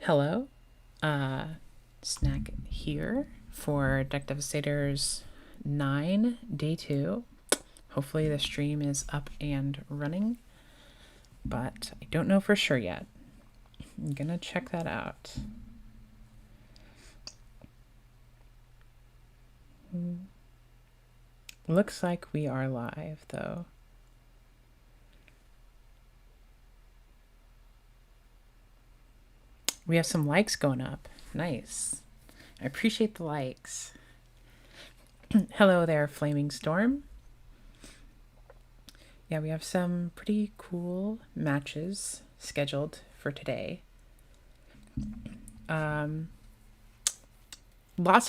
Hello, uh, Snack here for Devastators 9, Day 2. Hopefully the stream is up and running, but I don't know for sure yet. I'm gonna check that out. Looks like we are live, though. We have some likes going up. Nice. I appreciate the likes. Hello there, Flaming Storm. Yeah, we have some pretty cool matches scheduled for today. Lots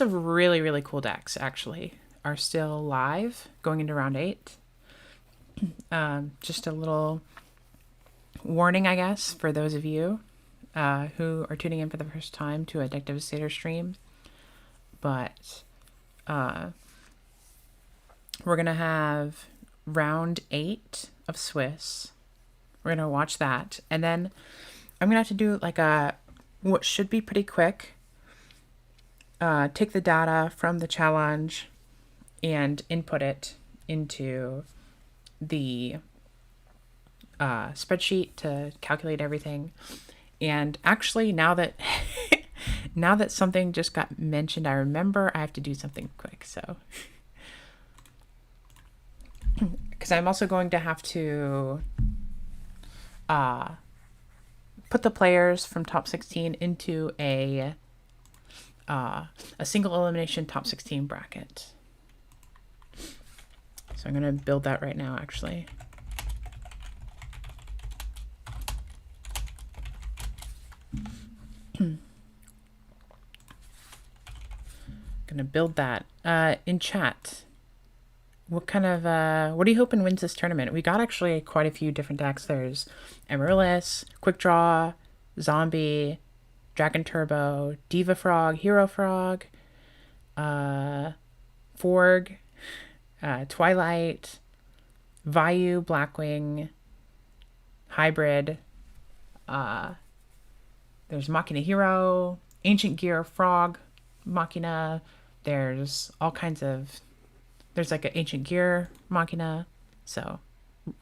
of really, really cool decks, actually, are still live going into round 8. Just a little warning, I guess, for those of you who are tuning in for the first time to a Deck Devastator stream. But we're going to have round 8 of Swiss. We're going to watch that. And then I'm going to have to do like what should be pretty quick. Take the data from the challenge and input it into the spreadsheet to calculate everything. And actually, now that now that something just got mentioned, I remember I have to do something quick. So, because I'm also going to have to put the players from top 16 into a single elimination top 16 bracket. So I'm going to build that right now, actually. Gonna build that. In chat, what kind of what are you hoping wins this tournament? We got actually quite a few different decks. There's Amaryllis, Quick Draw, Zombie, Dragon Turbo, Diva Frog, Hero Frog, Forg, Twilight, Vayu, Blackwing, Hybrid. There's Machina Hero, Ancient Gear, Frog, Machina. There's all kinds of... There's like an Ancient Gear Machina. So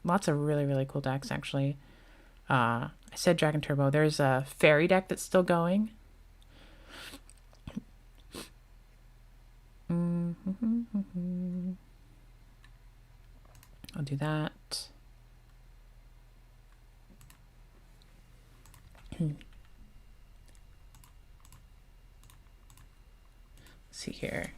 lots of really, really cool decks, actually. I said Dragon Turbo. There's a Fairy deck that's still going. I'll do that. Let's see here.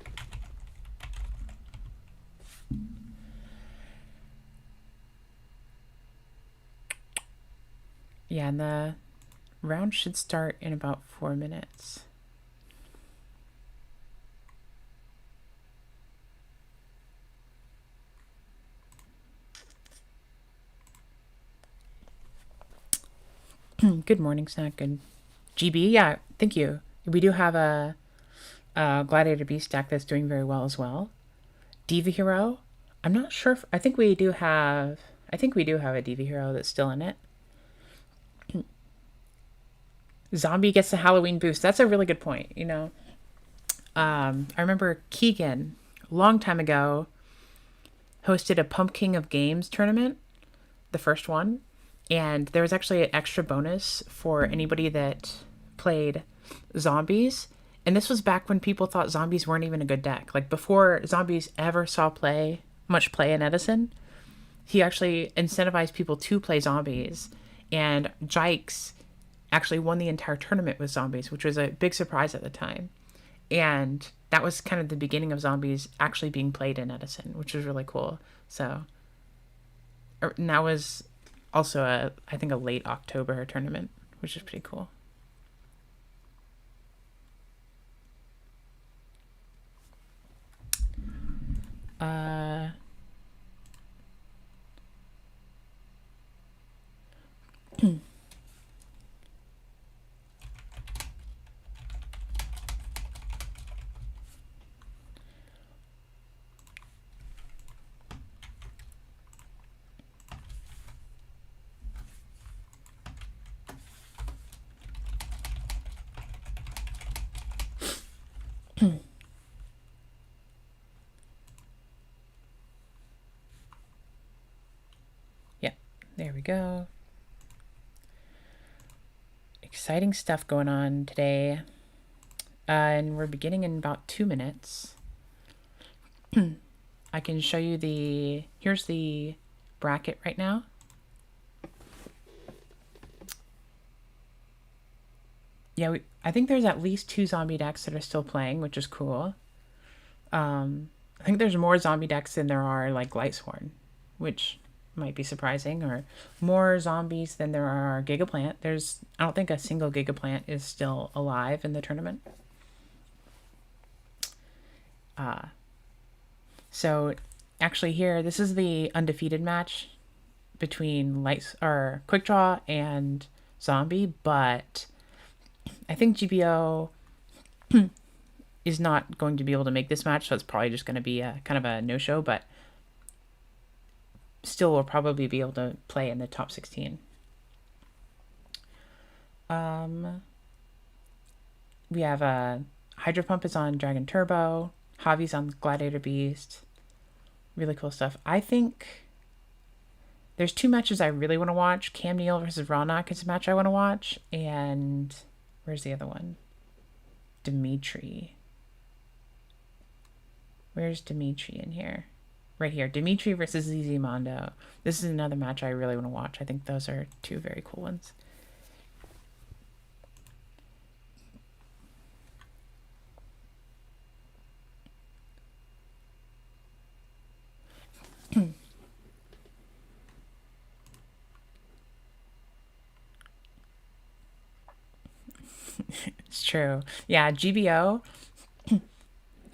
Yeah, and the round should start in about 4 minutes. Good morning, Snack. Good. GB, yeah, thank you. We do have a Gladiator Beast deck that's doing very well as well. Diva Hero, I'm not sure if, I think we do have a Diva Hero that's still in it. Zombie gets the Halloween boost. That's a really good point, you know. I remember Keegan, a long time ago, hosted a Pumpkin of Games tournament, the first one. And there was actually an extra bonus for anybody that played zombies. And this was back when people thought zombies weren't even a good deck. Like before zombies ever saw much play in Edison, he actually incentivized people to play zombies. And Jykes actually won the entire tournament with zombies, which was a big surprise at the time. And that was kind of the beginning of zombies actually being played in Edison, which was really cool. So, and that was also I think a late October tournament, which is pretty cool. go. Exciting stuff going on today. And we're beginning in about 2 minutes. I can show you here's the bracket right now. Yeah, I think there's at least 2 zombie decks that are still playing, which is cool. I think there's more zombie decks than there are like Lightsworn, which might be surprising, or more zombies than there are Gigaplant. I don't think a single Gigaplant is still alive in the tournament. So actually here, this is the undefeated match between Quick Draw and Zombie, but I think GBO is not going to be able to make this match, so it's probably just going to be a kind of a no-show, but still will probably be able to play in the top 16. We have Hydro Pump is on Dragon Turbo, Javi's on Gladiator Beast. Really cool stuff. I think there's 2 matches I really want to watch. Cam Neal versus Ronak is a match I want to watch, and where's the other one? Dimitri. Where's Dimitri in here? Right here. Dimitri versus ZZ Mondo. This is another match I really want to watch. I think those are 2 very cool ones. It's true. Yeah, GBO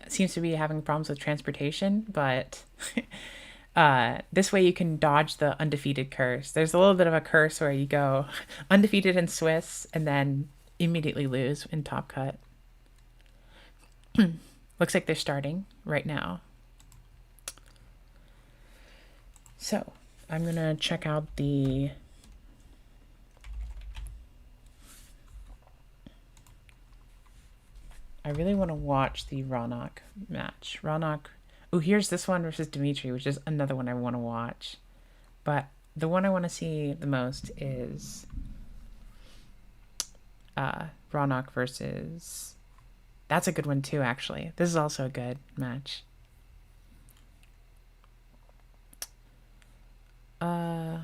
seems to be having problems with transportation, but this way you can dodge the undefeated curse. There's a little bit of a curse where you go undefeated in Swiss and then immediately lose in Top Cut. Looks like they're starting right now. So I'm going to check out I really want to watch the Ronak match. Oh, here's this one versus Dimitri, which is another one I want to watch. But the one I want to see the most is Ronak versus... That's a good one too, actually. This is also a good match. Ronak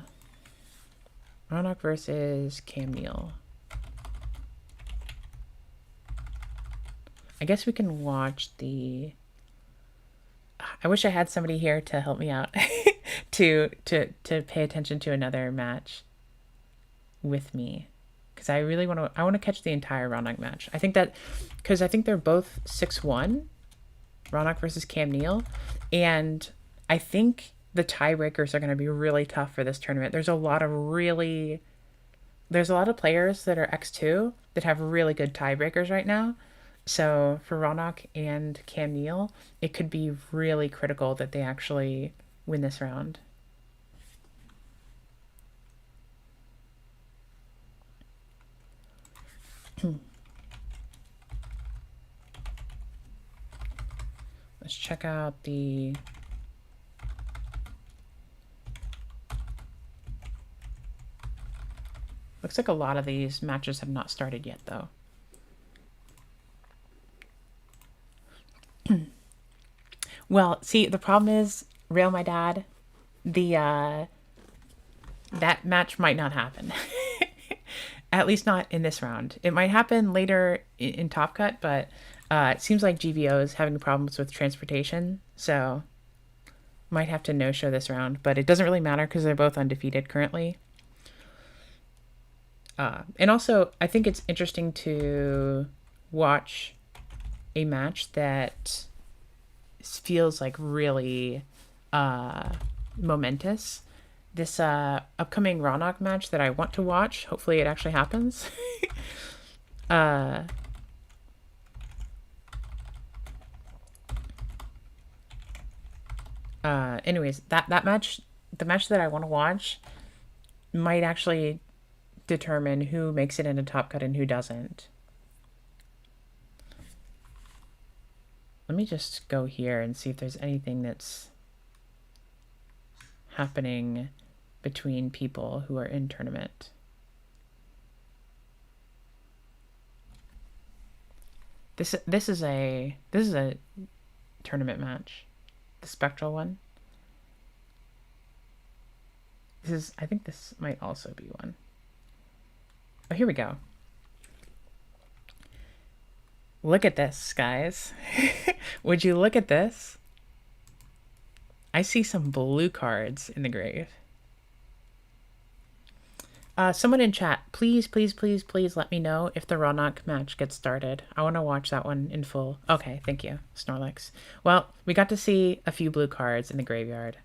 versus Cam Neal. I guess we can watch I wish I had somebody here to help me out to pay attention to another match with me, because I really want to catch the entire Ronak match. I think they're both 6-1, Ronak versus Cam Neal, and I think the tiebreakers are going to be really tough for this tournament. There's a lot of players that are X2 that have really good tiebreakers right now. So for Ronak and Cam Neal, it could be really critical that they actually win this round. Let's check out the... Looks like a lot of these matches have not started yet, though. Well, see, the problem is, Rail My Dad, that match might not happen. At least not in this round. It might happen later in Top Cut, but it seems like GVO is having problems with transportation, so might have to no-show this round. But it doesn't really matter because they're both undefeated currently. And also, I think it's interesting to watch a match that feels like really momentous. This upcoming Ronak match that I want to watch, hopefully it actually happens. Anyways, that match, the match that I want to watch, might actually determine who makes it into Top Cut and who doesn't. Let me just go here and see if there's anything that's happening between people who are in tournament. This is a tournament match, the spectral one. I think this might also be one. Oh, here we go. Look at this, guys. Would you look at this? I see some blue cards in the grave. Someone in chat, please let me know if the Ronok match gets started. I want to watch that one in full. Okay, thank you, Snorlax. Well, we got to see a few blue cards in the graveyard.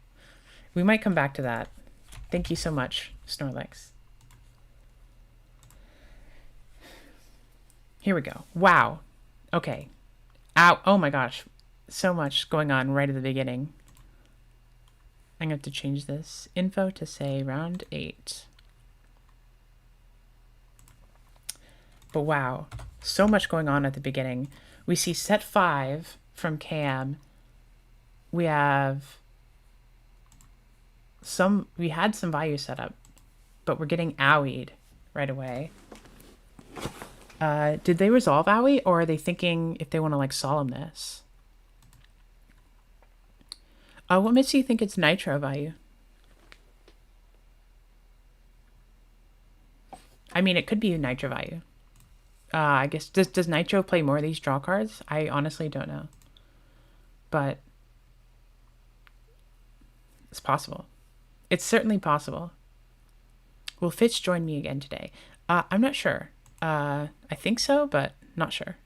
We might come back to that. Thank you so much, Snorlax. Here we go. Wow. Okay. Ow. Oh my gosh. So much going on right at the beginning. I'm going to have to change this info to say round 8. But wow, so much going on at the beginning. We see set 5 from KM. We had some value set up, but we're getting owied right away. Did they resolve owie, or are they thinking if they want to like solemn this? What makes you think it's nitro value? I mean, it could be nitro value. I guess, does Nitro play more of these draw cards? I honestly don't know. But it's possible. It's certainly possible. Will Fitch join me again today? I'm not sure. I think so, but not sure.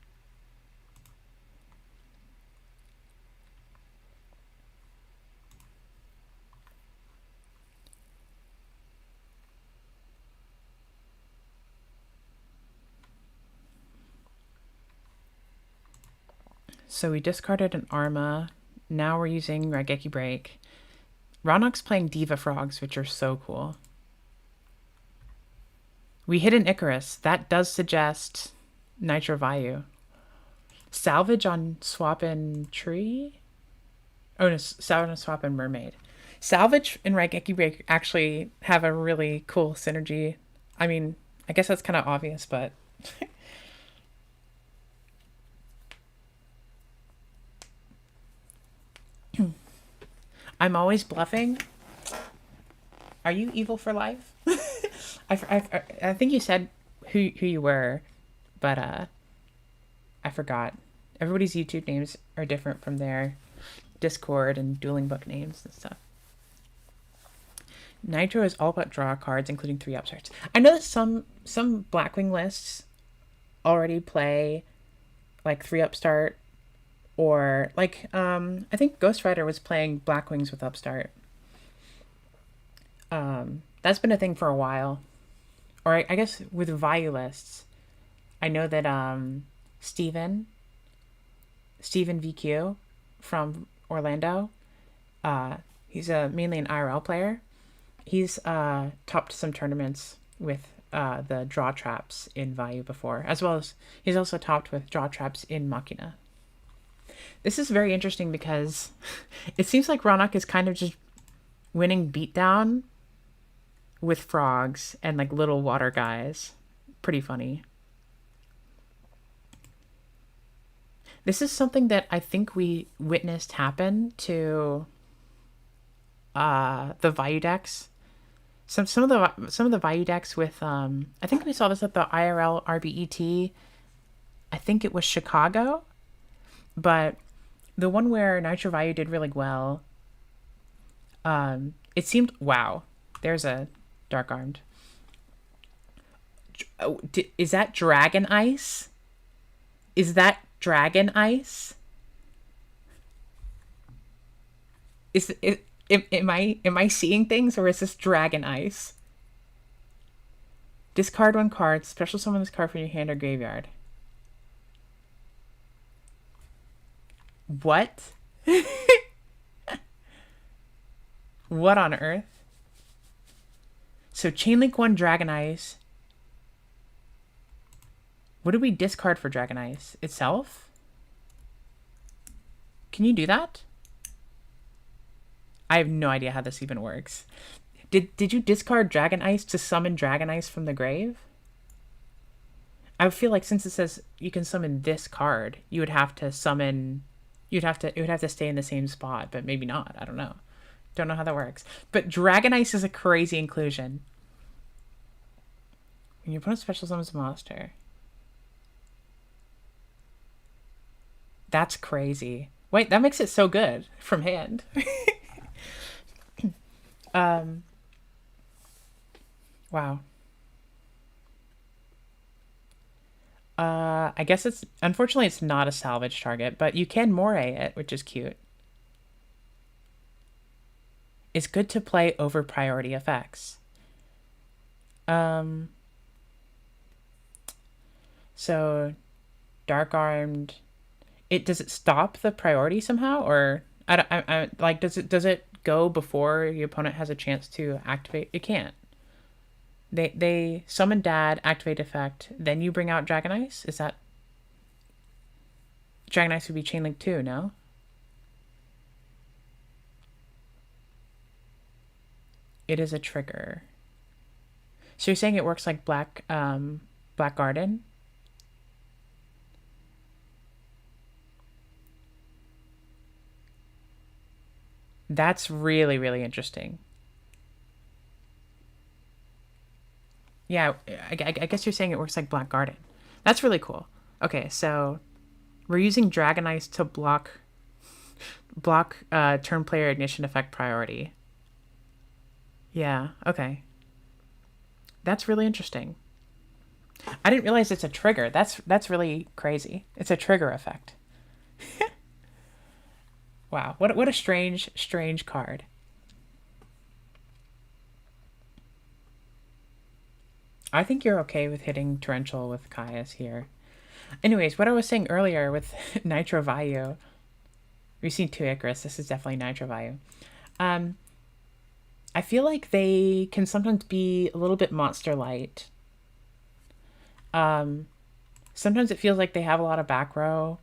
So we discarded an Arma. Now we're using Raigeki Break. Ronok's playing Diva Frogs, which are so cool. We hit an Icarus. That does suggest Nitro Vayu. Salvage on Swap and Tree? Oh, no, Salvage on Swap and Mermaid. Salvage and Raigeki Break actually have a really cool synergy. I mean, I guess that's kind of obvious, but... I'm always bluffing. Are you evil for life? I think you said who you were, but I forgot. Everybody's YouTube names are different from their Discord and Dueling Book names and stuff. Nitro is all about draw cards, including 3 upstarts. I know that some Blackwing lists already play like 3 upstart. Or, like, I think Ghost Rider was playing Blackwings with Upstart. That's been a thing for a while. Or I guess with value lists. I know that Steven VQ from Orlando, he's mainly an IRL player. He's topped some tournaments with the draw traps in value before. As well as he's also topped with draw traps in Machina. This is very interesting because it seems like Ronok is kind of just winning beatdown with frogs and like little water guys. Pretty funny. This is something that I think we witnessed happen to the Vayu decks. Some of the Vayu decks with I think we saw this at the IRL RBET. I think it was Chicago. But the one where Nitro Vayu did really well, it seemed... Wow. There's a Dark Armed. Is that Dragon Ice? Is that Dragon Ice? Am I seeing things, or is this Dragon Ice? Discard 1 card. Special summon this card from your hand or graveyard. What? What on earth? So Chainlink 1 Dragon Ice. What do we discard for Dragon Ice? Itself? Can you do that? I have no idea how this even works. Did you discard Dragon Ice to summon Dragon Ice from the grave? I feel like since it says you can summon this card, you would have to summon. It would have to stay in the same spot, but maybe not. I don't know. Don't know how that works. But Dragon Ice is a crazy inclusion. When your opponent special summons a monster. That's crazy. Wait, that makes it so good from hand. Wow. I guess it's unfortunately it's not a salvage target, but you can moray it, which is cute. It's good to play over priority effects. So dark armed. Does it stop the priority somehow, or like does it go before your opponent has a chance to activate? It can't. They summon Dad, activate effect, then you bring out Dragon Ice? Is that... Dragon Ice would be Chain Link too, no? It is a trigger. So you're saying it works like Black Garden? That's really, really interesting. Yeah, I guess you're saying it works like Black Garden. That's really cool. Okay, so we're using Dragon Ice to block turn player ignition effect priority. Yeah, okay. That's really interesting. I didn't realize it's a trigger. That's really crazy. It's a trigger effect. Wow, what a strange card. I think you're okay with hitting Torrential with Caius here. Anyways, what I was saying earlier with Nitro Vayu, we've seen two Icarus. This is definitely Nitro Vayu. I feel like they can sometimes be a little bit monster light. Sometimes it feels like they have a lot of back row,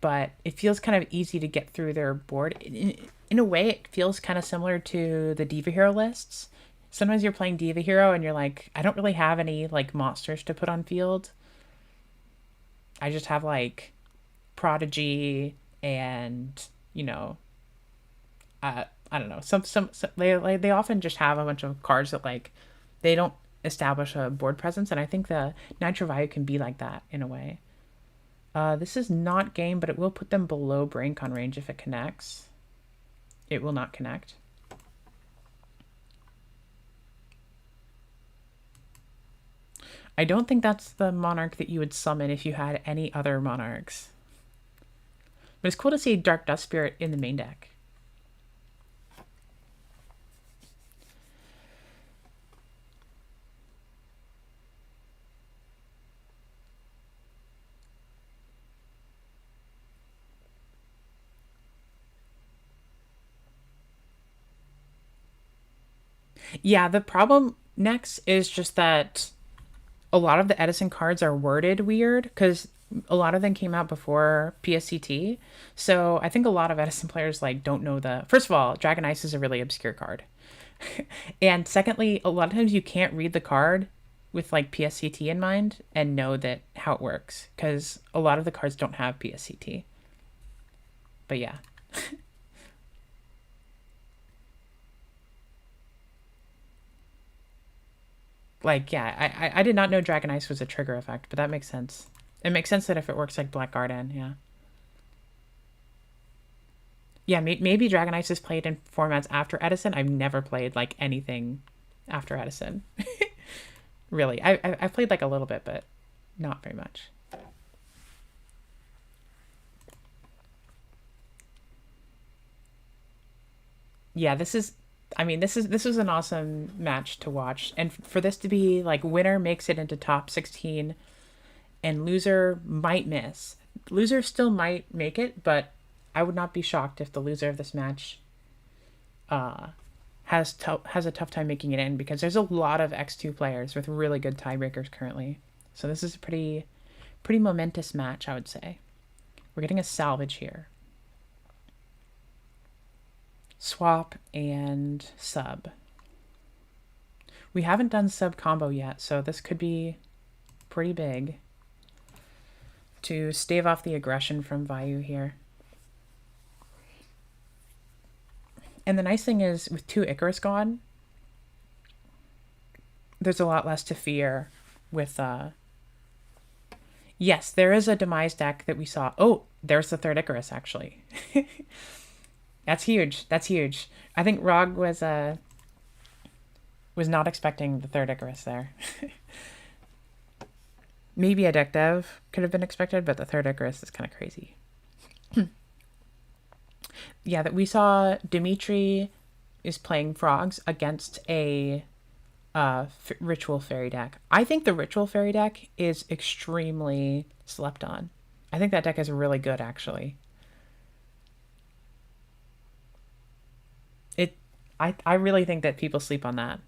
but it feels kind of easy to get through their board. In a way, it feels kind of similar to the Diva Hero lists. Sometimes you're playing Diva Hero and you're like, I don't really have any like monsters to put on field. I just have like Prodigy and, you know, I don't know. Some they often just have a bunch of cards that like they don't establish a board presence, and I think the Nitro Vayu can be like that in a way. This is not game, but it will put them below Brink on range if it connects. It will not connect. I don't think that's the monarch that you would summon if you had any other monarchs. But it's cool to see Dark Dust Spirit in the main deck. Yeah, the problem next is just that a lot of the Edison cards are worded weird because a lot of them came out before PSCT. So I think a lot of Edison players like don't know the... First of all, Dragon Ice is a really obscure card. And secondly, a lot of times you can't read the card with like PSCT in mind and know that how it works because a lot of the cards don't have PSCT. But yeah. Like, yeah, I did not know Dragon Ice was a trigger effect, but that makes sense. It makes sense that if it works like Black Garden, yeah. Yeah, maybe Dragon Ice is played in formats after Edison. I've never played, like, anything after Edison. Really. I've played, like, a little bit, but not very much. Yeah, this is... I mean, this was an awesome match to watch. And for this to be, like, winner makes it into top 16, and loser might miss. Loser still might make it, but I would not be shocked if the loser of this match has a tough time making it in because there's a lot of X2 players with really good tiebreakers currently. So this is a pretty momentous match, I would say. We're getting a salvage here. Swap and sub. We haven't done sub combo yet, so this could be pretty big to stave off the aggression from Vayu here. And the nice thing is, with 2 Icarus gone, there's a lot less to fear with... Yes, there is a Demise deck that we saw. Oh, there's the 3rd Icarus, actually. That's huge. That's huge. I think Rog was not expecting the 3rd Icarus there. Maybe a deck dev could have been expected, but the 3rd Icarus is kind of crazy. Yeah, that we saw Dimitri is playing frogs against a Ritual Fairy deck. I think the Ritual Fairy deck is extremely slept on. I think that deck is really good, actually. I really think that people sleep on that.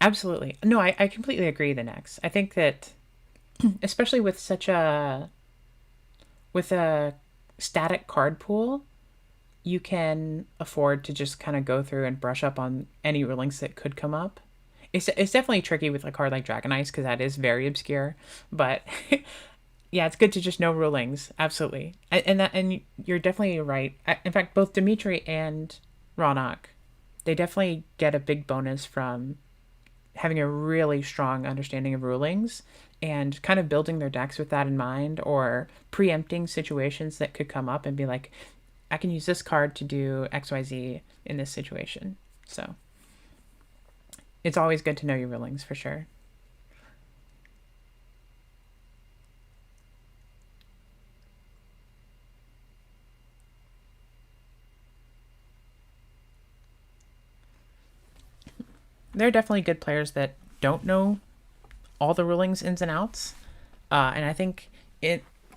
Absolutely. No, I completely agree, the next. I think that, especially with with a static card pool, you can afford to just kind of go through and brush up on any rulings that could come up. It's definitely tricky with a card like Dragon Ice because that is very obscure, but yeah, it's good to just know rulings. Absolutely. And you're definitely right. In fact, both Dimitri and Ronak, they definitely get a big bonus from having a really strong understanding of rulings and kind of building their decks with that in mind, or preempting situations that could come up and be like, I can use this card to do XYZ in this situation. So it's always good to know your rulings, for sure. There are definitely good players that don't know all the rulings ins and outs. And I think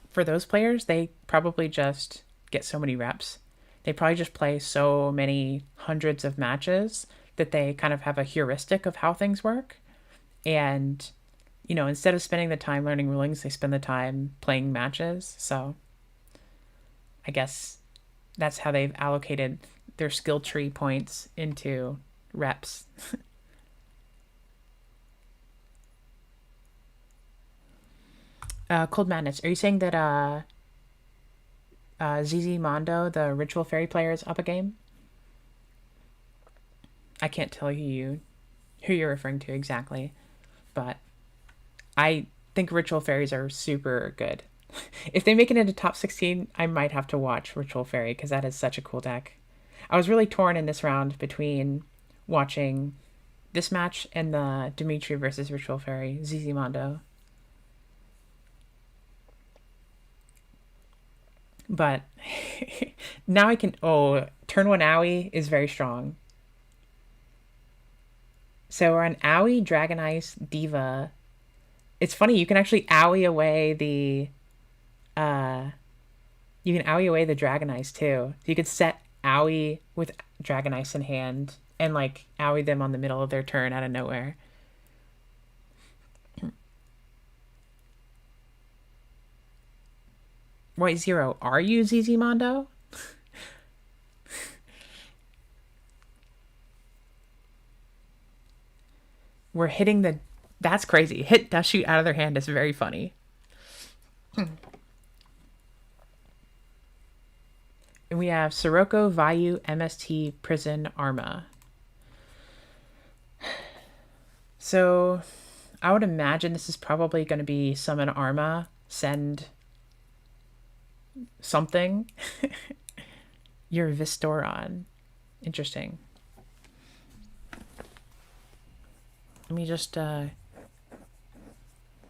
for those players, they probably just get so many reps. They probably just play so many hundreds of matches that they kind of have a heuristic of how things work. And, instead of spending the time learning rulings, they spend the time playing matches. So I guess that's how they've allocated their skill tree points into reps. Cold Madness, are you saying that ZZ Mondo, the Ritual Fairy player, is up a game? I can't tell who you're referring to exactly, but I think Ritual Fairies are super good. If they make it into top 16, I might have to watch Ritual Fairy because that is such a cool deck. I was really torn in this round between watching this match and the Dimitri versus Ritual Fairy, ZZ Mondo. But now I can... Oh, turn 1 Owie is very strong. So we're on Owie, Dragon Ice, Diva. It's funny, you can actually Owie away the... You can Owie away the Dragon Ice, too. You could set Owie with Dragon Ice in hand and, Owie them on the middle of their turn out of nowhere. White Zero, are you ZZ Mondo? We're hitting the... That's crazy. Hit Dust Shoot out of their hand is very funny. And we have Sirocco, Vayu, MST, Prison, Arma. So I would imagine this is probably going to be summon Arma, send something. Your Vistoron. Interesting. Let me just let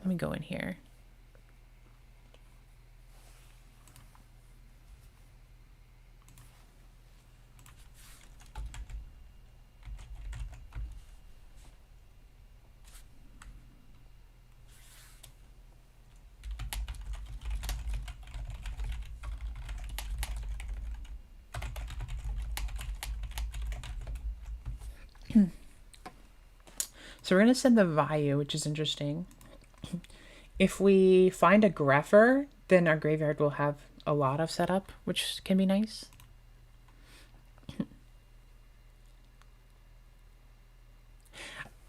me go in here. So we're going to send the Vayu, which is interesting. If we find a Greffer, then our graveyard will have a lot of setup, which can be nice.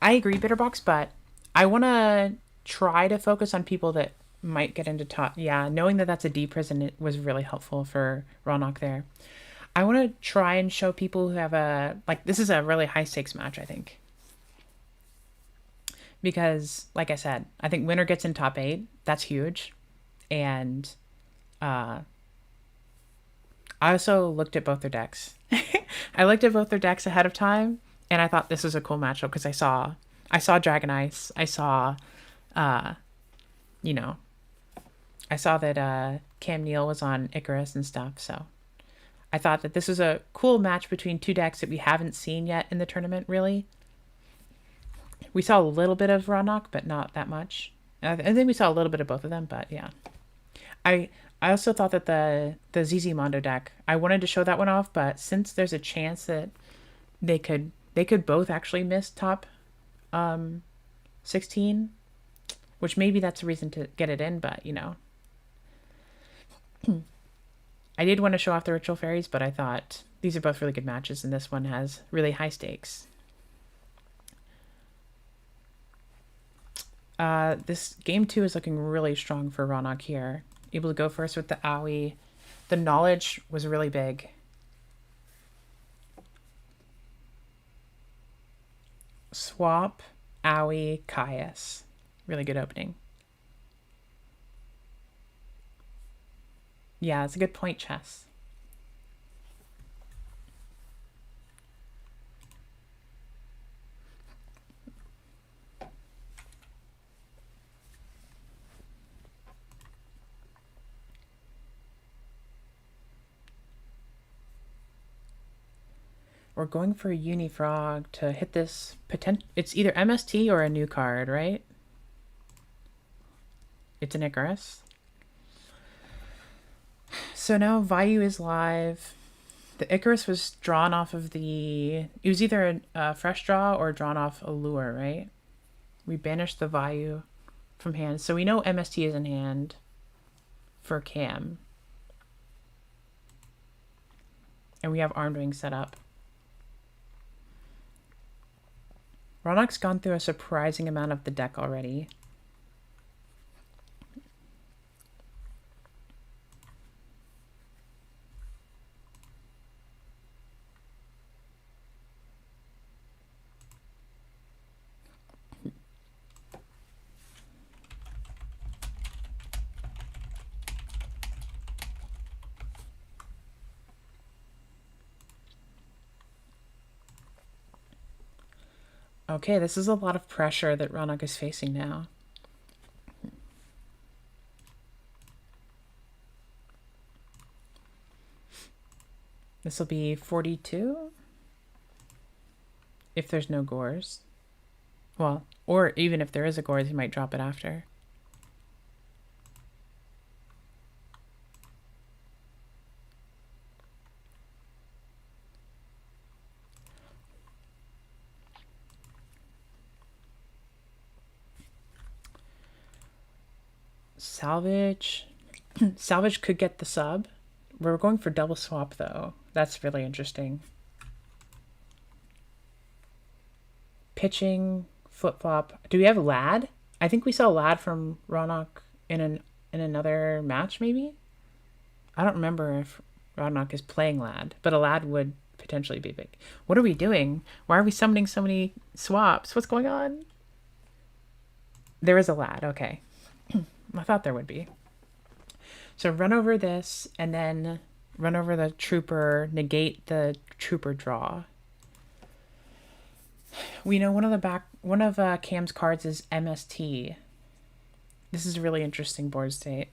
I agree, Bitterbox, but I want to try to focus on people that might get into top. Yeah, knowing that that's a D prison it was really helpful for Ronok there. I want to try and show people who have a like. This is a really high stakes match, I think, because like I said, I think winner gets in top 8. That's huge, and uh, I also looked at both their decks. I looked at both their decks ahead of time, and I thought this was a cool matchup because I saw Dragon Ice. I saw, uh, you know, I saw that Cam Neal was on Icarus and stuff. So I thought that this was a cool match between two decks that we haven't seen yet in the tournament. Really, we saw a little bit of Ronok, but not that much. I think we saw a little bit of both of them, but yeah. I I also thought that the ZZ Mondo deck, I wanted to show that one off, but since there's a chance that they could both actually miss top 16, which maybe that's a reason to get it in, but I did want to show off the Ritual Fairies, but I thought these are both really good matches, and this one has really high stakes. This game 2 is looking really strong for Ronok here. Able to go first with the Aoi. The knowledge was really big. Swap, Aoi, Caius. Really good opening. Yeah, it's a good point, Chess. We're going for a Unifrog to hit this potential. It's either MST or a new card, right? It's an Icarus. So now Vayu is live. The Icarus was drawn off of the... It was either a fresh draw or drawn off a lure, right? We banished the Vayu from hand. So we know MST is in hand for Cam. And we have Armed Wing set up. Ronok's gone through a surprising amount of the deck already. Okay, this is a lot of pressure that Ronok is facing now. This will be 42 if there's no Gores. Well, or even if there is a Gores, he might drop it after. Salvage. Salvage could get the sub. We're going for double swap, though. That's really interesting. Pitching, flip-flop. Do we have Lad? I think we saw Lad from Ronok in another match, maybe? I don't remember if Ronok is playing Lad, but a Lad would potentially be big. What are we doing? Why are we summoning so many swaps? What's going on? There is a Lad, okay. I thought there would be. So run over this, and then run over the Trooper, negate the Trooper draw. We know one of Cam's cards is MST. This is a really interesting board state.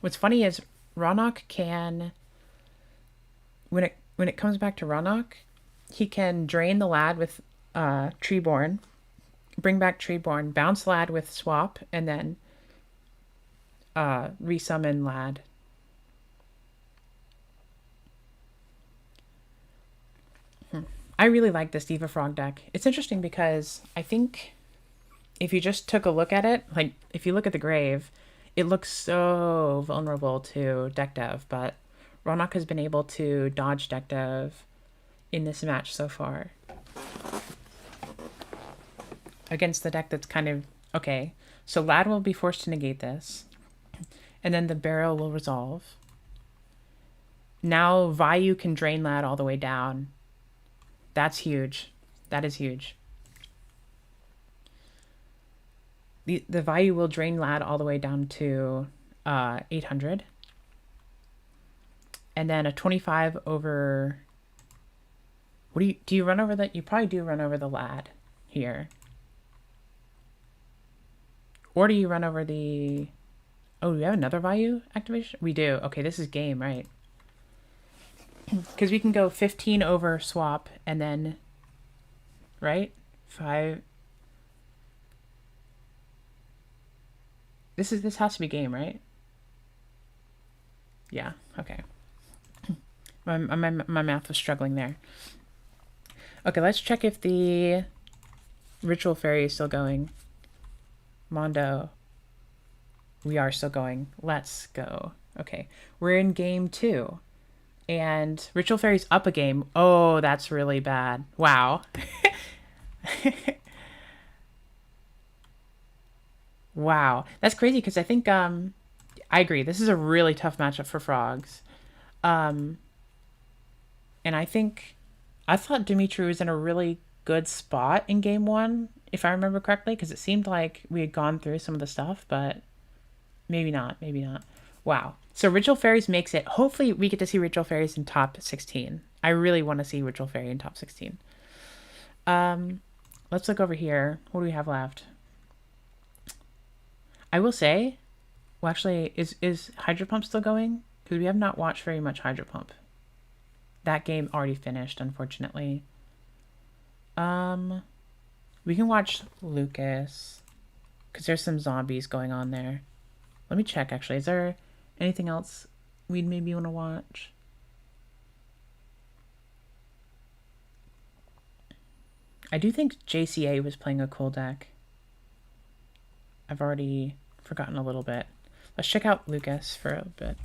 What's funny is Ronok can, when it comes back to Ronok, he can drain the Lad with Treeborn, bring back Treeborn, bounce Lad with swap, and then resummon Lad. I really like this Diva Frog deck. It's interesting because I think if you just took a look at it, like if you look at the grave, it looks so vulnerable to deck dev, but Ronak has been able to dodge deck dev in this match so far. Against the deck that's kind of, okay, so Lad will be forced to negate this, and then the barrel will resolve. Now Vayu can drain Lad all the way down. That's huge. That is huge. The Vayu will drain Lad all the way down to 800. And then a 25 over... What do you run over that? You probably do run over the Lad here. Or do you run over the... Oh, do we have another Vayu activation? We do. Okay, this is game, right? Because we can go 15 over swap and then... Right? 5... This has to be game, right? Yeah, okay. My math was struggling there. Okay, let's check if the Ritual Fairy is still going. Mondo. We are still going. Let's go. Okay, we're in game 2. And Ritual Fairy's up a game. Oh, that's really bad. Wow. Wow. That's crazy because I think I agree. This is a really tough matchup for frogs. And I thought Dimitri was in a really good spot in game 1, if I remember correctly, because it seemed like we had gone through some of the stuff, but maybe not. Wow. So Ritual Fairies makes it. Hopefully we get to see Ritual Fairies in top 16. I really want to see Ritual Fairy in top 16. Let's look over here. What do we have left? I will say, well, actually, is Hydro Pump still going? Because we have not watched very much Hydro Pump. That game already finished, unfortunately. We can watch Lucas, because there's some zombies going on there. Let me check, actually. Is there anything else we'd maybe want to watch? I do think JCA was playing a cool deck. I've already forgotten a little bit. Let's check out Lucas for a bit.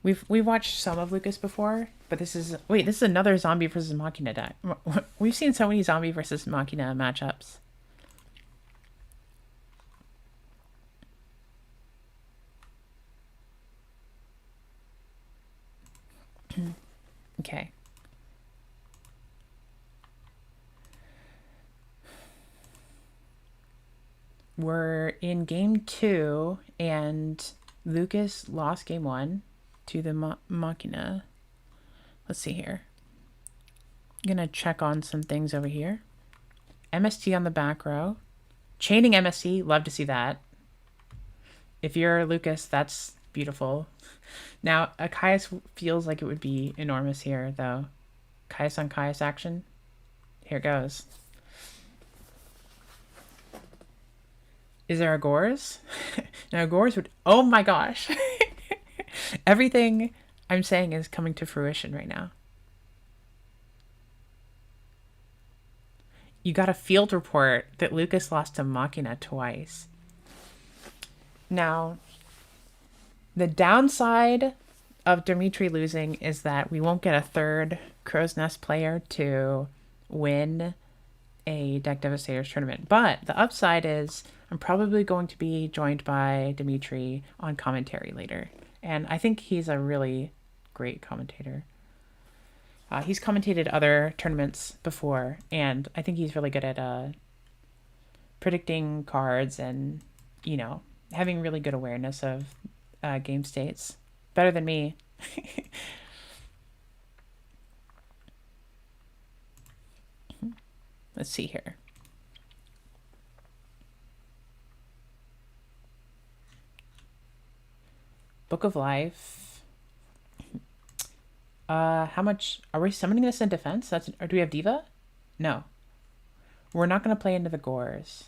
We've watched some of Lucas before, but this is another zombie versus Machina deck. We've seen so many zombie versus Machina matchups. Okay. We're in game 2, and Lucas lost game 1 to the Machina. Let's see here. I'm gonna check on some things over here. MST on the back row. Chaining MST, love to see that. If you're Lucas, that's beautiful. Now, a Caius feels like it would be enormous here, though. Caius on Caius action. Here goes. Is there a Gores? Now, Gores would... Oh my gosh! Everything I'm saying is coming to fruition right now. You got a field report that Lucas lost to Machina twice. Now, the downside of Dimitri losing is that we won't get a third Crow's Nest player to win a Deck Devastators tournament. But the upside is I'm probably going to be joined by Dimitri on commentary later. And I think he's a really great commentator. He's commentated other tournaments before, and I think he's really good at predicting cards and, you know, having really good awareness of game states. Better than me. Let's see here. Book of Life. How much are we summoning this in defense? Or do we have Diva? No. We're not going to play into the Gores.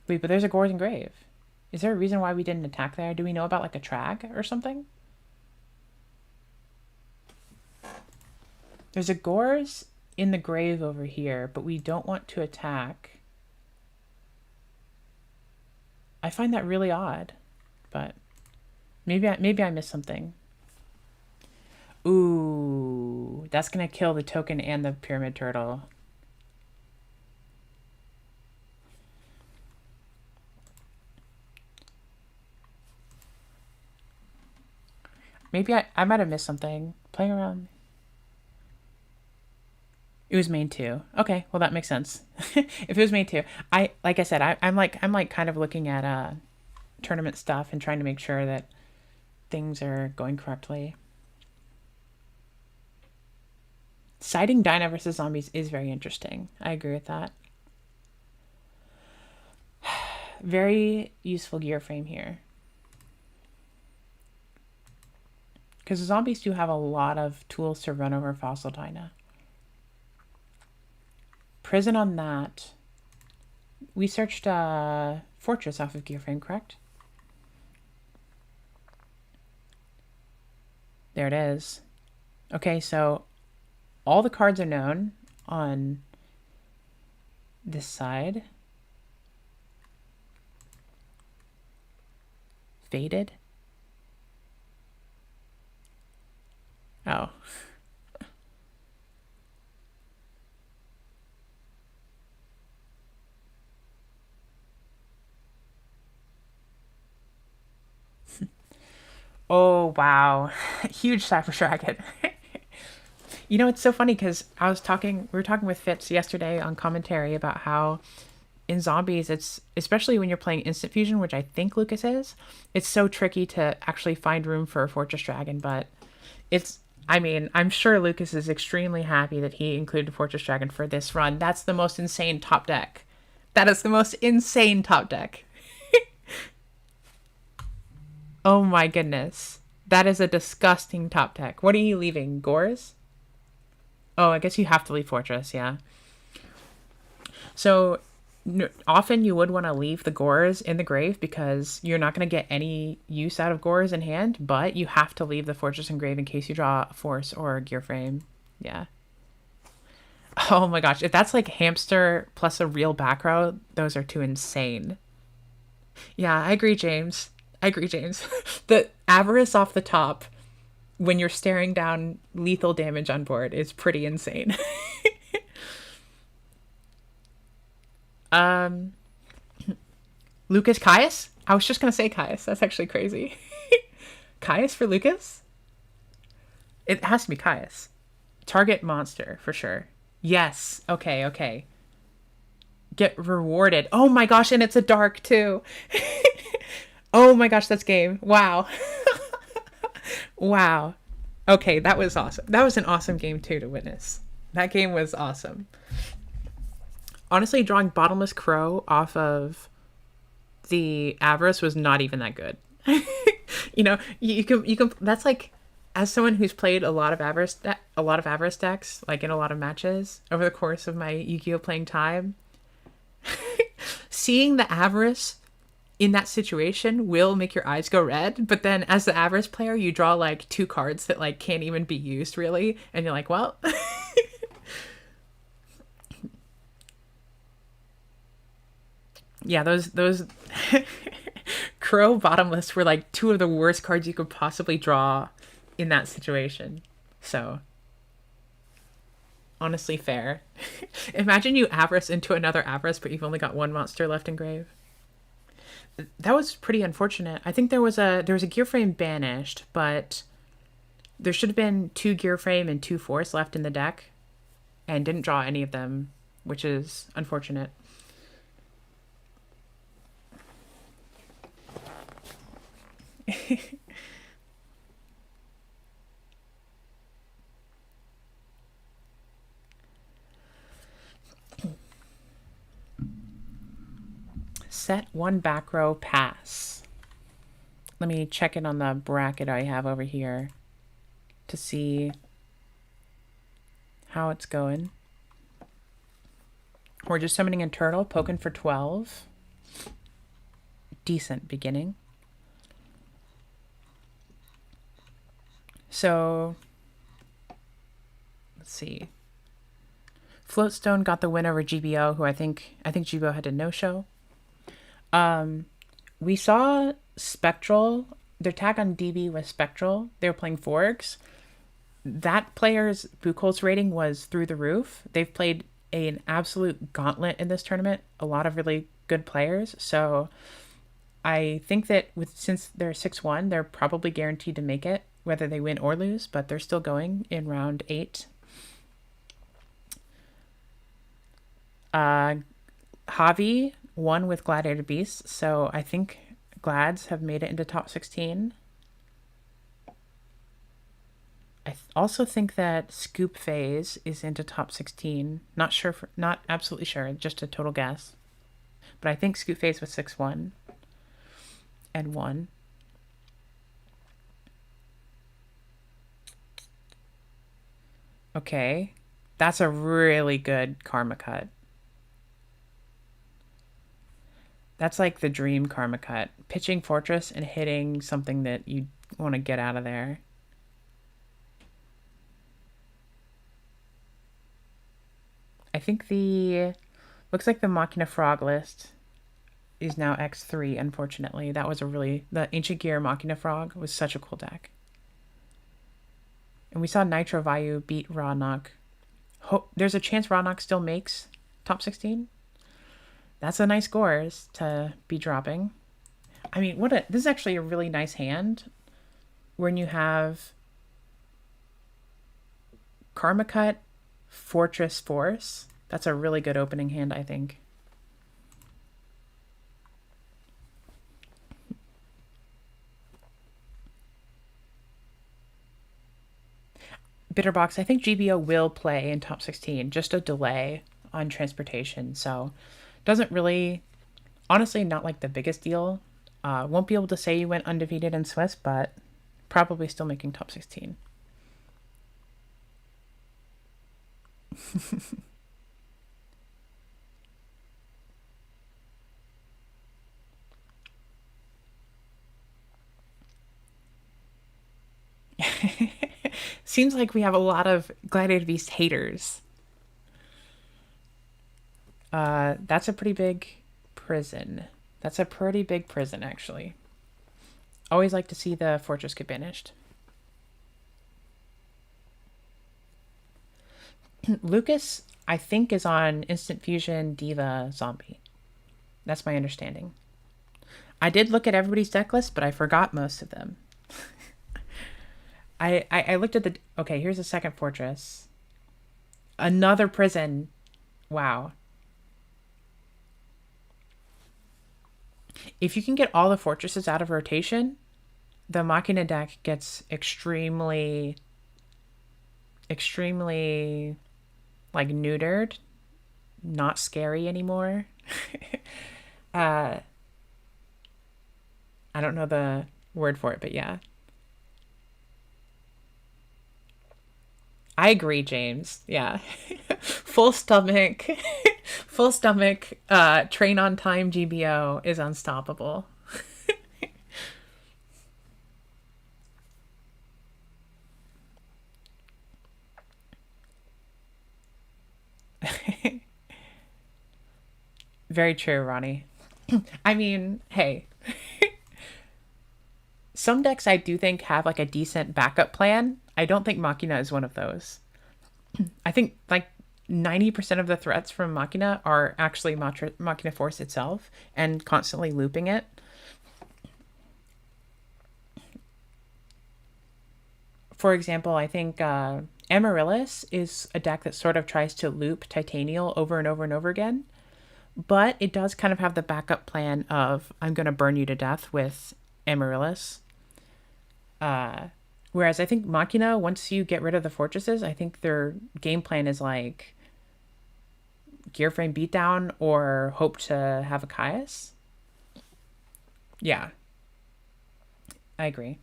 Wait, but there's a Gores and Grave. Is there a reason why we didn't attack there? Do we know about like a Trag or something? There's a Gores in the grave over here, but we don't want to attack. I find that really odd, but maybe I missed something. Ooh, that's gonna kill the token and the pyramid turtle. Maybe I might have missed something. Playing around. It was main 2. Okay, well that makes sense. If it was main 2, like I said, I'm like kind of looking at tournament stuff and trying to make sure that things are going correctly. Siding Dinah versus zombies is very interesting. I agree with that. Very useful gear frame here. Because the zombies do have a lot of tools to run over Fossil Dinah. Prison on that. We searched Fortress off of gear frame, correct? There it is. Okay, so all the cards are known on this side. Faded. Oh. Oh, wow. Huge Cypher Dragon. You know, it's so funny because we were talking with Fitz yesterday on commentary about how in zombies, it's, especially when you're playing instant fusion, which I think Lucas is, it's so tricky to actually find room for a Fortress Dragon, but I mean, I'm sure Lucas is extremely happy that he included Fortress Dragon for this run. That's the most insane top deck. That is the most insane top deck. Oh my goodness. That is a disgusting top deck. What are you leaving? Gores? Oh, I guess you have to leave Fortress, yeah. So often you would want to leave the Gores in the grave because you're not going to get any use out of Gores in hand, but you have to leave the Fortress in grave in case you draw a Force or a Gear Frame. Yeah. Oh my gosh, if that's like Hamster plus a real back row, those are too insane. Yeah, I agree, James. I agree, James. The Avarice off the top when you're staring down lethal damage on board is pretty insane. Lucas Caius? I was just gonna say Caius. That's actually crazy. Caius for Lucas? It has to be Caius. Target monster, for sure. Yes. Okay, okay. Get rewarded. Oh my gosh, and it's a dark too. Oh my gosh, that's game. Wow. Wow. Okay, that was awesome. That was an awesome game too to witness. That game was awesome. Honestly, drawing Bottomless Crow off of the Avarice was not even that good. You know, you can that's like, as someone who's played a lot of Avarice decks, like in a lot of matches over the course of my Yu-Gi-Oh playing time, seeing the Avarice in that situation will make your eyes go red, but then as the Avarice player you draw like 2 cards that like can't even be used really, and you're like, well. Yeah, those Crow Bottomless were like 2 of the worst cards you could possibly draw in that situation. So honestly fair. Imagine you Avarice into another Avarice, but you've only got 1 monster left in grave. That was pretty unfortunate. I think there was a Gear Frame banished, but there should have been 2 Gear Frame and 2 Force left in the deck, and didn't draw any of them, which is unfortunate. Set 1 back row pass. Let me check in on the bracket I have over here to see how it's going. We're just summoning a turtle, poking for 12. Decent beginning. So Let's see. Floatstone got the win over GBO, who I think GBO had a no-show. We saw Spectral. Their tag on DB was Spectral. They were playing Forks. That player's Buchholz rating was through the roof. They've played an absolute gauntlet in this tournament. A lot of really good players. So I think that since they're 6-1, they're probably guaranteed to make it, whether they win or lose, but they're still going in round 8. Javi won with Gladiator Beasts, so I think Glads have made it into top 16. I also think that Scoop Phase is into top 16. Not sure, not absolutely sure, just a total guess. But I think Scoop Phase was 6-1 and 1. Okay, that's a really good karma cut. That's like the dream karma cut. Pitching Fortress and hitting something that you want to get out of there. I think looks like the Machina Frog list is now X3, unfortunately. That was the Ancient Gear Machina Frog was such a cool deck. And we saw Nitro Vayu beat Rawnock. There's a chance Rawnock still makes top 16. That's a nice scores to be dropping. I mean, this is actually a really nice hand when you have Karma Cut, Fortress Force. That's a really good opening hand, I think. Bitterbox, I think GBO will play in top 16, just a delay on transportation. So doesn't really, honestly, not like the biggest deal. Won't be able to say you went undefeated in Swiss, but probably still making top 16. Seems like we have a lot of Gladiator Beast haters. That's a pretty big prison. That's a pretty big prison, actually. Always like to see the fortress get banished. Lucas, I think, is on Instant Fusion Diva Zombie. That's my understanding. I did look at everybody's deck list, but I forgot most of them. I looked at okay, here's a second fortress. Another prison. Wow. If you can get all the fortresses out of rotation, the Machina deck gets extremely like neutered, not scary anymore. I don't know the word for it, but yeah. I agree, James. Yeah. full stomach, train on time GBO is unstoppable. Very true, Ronnie. I mean, hey. Some decks I do think have like a decent backup plan. I don't think Machina is one of those. I think like 90% of the threats from Machina are actually Machina Force itself and constantly looping it. For example, I think Amaryllis is a deck that sort of tries to loop Titanial over and over and over again. But it does kind of have the backup plan of I'm going to burn you to death with Amaryllis. Whereas I think Machina, once you get rid of the fortresses, I think their game plan is like Gearframe Beatdown or hope to have a Caius. Yeah. I agree.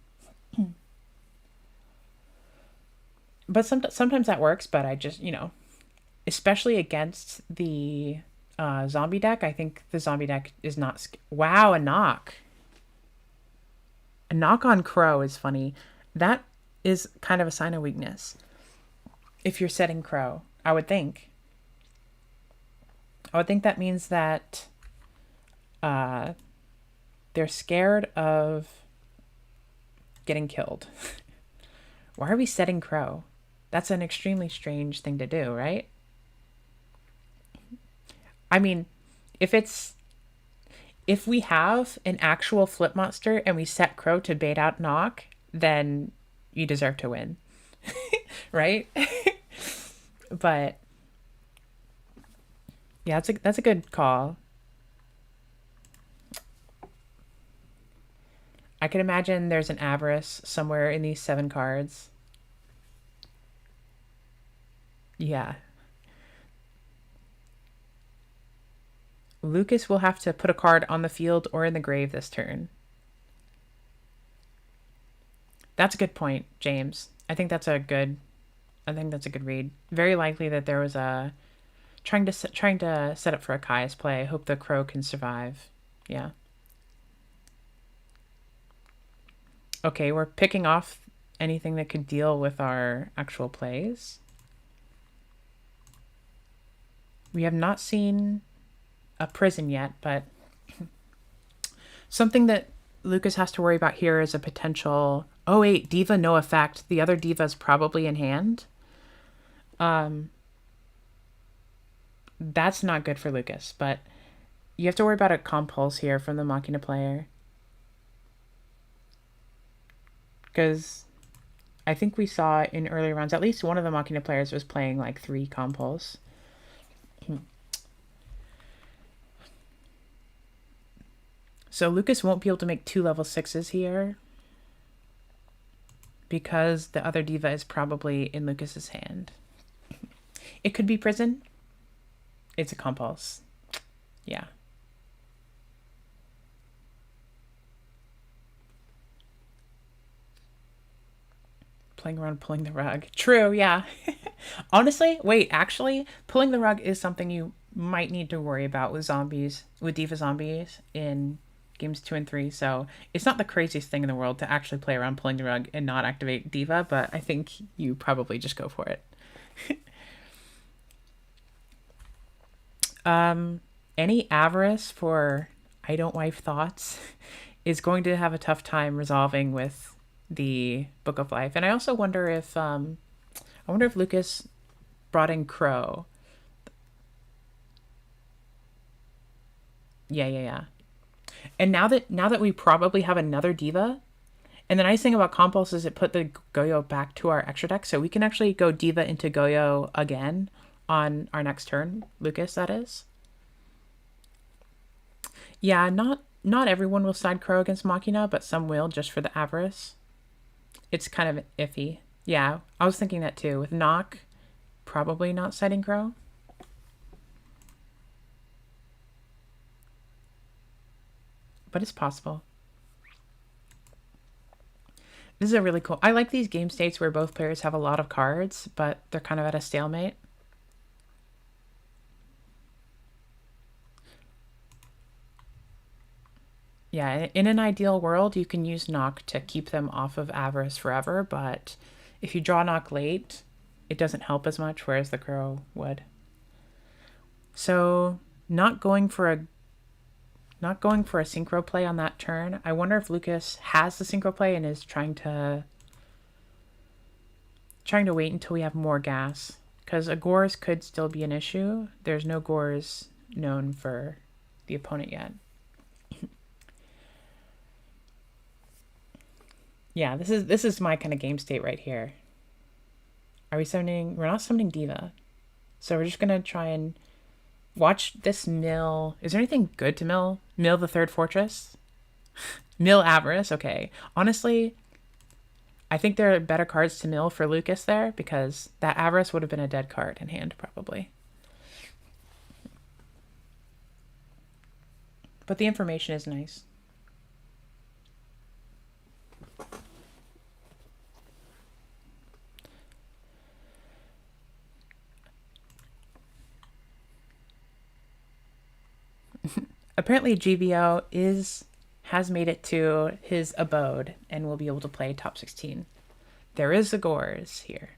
But sometimes that works, but I just, especially against the zombie deck, I think the zombie deck is not... Wow, a knock. A knock on Crow is funny. That is kind of a sign of weakness. if you're setting Crow, I would think. I would think that means that uh, they're scared of getting killed. Why are we setting Crow? That's an extremely strange thing to do, right? I mean, if we have an actual flip monster and we set Crow to bait out Knock, then you deserve to win. Right? But yeah, that's a good call. I can imagine there's an Avarice somewhere in these 7 cards. Yeah. Lucas will have to put a card on the field or in the grave this turn. That's a good point, James. I think that's a good read. Very likely that there was a trying to set up for a Kai's play. I hope the Crow can survive. Yeah. Okay, we're picking off anything that could deal with our actual plays. We have not seen a prison yet, but something that Lucas has to worry about here is a potential... Oh, wait, Diva, no effect. The other Diva is probably in hand. That's not good for Lucas, but you have to worry about a compulse here from the Machina player. Because I think we saw in earlier rounds, at least one of the Machina players was playing like 3 compulse. So Lucas won't be able to make 2 level 6s here because the other Diva is probably in Lucas's hand. It could be prison. It's a compulse. Yeah. Playing around pulling the rug. True, yeah. Honestly, wait, actually, pulling the rug is something you might need to worry about with zombies, with Diva zombies in games 2 and 3. So it's not the craziest thing in the world to actually play around pulling the rug and not activate Diva, but I think you probably just go for it. Any Avarice for I Don't Wife Thoughts is going to have a tough time resolving with the Book of Life. And I also wonder if Lucas brought in Crow. Yeah. And now that we probably have another Diva, and the nice thing about Compulse is it put the Goyo back to our extra deck, so we can actually go Diva into Goyo again on our next turn. Lucas, that is. Yeah, not everyone will side Crow against Machina, but some will just for the Avarice. It's kind of iffy. Yeah, I was thinking that too. With Knock, probably not siding Crow. But it's possible. This is a really cool... I like these game states where both players have a lot of cards, but they're kind of at a stalemate. Yeah, in an ideal world, you can use Knock to keep them off of Avarice forever, but if you draw Knock late, it doesn't help as much, whereas the Crow would. So, not going for a synchro play on that turn. I wonder if Lucas has the synchro play and is trying to wait until we have more gas, because a Gores could still be an issue. There's no Gores known for the opponent yet. Yeah, this is my kind of game state right here. Are we summoning? We're not summoning Diva. So we're just going to try and watch this mill. Is there anything good to mill? Mill the third fortress? Mill Avarice? Okay. Honestly, I think there are better cards to mill for Lucas there, because that Avarice would have been a dead card in hand, probably. But the information is nice. Apparently GVO has made it to his abode and will be able to play top 16. There is a Gores here.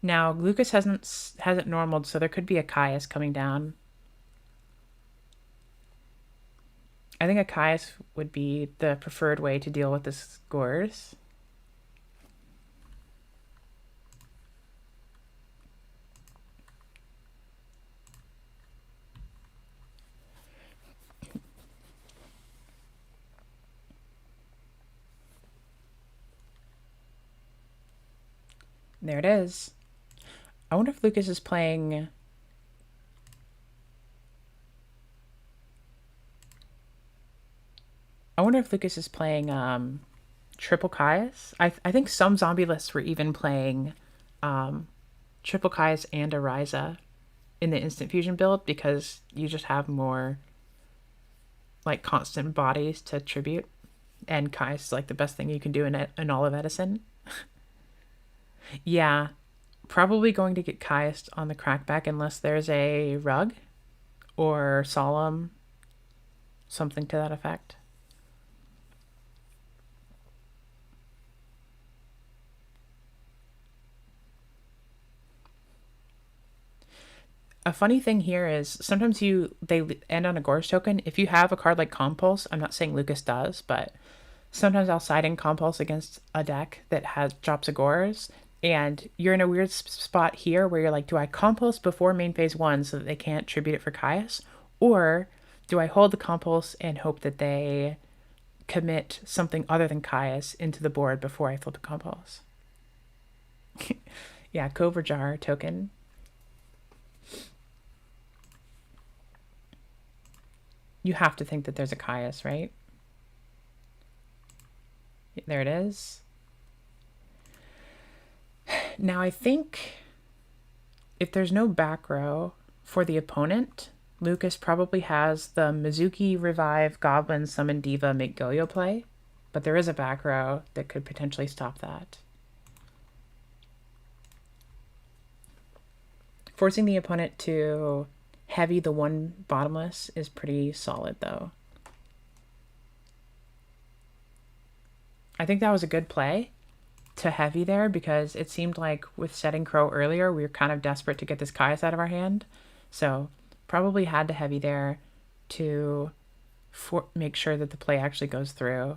Now Lucas hasn't normaled, so there could be a Caius coming down. I think a Caius would be the preferred way to deal with the scores. There it is. I wonder if Lucas is playing... Triple Caius. I think some zombie lists were even playing Triple Caius and a Ryza in the instant fusion build because you just have more like constant bodies to tribute, and Caius is like the best thing you can do in all of Edison. Yeah, probably going to get Caius on the crackback unless there's a rug or solemn, something to that effect. A funny thing here is sometimes they end on a Gorge token. If you have a card like Compulse, I'm not saying Lucas does, but sometimes I'll side in Compulse against a deck that has drops a Gorge, and you're in a weird spot here where you're like, do I Compulse before main phase 1 so that they can't tribute it for Caius? Or do I hold the Compulse and hope that they commit something other than Caius into the board before I flip a Compulse? Yeah, Cobra Jar token. You have to think that there's a Caius, right? There it is. Now I think if there's no back row for the opponent, Lucas probably has the Mizuki Revive Goblin Summon Diva make Goyo play, but there is a back row that could potentially stop that. Forcing the opponent to heavy the one bottomless is pretty solid though. I think that was a good play to heavy there because it seemed like with setting Crow earlier, we were kind of desperate to get this Caius out of our hand. So probably had to heavy there to make sure that the play actually goes through.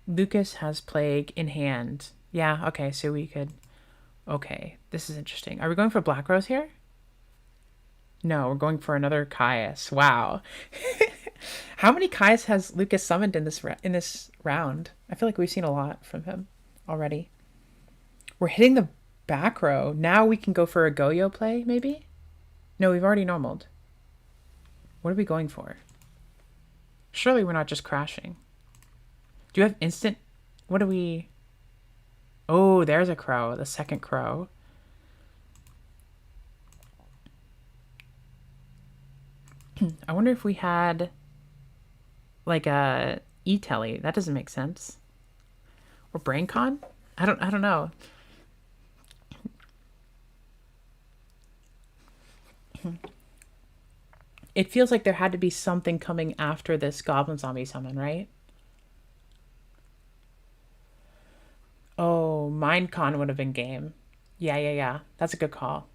Lucas has Plague in hand. Yeah, okay, so we could... Okay, this is interesting. Are we going for Black Rose here? No, we're going for another Caius. Wow. How many Caius has Lucas summoned in this round? I feel like we've seen a lot from him already. We're hitting the back row. Now we can go for a Goyo play, maybe? No, we've already normaled. What are we going for? Surely we're not just crashing. Do you have instant... What do we... Oh, there's a crow. The second crow. I wonder if we had like a E-Telly. That doesn't make sense. Or BrainCon? I don't know. It feels like there had to be something coming after this Goblin Zombie summon, right? Oh, Minecon would have been game. Yeah. That's a good call.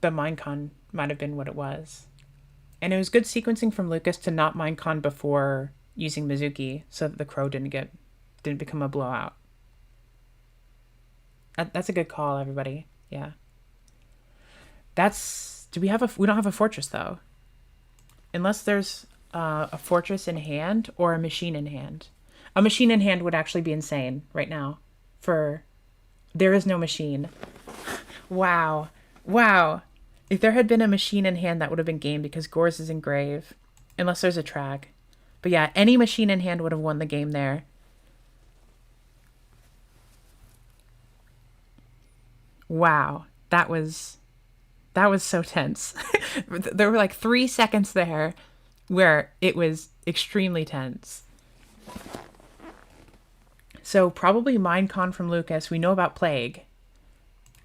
The Minecon might have been what it was. And it was good sequencing from Lucas to not Minecon before using Mizuki so that the Crow didn't become a blowout. That's a good call, everybody. Yeah. We don't have a fortress though. Unless there's a fortress in hand or a machine in hand. A machine in hand would actually be insane right now. There is no machine. Wow. If there had been a machine in hand, that would have been game because Gorz is in grave. Unless there's a track. But yeah, any machine in hand would have won the game there. Wow. That was so tense. There were like 3 seconds there where it was extremely tense. So probably Minecon from Lucas. We know about Plague.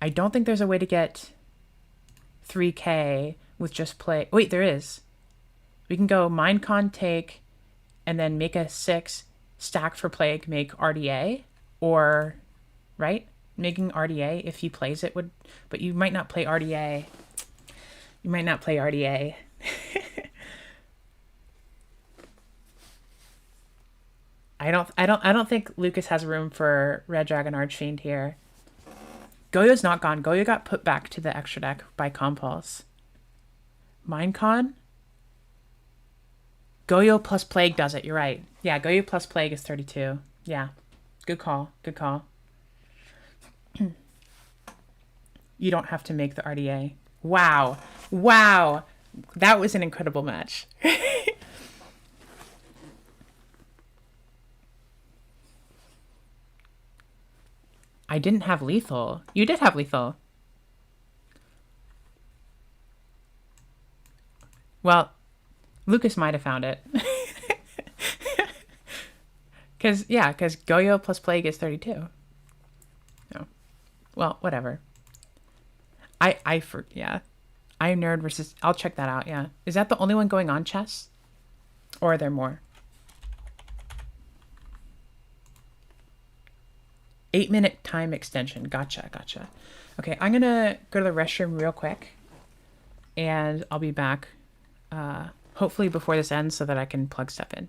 I don't think there's a way to get 3k with just Plague. Wait, there is. We can go Minecon, take, and then make a 6 stack for Plague, make RDA. Or right? Making RDA, if he plays it, would, but you might not play RDA. You might not play RDA. I don't think Lucas has room for Red Dragon Archfiend here. Goyo's not gone. Goyo got put back to the extra deck by Compulse. Minecon? Goyo plus Plague does it. You're right. Yeah, Goyo plus Plague is 32. Yeah. Good call. Good call. You don't have to make the RDA. Wow. Wow. That was an incredible match. I didn't have lethal. You did have lethal. Well, Lucas might have found it. Because Goyo plus Plague is 32. No. Well, whatever. Yeah. I Nerd versus... I'll check that out, yeah. Is that the only one going on chess? Or are there more? 8-minute time extension. Gotcha. Okay, I'm going to go to the restroom real quick. And I'll be back hopefully before this ends so that I can plug stuff in.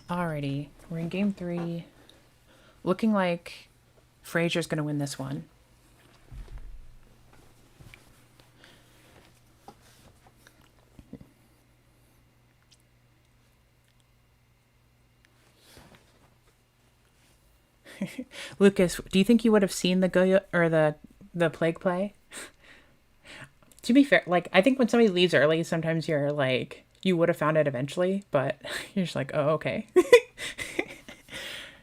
Alrighty, we're in game 3. Looking like Fraser's going to win this one. Lucas, do you think you would have seen the Goyo or the Plague play? To be fair, like, I think when somebody leaves early, sometimes you're like, you would have found it eventually, but you're just like, oh, okay.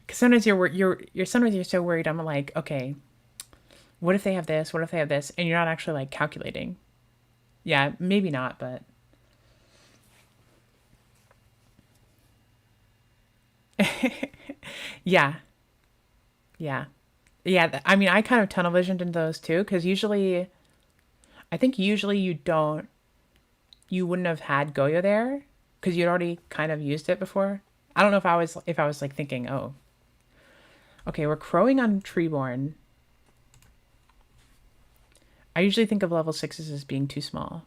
Because sometimes sometimes you're so worried. I'm like, okay, what if they have this? What if they have this? And you're not actually like calculating. Yeah, maybe not, but. Yeah. I mean, I kind of tunnel visioned into those too, because I think usually you wouldn't have had Goyo there because you'd already kind of used it before. I don't know if I was like thinking, oh, okay, we're crowing on Treeborn. I usually think of level 6s as being too small.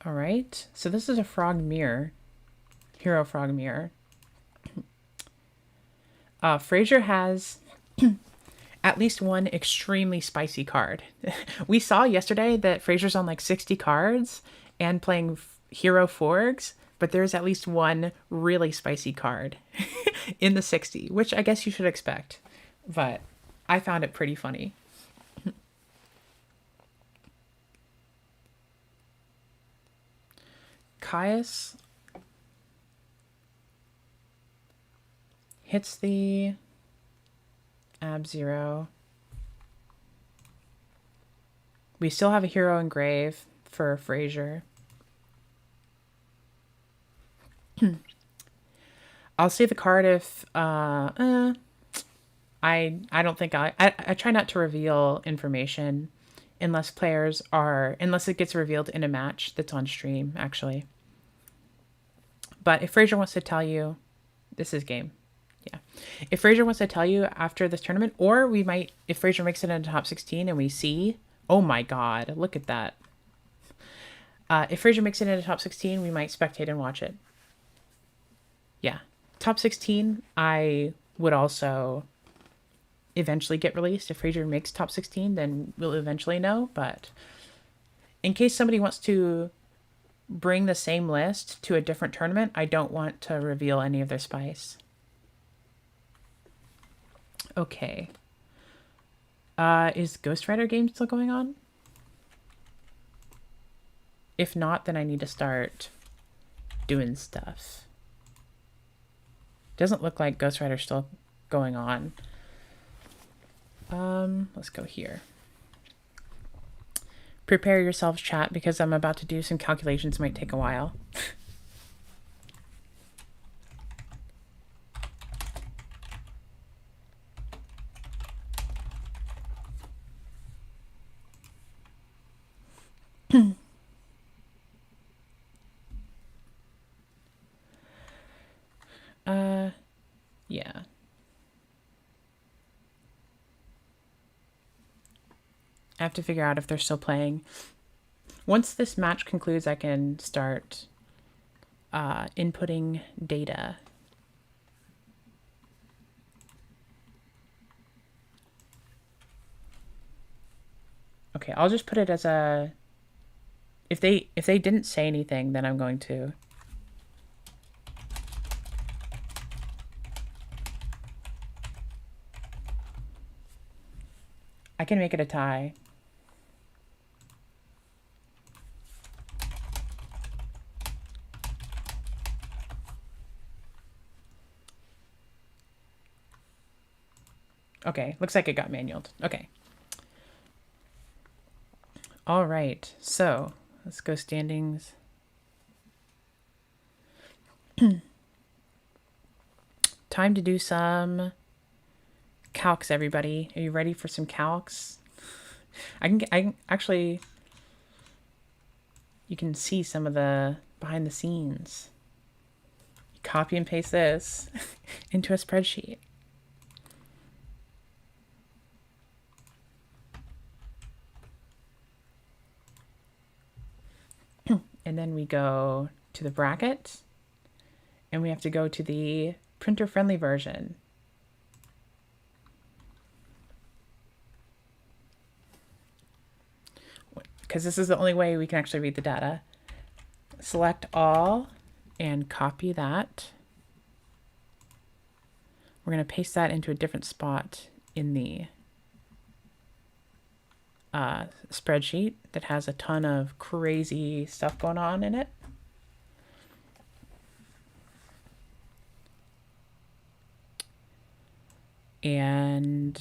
All right, so this is a frog mirror, hero frog mirror. Fraser has at least one extremely spicy card. We saw yesterday that Fraser's on like 60 cards and playing hero forgs, but there's at least one really spicy card in the 60, which I guess you should expect, but I found it pretty funny. Caius hits the Ab-Zero. We still have a hero in grave for Fraser. I'll save the card if I don't think I try not to reveal information unless it gets revealed in a match that's on stream, actually. But if Fraser wants to tell you, this is game. Yeah. If Fraser wants to tell you after this tournament, or if Fraser makes it into top 16 and we see, oh my God, look at that. If Fraser makes it into top 16, we might spectate and watch it. Yeah. Top 16, I would also eventually get released. If Fraser makes top 16, then we'll eventually know. But in case somebody wants to bring the same list to a different tournament, I don't want to reveal any of their spice. Okay. Is Ghost Rider game still going on? If not, then I need to start doing stuff. Doesn't look like Ghost Rider's still going on. Let's go here. Prepare yourselves, chat, because I'm about to do some calculations. Might take a while. Yeah. I have to figure out if they're still playing. Once this match concludes, I can start inputting data. Okay, I'll just put it as a... If they didn't say anything, then I'm going to... I can make it a tie. Okay, looks like it got manualed. Okay. All right, so let's go standings. Time to do some calcs, everybody. Are you ready for some calcs? I can actually, you can see some of the behind the scenes. Copy and paste this into a spreadsheet. And then we go to the bracket, and we have to go to the printer-friendly version. Because this is the only way we can actually read the data. Select all and copy that. We're going to paste that into a different spot in the spreadsheet that has a ton of crazy stuff going on in it. And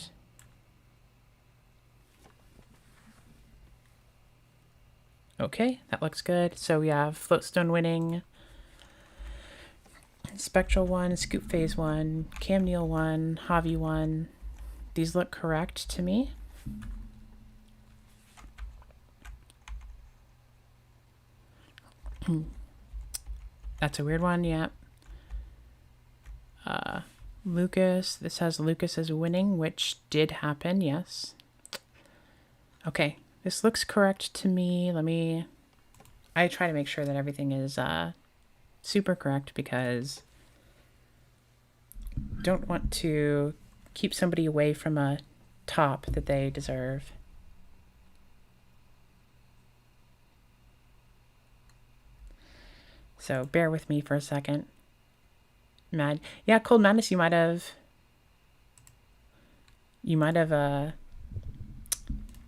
okay, that looks good. So we have Floatstone winning, Spectral 1, Scoop Phase 1, Cam Neal 1, Javi 1. These look correct to me. That's a weird one, yeah. Lucas, this has Lucas as winning, which did happen, yes. Okay, this looks correct to me. I try to make sure that everything is super correct because don't want to keep somebody away from a top that they deserve. So bear with me for a second. Yeah, Cold Madness, you might have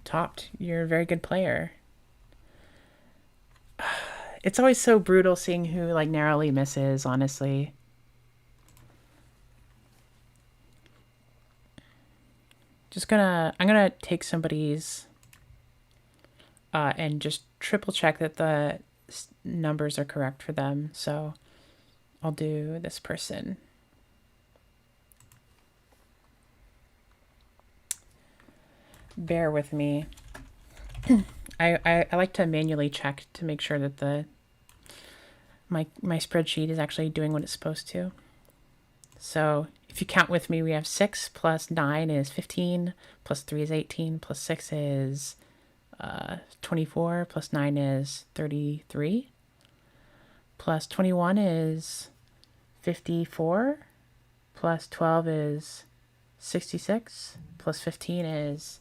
topped. You're a very good player. It's always so brutal seeing who like narrowly misses, honestly. I'm gonna take somebody's and just triple check that the numbers are correct for them. So I'll do this person. Bear with me. I like to manually check to make sure that my spreadsheet is actually doing what it's supposed to. So if you count with me, we have 6 plus 9 is 15, plus 3 is 18, plus 6 is 24, plus 9 is 33, plus 21 is 54, plus 12 is 66, plus 15 is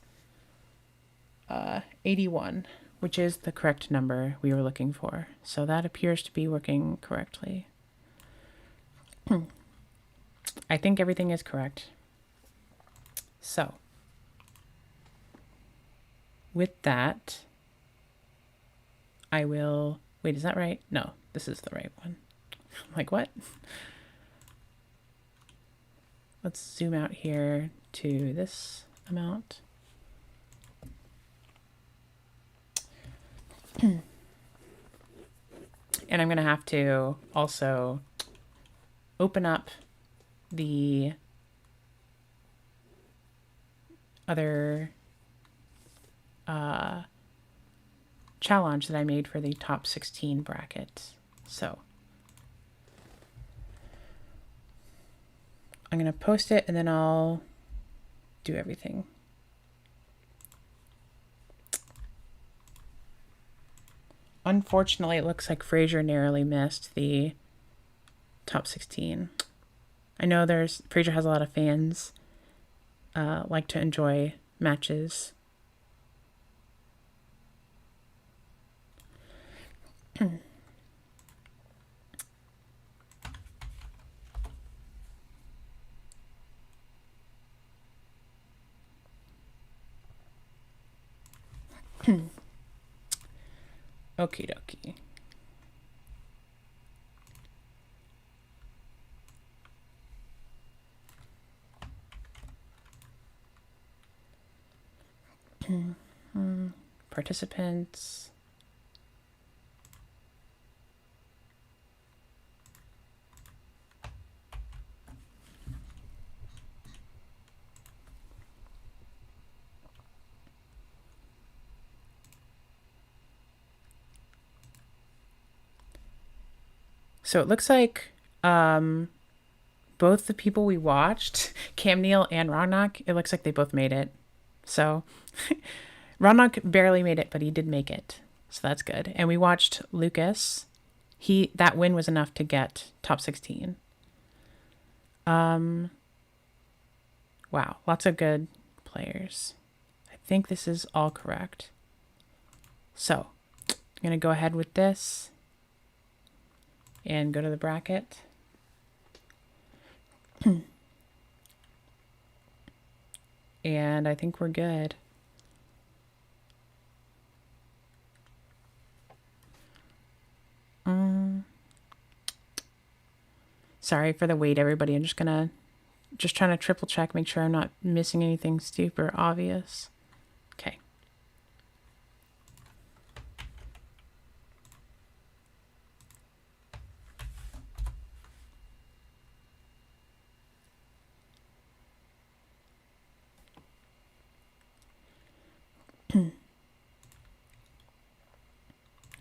81, which is the correct number we were looking for. So that appears to be working correctly. I think everything is correct. So with that, I will... Wait, is that right? No, this is the right one. I'm like, what? Let's zoom out here to this amount. And I'm going to have to also open up the other challenge that I made for the top 16 bracket. So I'm going to post it and then I'll do everything. Unfortunately, it looks like Fraser narrowly missed the top 16. I know Fraser has a lot of fans, like to enjoy matches. Okie dokie. Participants. So it looks like both the people we watched, Cam Neal and Ronak, it looks like they both made it. So Ronak barely made it, but he did make it. So that's good. And we watched Lucas. That win was enough to get top 16. Wow, lots of good players. I think this is all correct. So I'm going to go ahead with this and go to the bracket. And I think we're good. Sorry for the wait, everybody. I'm just trying to triple check, make sure I'm not missing anything super obvious. Okay.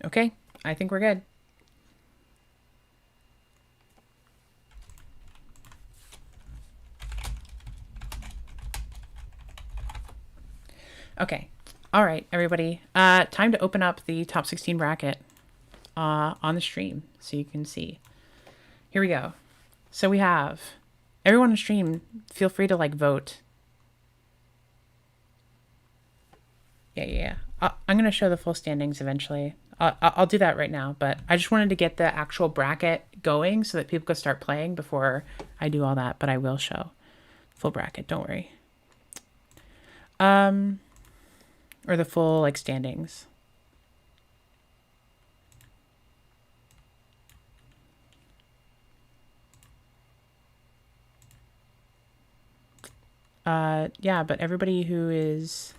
Okay, I think we're good. Okay. All right, everybody. Time to open up the top 16 bracket on the stream so you can see. Here we go. So we have everyone on stream. Feel free to vote. Yeah. I'm going to show the full standings eventually. I'll do that right now, but I just wanted to get the actual bracket going so that people could start playing before I do all that, but I will show full bracket, don't worry. Or the full standings. Yeah, but everybody who is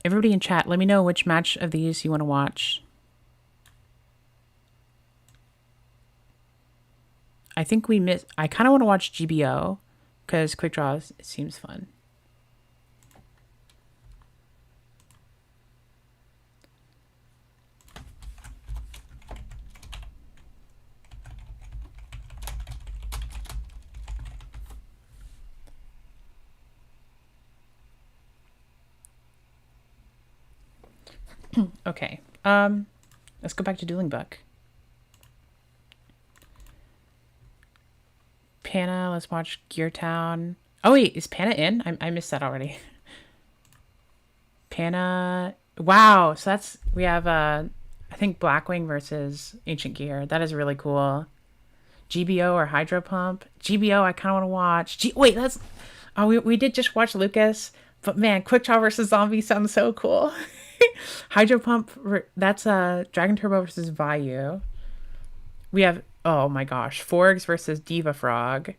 Everybody in chat, let me know which match of these you want to watch. I think we miss. I kind of want to watch GBO because quick draws, it seems fun. Okay. Let's go back to Dueling Book. Pana, let's watch Gear Town. Oh wait, is Pana in? I missed that already. Pana. Wow, so we have I think Blackwing versus Ancient Gear. That is really cool. GBO or Hydro Pump. GBO I kind of want to watch. Wait, that's we did just watch Lucas, but man, Quick Draw versus Zombie sounds so cool. Hydro Pump, that's Dragon Turbo versus Vayu. We have, oh my gosh, Forgs versus Diva Frog.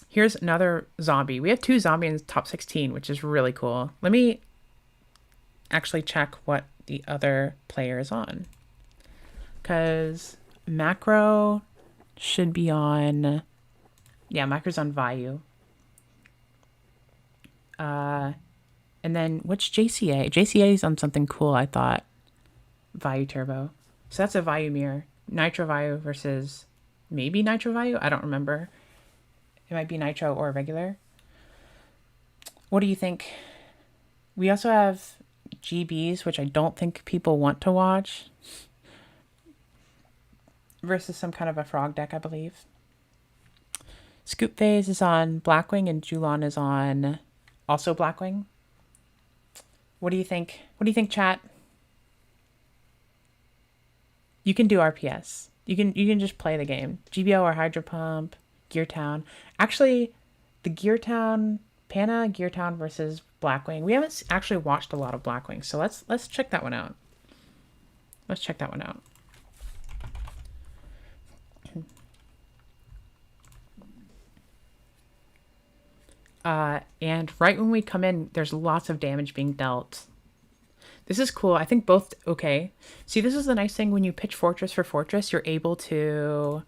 Here's another zombie. We have 2 zombie in the top 16, which is really cool. Let me actually check what the other player is on. Because Macro should be on, yeah, Macro's on Vayu. And then what's JCA? JCA is on something cool, I thought. Vayu Turbo. So that's a Vayu mirror. Nitro Vayu versus maybe Nitro Vayu? I don't remember. It might be Nitro or regular. What do you think? We also have GBs, which I don't think people want to watch. Versus some kind of a frog deck, I believe. Scoop Phase is on Blackwing and Julon is on also Blackwing. What do you think? What do you think, chat? You can do RPS. You can just play the game. GBO or Hydro Pump, Gear Town. Actually, the Gear Town, Pana Gear Town versus Blackwing. We haven't actually watched a lot of Blackwing, so let's check that one out. Let's check that one out. And right when we come in, there's lots of damage being dealt. This is cool. I think both, okay. See, this is the nice thing when you pitch Fortress for Fortress, you're able to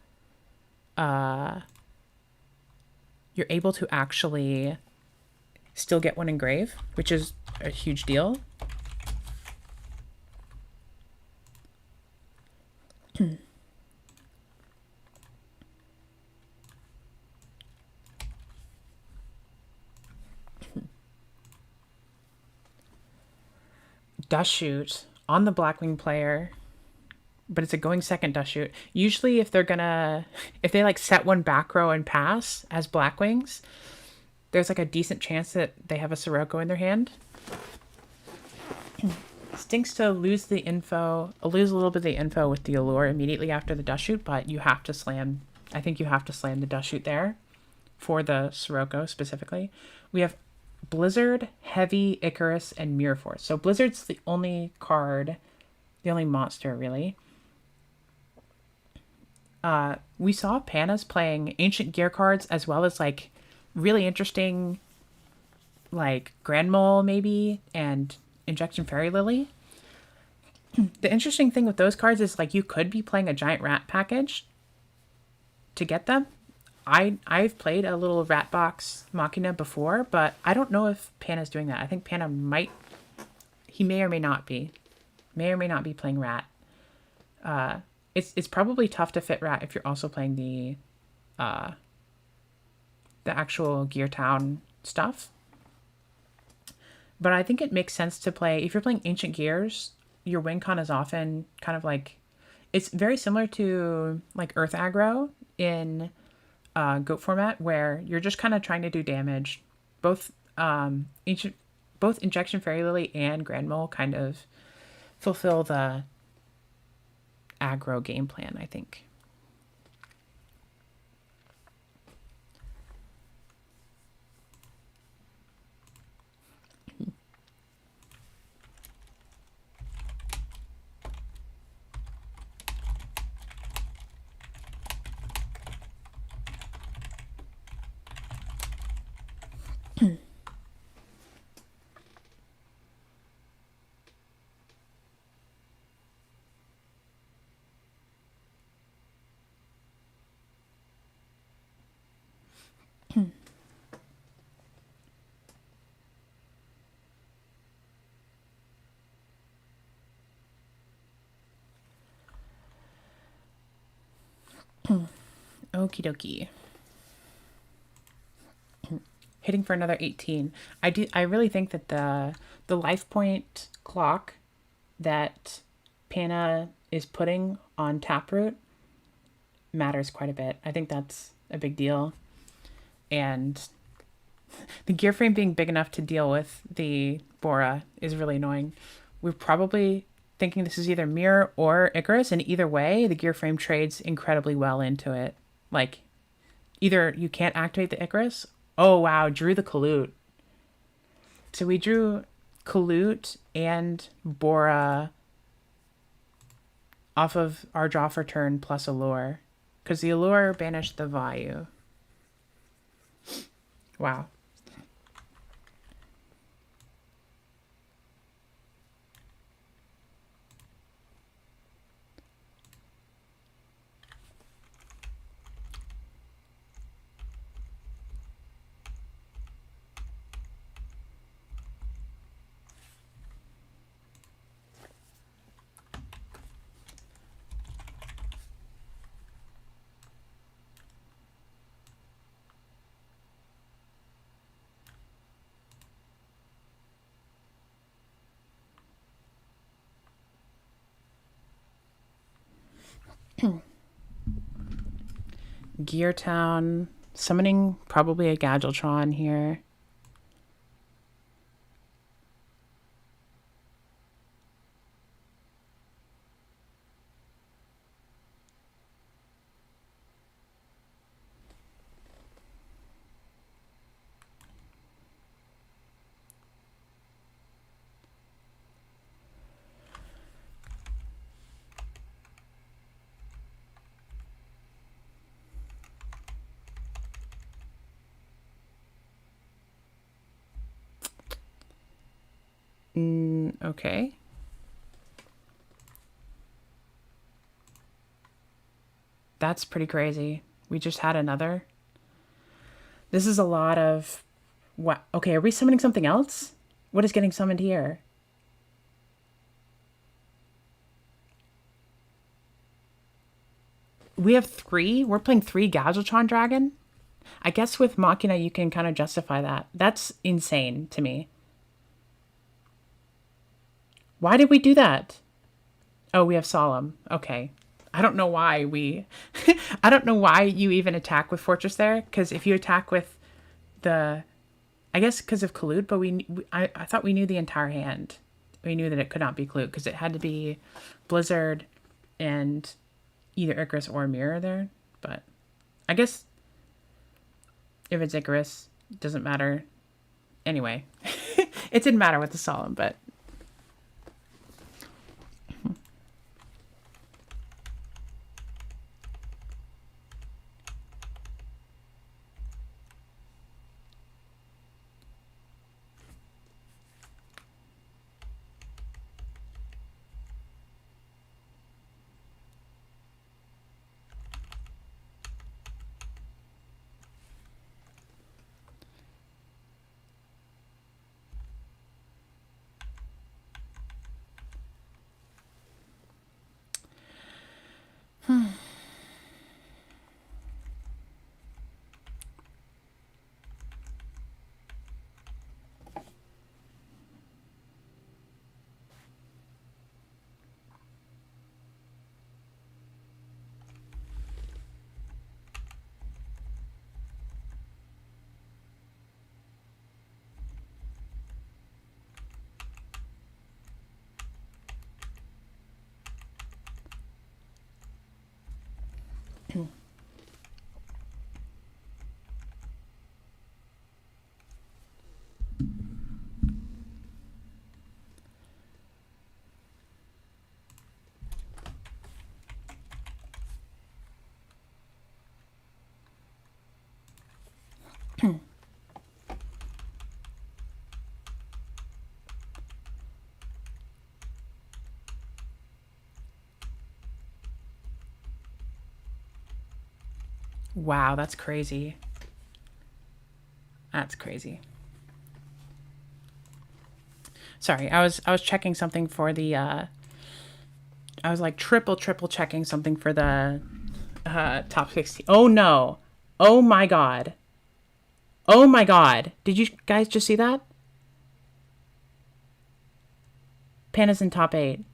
actually still get one engrave, which is a huge deal. Dust shoot on the Blackwing player, but it's a going second dust shoot. Usually if they like set one back row and pass as Blackwings, there's like a decent chance that they have a Sirocco in their hand. Stinks to lose the info, lose a little bit of the info with the allure immediately after the dust shoot, but you have to slam, I think you have to slam the dust shoot there for the Sirocco specifically. We have Blizzard, Heavy, Icarus, and Mirror Force. So Blizzard's the only card, the only monster, really. We saw Panas playing Ancient Gear cards as well as, like, really interesting, like, Grand Mole, maybe, and Injection Fairy Lily. The interesting thing with those cards is, like, you could be playing a Giant Rat package to get them. I've played a little Rat Box Machina before, but I don't know if Pana's doing that. I think Pana he may or may not be. May or may not be playing Rat. It's probably tough to fit Rat if you're also playing the actual Gear Town stuff. But I think it makes sense to play, if you're playing Ancient Gears, your win con is often kind of like, it's very similar to like Earth Aggro in Goat format, where you're just kind of trying to do damage. Both Injection Fairy Lily and Grand Mole kind of fulfill the aggro game plan, I think. Okie dokie. Hitting for another 18. I really think that the life point clock that Pana is putting on Taproot matters quite a bit. I think that's a big deal. And the gear frame being big enough to deal with the Bora is really annoying. We're probably thinking this is either Mirror or Icarus, and either way, the gear frame trades incredibly well into it. Like, either you can't activate the Icarus. Oh, wow, drew the Kalut. So we drew Kalut and Bora off of our draw for turn plus Allure. Because the Allure banished the Vayu. Wow. Gear Town. Summoning probably a Gadgetron here. Okay. That's pretty crazy. We just had another. This is a lot of... What? Okay, are we summoning something else? What is getting summoned here? We have 3? We're playing 3 Gadgetron Dragon? I guess with Machina you can kind of justify that. That's insane to me. Why did we do that? Oh, we have Solemn. Okay. I don't know why we... I don't know why you even attack with Fortress there, because if you attack with the... I guess because of Kalut, but I thought we knew the entire hand. We knew that it could not be Kalut, because it had to be Blizzard and either Icarus or Mirror there. But I guess if it's Icarus, it doesn't matter. Anyway, it didn't matter with the Solemn, but... Wow, that's crazy. That's crazy. Sorry, I was checking something for the I was like triple checking something for the Top 16. Oh no. Oh my god. Oh my god. Did you guys just see that? Panna's in top 8.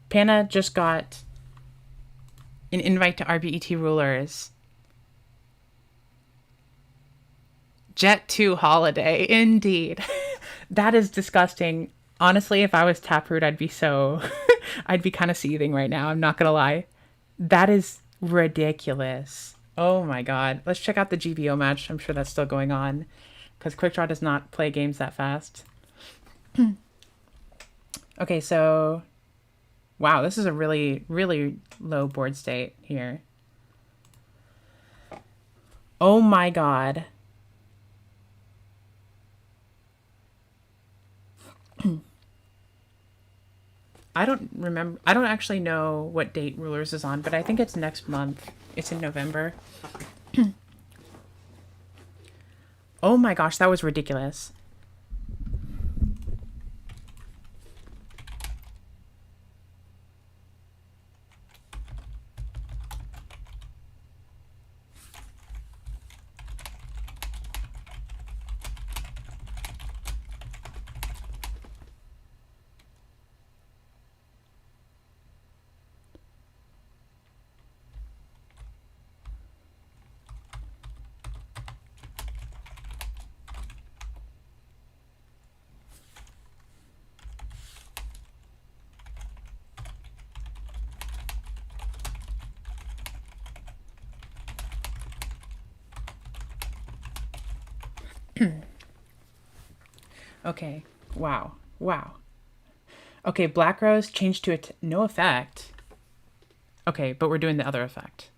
Panna just got an invite to RBET Rulers. Jet 2 holiday, indeed. That is disgusting. Honestly, if I was Taproot, I'd be so... I'd be kind of seething right now, I'm not gonna lie. That is ridiculous. Oh my god. Let's check out the GBO match. I'm sure that's still going on. Because Quickdraw does not play games that fast. Okay, so... Wow, this is a really, really low board state here. Oh my god. I don't actually know what date Rulers is on, but I think it's next month. It's in November. Oh my gosh, that was ridiculous. Okay. Wow. Wow. Okay, Black Rose changed to no effect. Okay, but we're doing the other effect.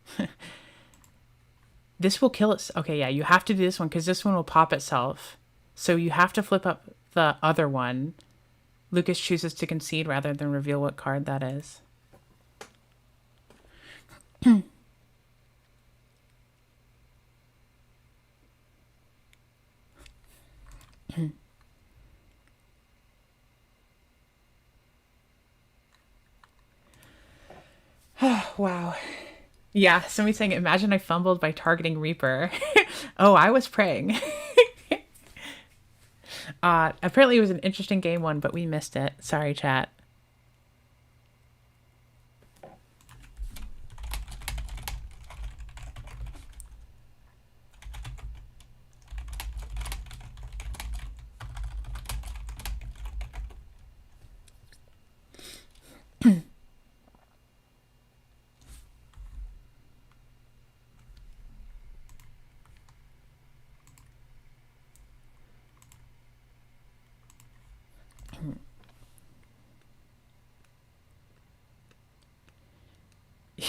This will kill it. Okay, yeah, you have to do this one because this one will pop itself. So you have to flip up the other one. Lucas chooses to concede rather than reveal what card that is. Wow. Yeah, somebody saying, imagine I fumbled by targeting Reaper. Oh, I was praying. Apparently it was an interesting game one, but we missed it. Sorry, chat.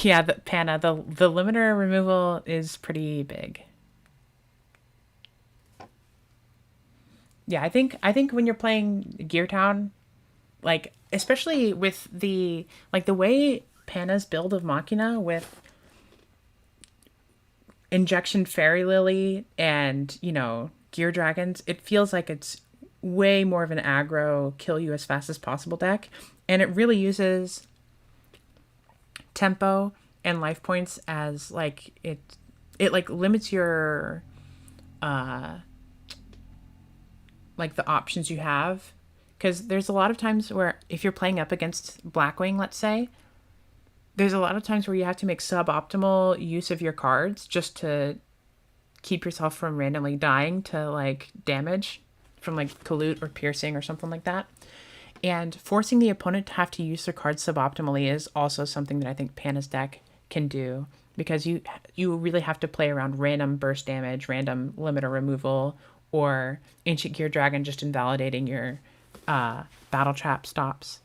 Yeah, the Panna, the limiter removal is pretty big. Yeah, I think when you're playing Gear Town, like especially with the way Panna's build of Machina with Injection Fairy Lily and, Gear Dragons, it feels like it's way more of an aggro kill you as fast as possible deck. And it really uses tempo and life points as it limits your the options you have, because there's a lot of times where if you're playing up against Blackwing, let's say, there's a lot of times where you have to make suboptimal use of your cards just to keep yourself from randomly dying to damage from Colute or piercing or something like that. And forcing the opponent to have to use their cards suboptimally is also something that I think Panna's deck can do, because you really have to play around random burst damage, random limiter removal, or Ancient Gear Dragon just invalidating your battle trap stops.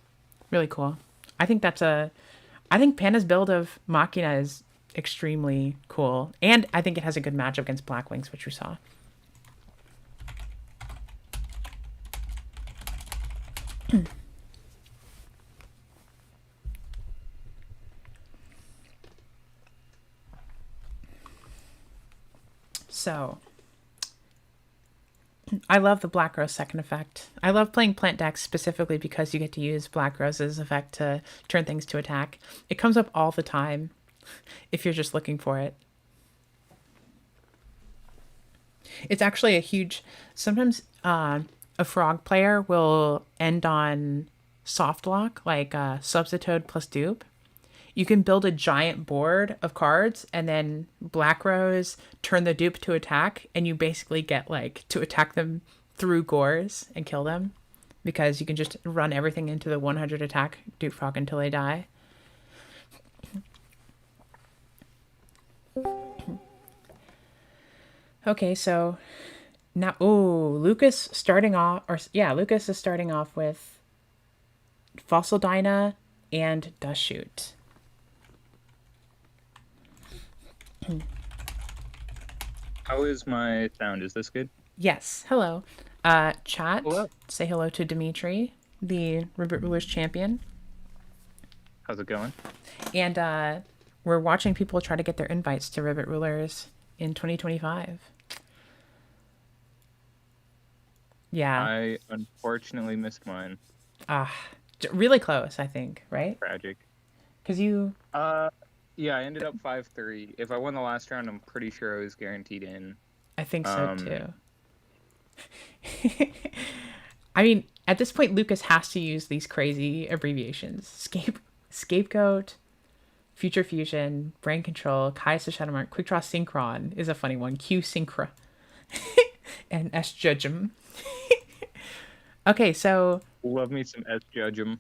Really cool. I think Panna's build of Machina is extremely cool, and I think it has a good matchup against Blackwings, which we saw. So, I love the Black Rose second effect. I love playing plant decks specifically because you get to use Black Rose's effect to turn things to attack. It comes up all the time. if you're just looking for it. It's actually a huge. Sometimes a frog player will end on soft lock, like substitute plus dupe. You can build a giant board of cards, and then black rows turn the dupe to attack, and you basically get like to attack them through gores and kill them because you can just run everything into the 100 attack dupe frog until they die. Okay, so now, Lucas starting off, or yeah, Lucas is starting off with Fossil Dyna and Dust Shoot. How is my sound? Is this good? Yes, hello. Chat, Hello. say hello to Dimitri, the Ribbit Rulers champion. How's it going? And we're watching people try to get their invites to Ribbit Rulers in 2025. Yeah. I unfortunately missed mine. Really close, I think, right? Tragic. Because you, Yeah, I ended up 5-3. If I won the last round, I'm pretty sure I was guaranteed in. I think so Um, too. I mean, at this point, Lucas has to use these crazy abbreviations: scapegoat, future fusion, brain control, Kai'Sa Shadowmark, quick draw synchron is a funny one. Q synchro, and S judgem. Okay, so love me some S Judge 'em.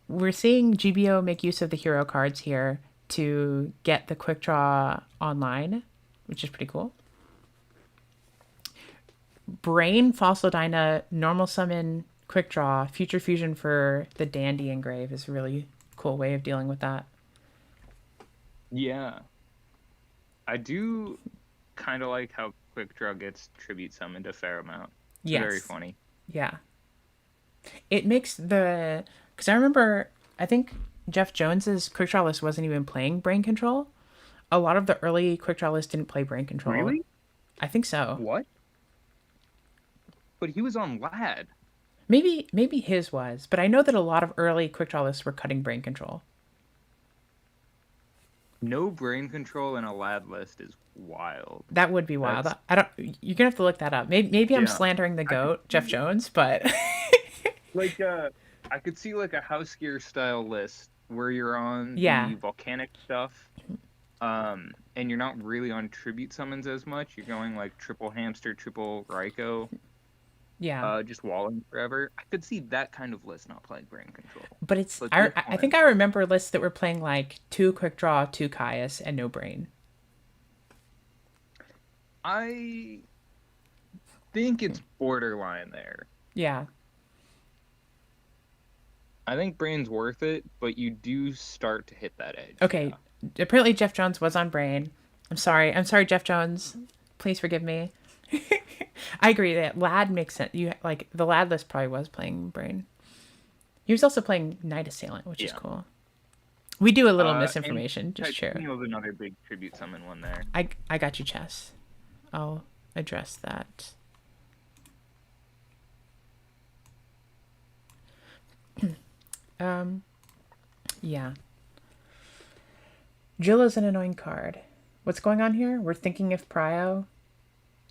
we're seeing GBO make use of the hero cards here to get the quick draw online, which is pretty cool. Brain, Fossil Dyna, normal summon, quick draw, future fusion for the Dandy engrave is a really cool way of dealing with that. Yeah. I do kind of like how Quick Draw gets tribute summoned a fair amount. It's very Yes. funny. Yeah. It makes the. Because I remember, I think Jeff Jones's quick draw list wasn't even playing brain control. A lot of the early quick draw lists didn't play brain control. Really? I think so. What? But he was on Lad. Maybe his was, but I know that a lot of early quick draw lists were cutting brain control. No brain control in a Lad list is wild. That would be wild. That's I don't. You're gonna have to look that up. Maybe I'm yeah. slandering the I could goat, Jeff see Jones, but like I could see like a house gear style list where you're on yeah, the volcanic stuff, and you're not really on tribute summons as much. You're going like triple hamster, triple Raikou, yeah. just walling forever. I could see that kind of list not playing brain control. But it's But I good I point. think I remember lists that were playing like two quick draw, two Caius, and no brain. I think it's borderline there. Yeah. I think brain's worth it, but you do start to hit that edge. Okay. Yeah. Apparently Jeff Jones was on brain. I'm sorry. I'm sorry, Jeff Jones. Please forgive me. I agree that Lad makes sense. You like the Lad list probably was playing brain. He was also playing Night Assailant, which is Yeah. cool. We do a little And misinformation, just share. Titanium was another big tribute summon one there. I got you, Chess. I'll address that. Yeah. Jilla's an annoying card. What's going on here? We're thinking of Prio.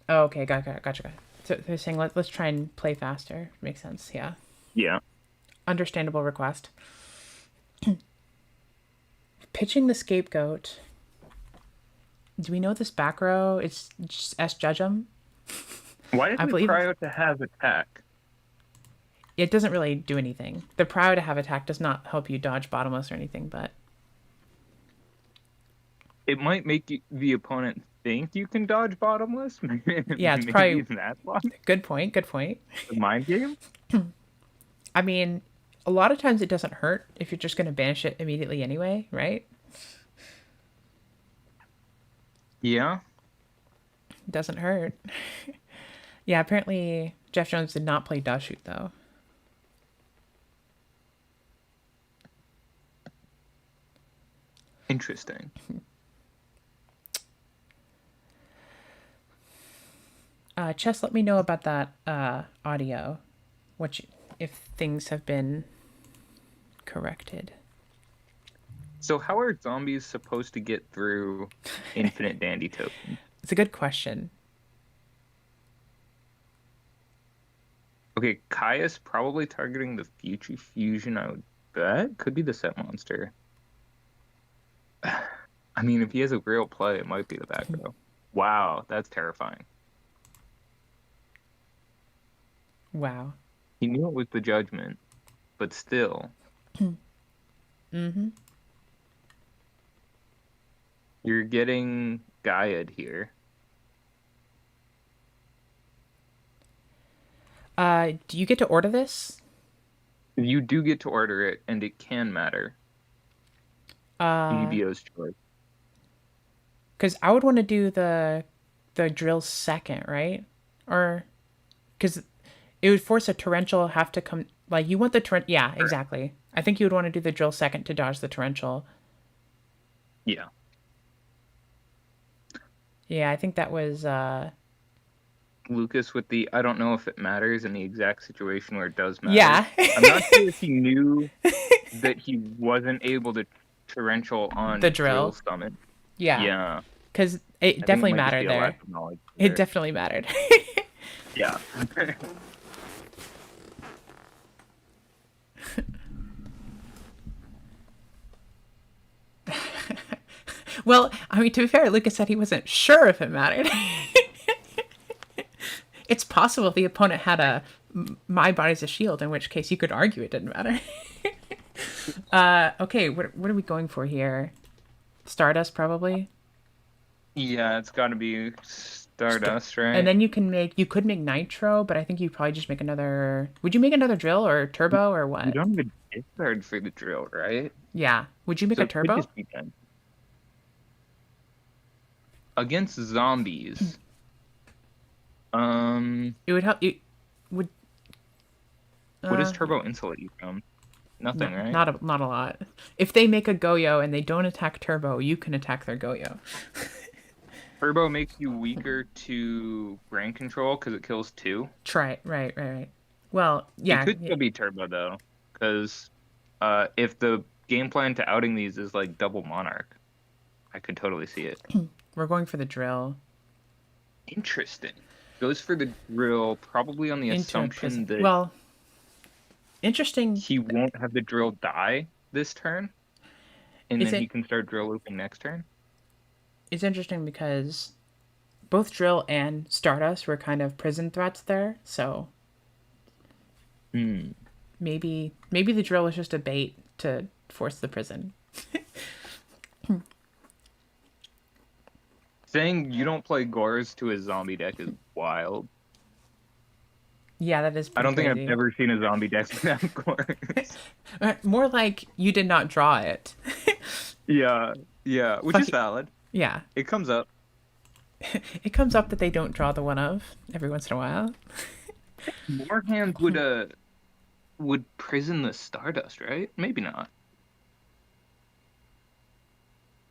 Oh, okay, gotcha. So they're saying let's try and play faster. Makes sense. Yeah. Yeah. Understandable request. Pitching the scapegoat. Do we know this back row? It's just S Judgem. Why I isn't believe Cryo to have attack? it doesn't really do anything. The Prio to have attack does not help you dodge bottomless or anything, but It might make the opponent think you can dodge bottomless. yeah, it's Maybe probably that's why. good point. Good point. The mind game? I mean, a lot of times it doesn't hurt if you're just going to banish it immediately anyway, right? Yeah. It doesn't hurt. Yeah, apparently Jeff Jones did not play Dust Shoot though. Interesting. Chess, let me know about that audio. If things have been corrected. So how are zombies supposed to get through infinite dandy token? It's a good question. Okay, Caius probably targeting the future fusion, I would bet. Could be the set monster. I mean, if he has a real play, it might be the back row. Wow, that's terrifying. Wow. He knew it was the judgment, but still, Mm-hmm. you're getting Gaia'd here. Do you get to order this? You do get to order it, and it can matter. Uh, GBO's choice. because I would want to do the drill second, right? Or because it would force a torrential have to come. Like you want the torrent. Yeah, exactly. I think you would want to do the drill second to dodge the torrential. Yeah. Yeah, I think that was. Lucas with the I don't know if it matters in the exact situation where it does matter. Yeah. I'm not sure if he knew that he wasn't able to torrential on The drill drill. summon. Yeah, Yeah. because it I think it definitely might just be mattered a lack there. of knowledge It there. definitely mattered. Yeah. Well, I mean, to be fair, Lucas said he wasn't sure if it mattered. It's possible the opponent had a my body's a shield, in which case you could argue it didn't matter. Okay, what are we going for here? Stardust, probably. Yeah, it's got to be Stardust, And right? then you could make Nitro, but I think you probably just make another. Would you make another drill or turbo or You what? don't even discard for the drill, right? Yeah. Would you make So a it could turbo? just be done. Against zombies, It would help. It would. what does Uh, Turbo insulate you from? no, Nothing, right? not a lot. If they make a Goyo and they don't attack Turbo, you can attack their Goyo. Turbo makes you weaker to brain control because it kills two. Try it. Right. Well, It yeah, could still be Turbo though, because if the game plan to outing these is like double Monarch, I could totally see it. we're going for the drill Interesting. Goes for the drill, probably on the into a prison. assumption that Well, interesting. he won't have the drill die this turn, and Is then he it? can start drill looping next turn. It's interesting because both drill and Stardust were kind of prison threats there. So Hmm. maybe the drill was just a bait to force the prison. Saying you don't play Gores to a zombie deck is wild. Yeah, that is I pretty don't think I've crazy. ever seen a zombie deck without Gores. More like you did not draw it. Yeah, yeah, which Fuck is it. valid. Yeah, It comes up. it comes up that they don't draw the one of every once in a while. More hands would prison the Stardust, right? Maybe not.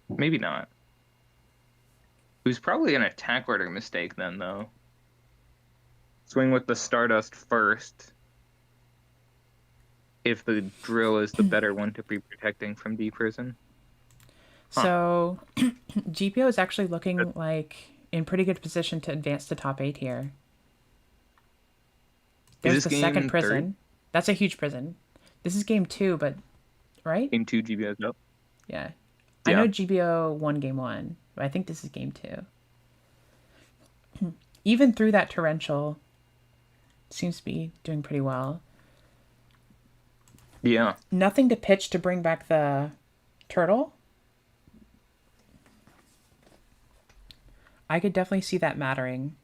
Maybe not. It was probably an attack order mistake then, though. Swing with the Stardust first. If the drill is the better one to be protecting from deprison. Huh. So GPO is actually looking That- like in pretty good position to advance to top 8 here. Is There's this the game second third? prison. That's a huge prison. This is game 2, but right? Game 2 GBS up. Yeah. I Yeah. know GBO won game 1, but I think this is game 2. Even through that torrential, seems to be doing pretty well. Yeah. Nothing to pitch to bring back the turtle. I could definitely see that mattering.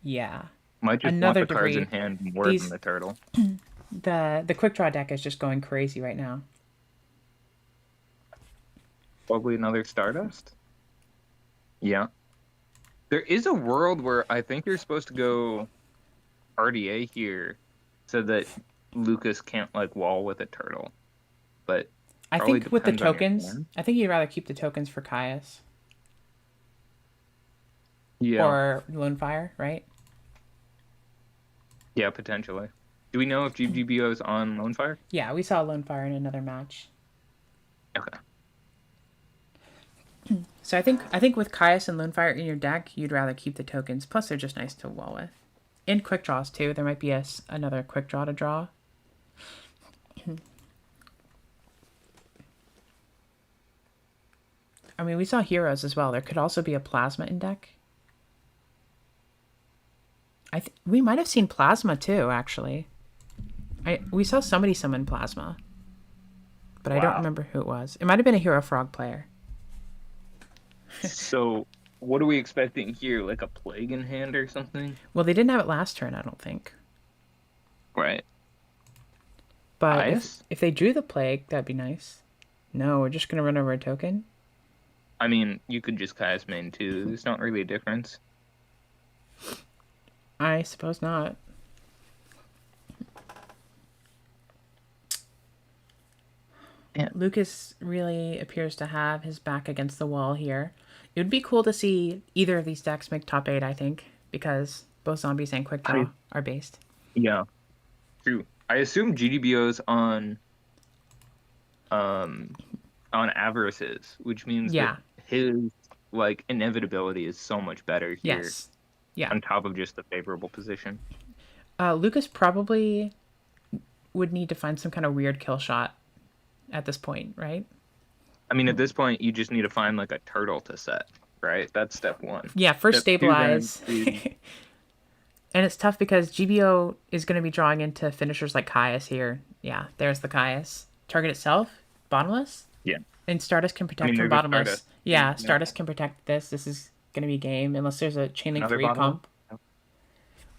Yeah. Might just Another want the cards in degree. hand more These than the turtle. the quick draw deck is just going crazy right now. Probably another Stardust. Yeah. There is a world where I think you're supposed to go RDA here so that Lucas can't like wall with a turtle. But I probably think with the depends on your tokens, hand. I think you'd rather keep the tokens for Caius Yeah. or Lone Fire, right? Yeah, potentially. Do we know if GGBO is on Lone Fire? Yeah, we saw Lone Fire in another match. Okay. So I think with Caius and Lunefire in your deck, you'd rather keep the tokens. Plus, they're just nice to wall with. And quick draws too. There might be another quick draw to draw. I mean, we saw heroes as well. There could also be a plasma in deck. We might have seen plasma too, actually. We saw somebody summon plasma, but I don't Wow. remember who it was. It might have been a hero frog player. So, what are we expecting here? Like a plague in hand or something? Well, they didn't have it last turn, I don't think. Right. But Bias? if they drew the plague, that'd be nice. No, we're just gonna run over a token. I mean, you could just cast main too. There's not really a difference. I suppose not. Yeah. Lucas really appears to have his back against the wall here. It would be cool to see either of these decks make top 8, I think, because both zombies and quick draw are based. Yeah. True. I assume GDBO's on Avarice's, which means Yeah. that his like inevitability is so much better here Yes. Yeah. on top of just the favorable position. Lucas probably would need to find some kind of weird kill shot at this point, right? I mean, at this point, you just need to find like a turtle to set, right? That's step one. Yeah, first Step two, then, stabilize. is- And it's tough because GBO is going to be drawing into finishers like Caius here. Yeah, there's the Caius. Target itself, bottomless. Yeah. And Stardust can protect mean, from there's a bottomless. Stardust. Yeah, Yeah. Stardust can protect this. This is going to be game unless there's a Chain Link Another 3 bottomless? comp.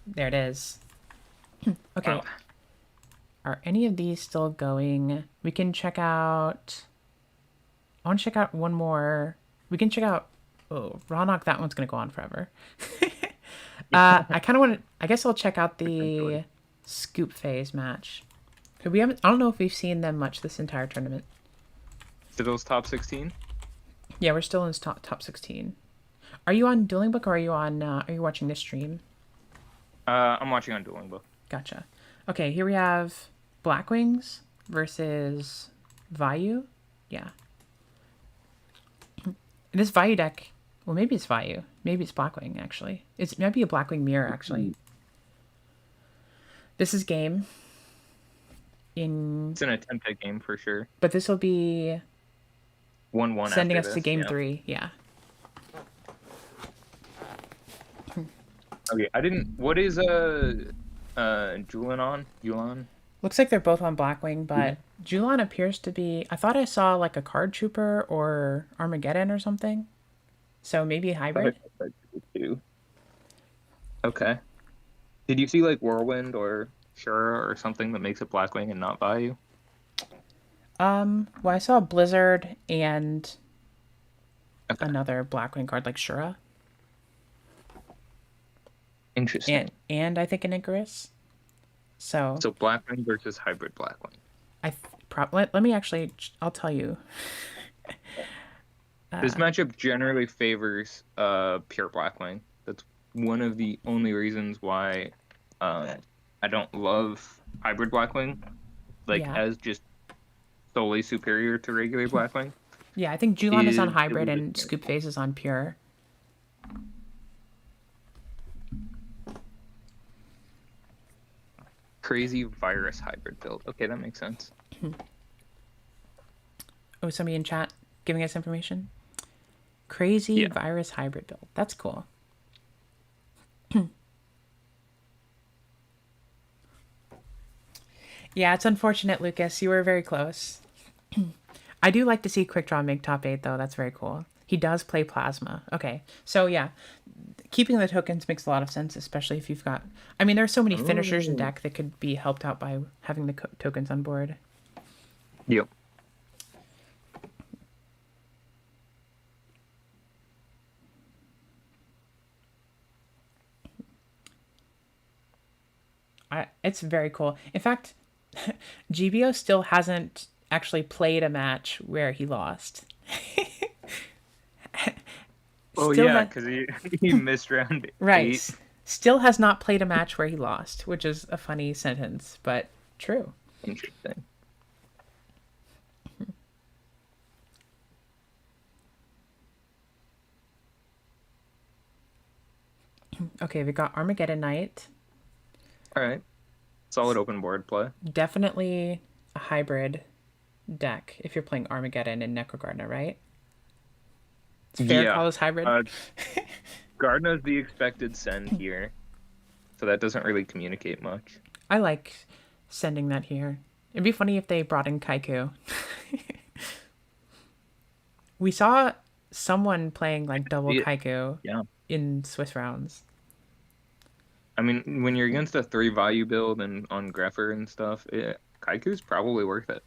There it is. Okay. Wow. Are any of these still going? We can check out... I want to check out one more. We can check out... Oh, Ronok, that one's going to go on forever. I kind of want to... I guess I'll check out the Scoop Phase match. We haven't... I don't know if we've seen them much this entire tournament. Fiddle's top 16? Yeah, we're still in top 16. Are you on Dueling Book or are you on... are you watching this stream? I'm watching on Dueling Book. Gotcha. Okay, here we have Blackwings versus Vayu. Yeah. This Vayu deck... Well, maybe it's Vayu. Maybe it's Blackwing, actually. It might be a Blackwing mirror, actually. This is game. It's an attempted game for sure. But this will be 1-1 sending us after to this, game yeah. 3. Yeah. Okay, I didn't... What is Julian on? Julian? Looks like they're both on Blackwing, but Julian appears to be... I thought I saw like a Card Trooper or Armageddon or something. So maybe a hybrid. Okay. Did you see like Whirlwind or Shura or something that makes it Blackwing and not Bayou? Well, I saw Blizzard and Okay. another Blackwing card like Shura. Interesting. And I think an Icarus. So Blackwing versus hybrid Blackwing. let me actually... I'll tell you. This matchup generally favors pure Blackwing. That's one of the only reasons why I don't love hybrid Blackwing, as just solely superior to regular Blackwing. Yeah, I think Julian is on Is- hybrid and Scoop Phase is on pure. Crazy virus hybrid build. Okay, that makes sense. Oh, somebody in chat giving us information. Crazy Yeah. virus hybrid build. That's cool. Yeah, it's unfortunate, Lucas. You were very close. I do like to see Quick Draw make top 8, though. That's very cool. He does play Plasma. Okay, so yeah, keeping the tokens makes a lot of sense, especially if you've got... I mean, there are so many finishers in deck that could be helped out by having the tokens on board. Yep. It's very cool. In fact, GBO still hasn't actually played a match where he lost. Oh Still yeah, ha- because he missed round Right. 8. Still has not played a match where he lost, which is a funny sentence, but true. Interesting. Okay, we got Armageddon Knight. All right. Solid open board play. Definitely a hybrid deck if you're playing Armageddon and Necrogardna, right? It's fair to Yeah. call this hybrid. Uh, Gardner's the expected send here, so that doesn't really communicate much. I like sending that here. It'd be funny if they brought in Kaiku. We saw someone playing like double Yeah. Kaiku Yeah. in Swiss rounds. I mean, when you're against a 3 value build and on Greffer and stuff, Kaiku's probably worth it.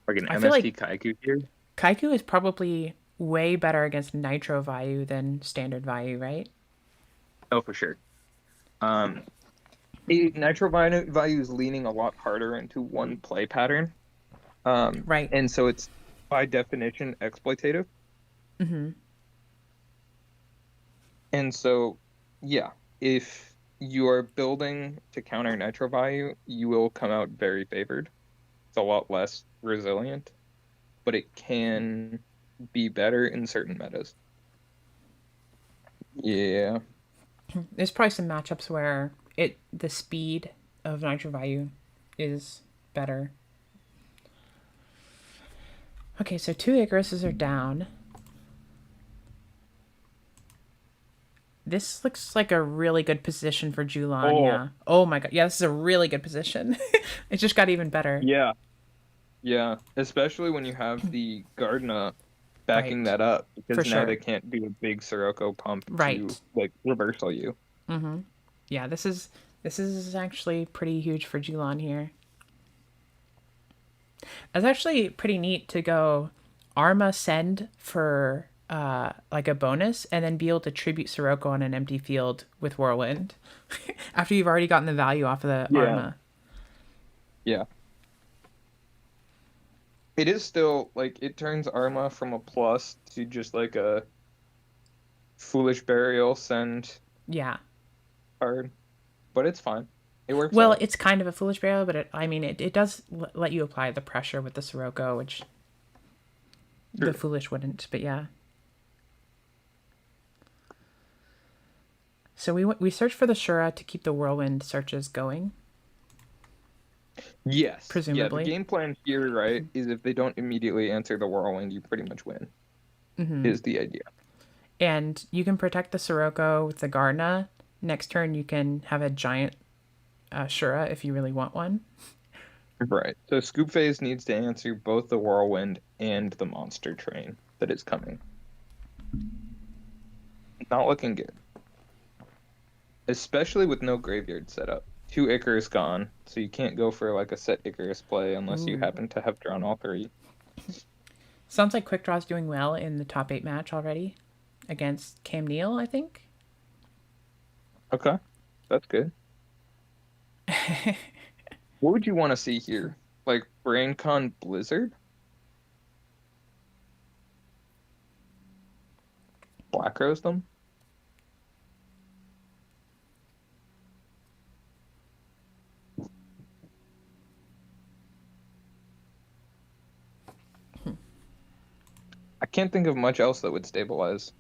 Like an I feel MST like Kaiku here. Kaiku is probably way better against Nitro Vayu than Standard Vayu, right? Oh, for sure. Um, Nitro value is leaning a lot harder into one play pattern. Right. And so it's by definition exploitative. Mm-hmm. And so, yeah, if you are building to counter Nitro value, you will come out very favored. It's a lot less resilient, but it can be better in certain metas. Yeah. There's probably some matchups where the speed of Nitro Vayu is better. Okay, so 2 Icaruses are down. This looks like a really good position for Julan, Oh, yeah. Oh my god, yeah, this is a really good position. It just got even better. yeah. Yeah. Especially when you have the Gardna backing Right, that up, for because now sure. they can't do a big Sirocco pump to Right. like reversal you. Yeah, this is actually pretty huge for Julan here. It's actually pretty neat to go Arma send for like a bonus and then be able to tribute Sirocco on an empty field with Whirlwind after you've already gotten the value off of the Yeah. Arma. Yeah. It is still like it turns Arma from a plus to just like a foolish burial send Yeah. card, but it's fine. It works Well, out. it's kind of a foolish barrel, but it does let you apply the pressure with the Sirocco, which the True. foolish wouldn't. But yeah. So we search for the Shura to keep the Whirlwind searches going, Yes. Yeah, the presumably. game plan here, right, is if they don't immediately answer the whirlwind, you pretty much win, is the idea. And you can protect the Sirocco with the Garna. Next turn, you can have a giant Shura if you really want one. Right. So Scoop Phase needs to answer both the whirlwind and the monster train that is coming. Not looking good. Especially with no graveyard setup. 2 Icarus gone, so you can't go for like a set Icarus play unless you Ooh. happen to have drawn all 3. Sounds like Quick Draw's doing well in the top 8 match already against Cam Neal, I think. Okay, that's good. What would you want to see here? Like BrainCon Blizzard? Black Rose them? I can't think of much else that would stabilize.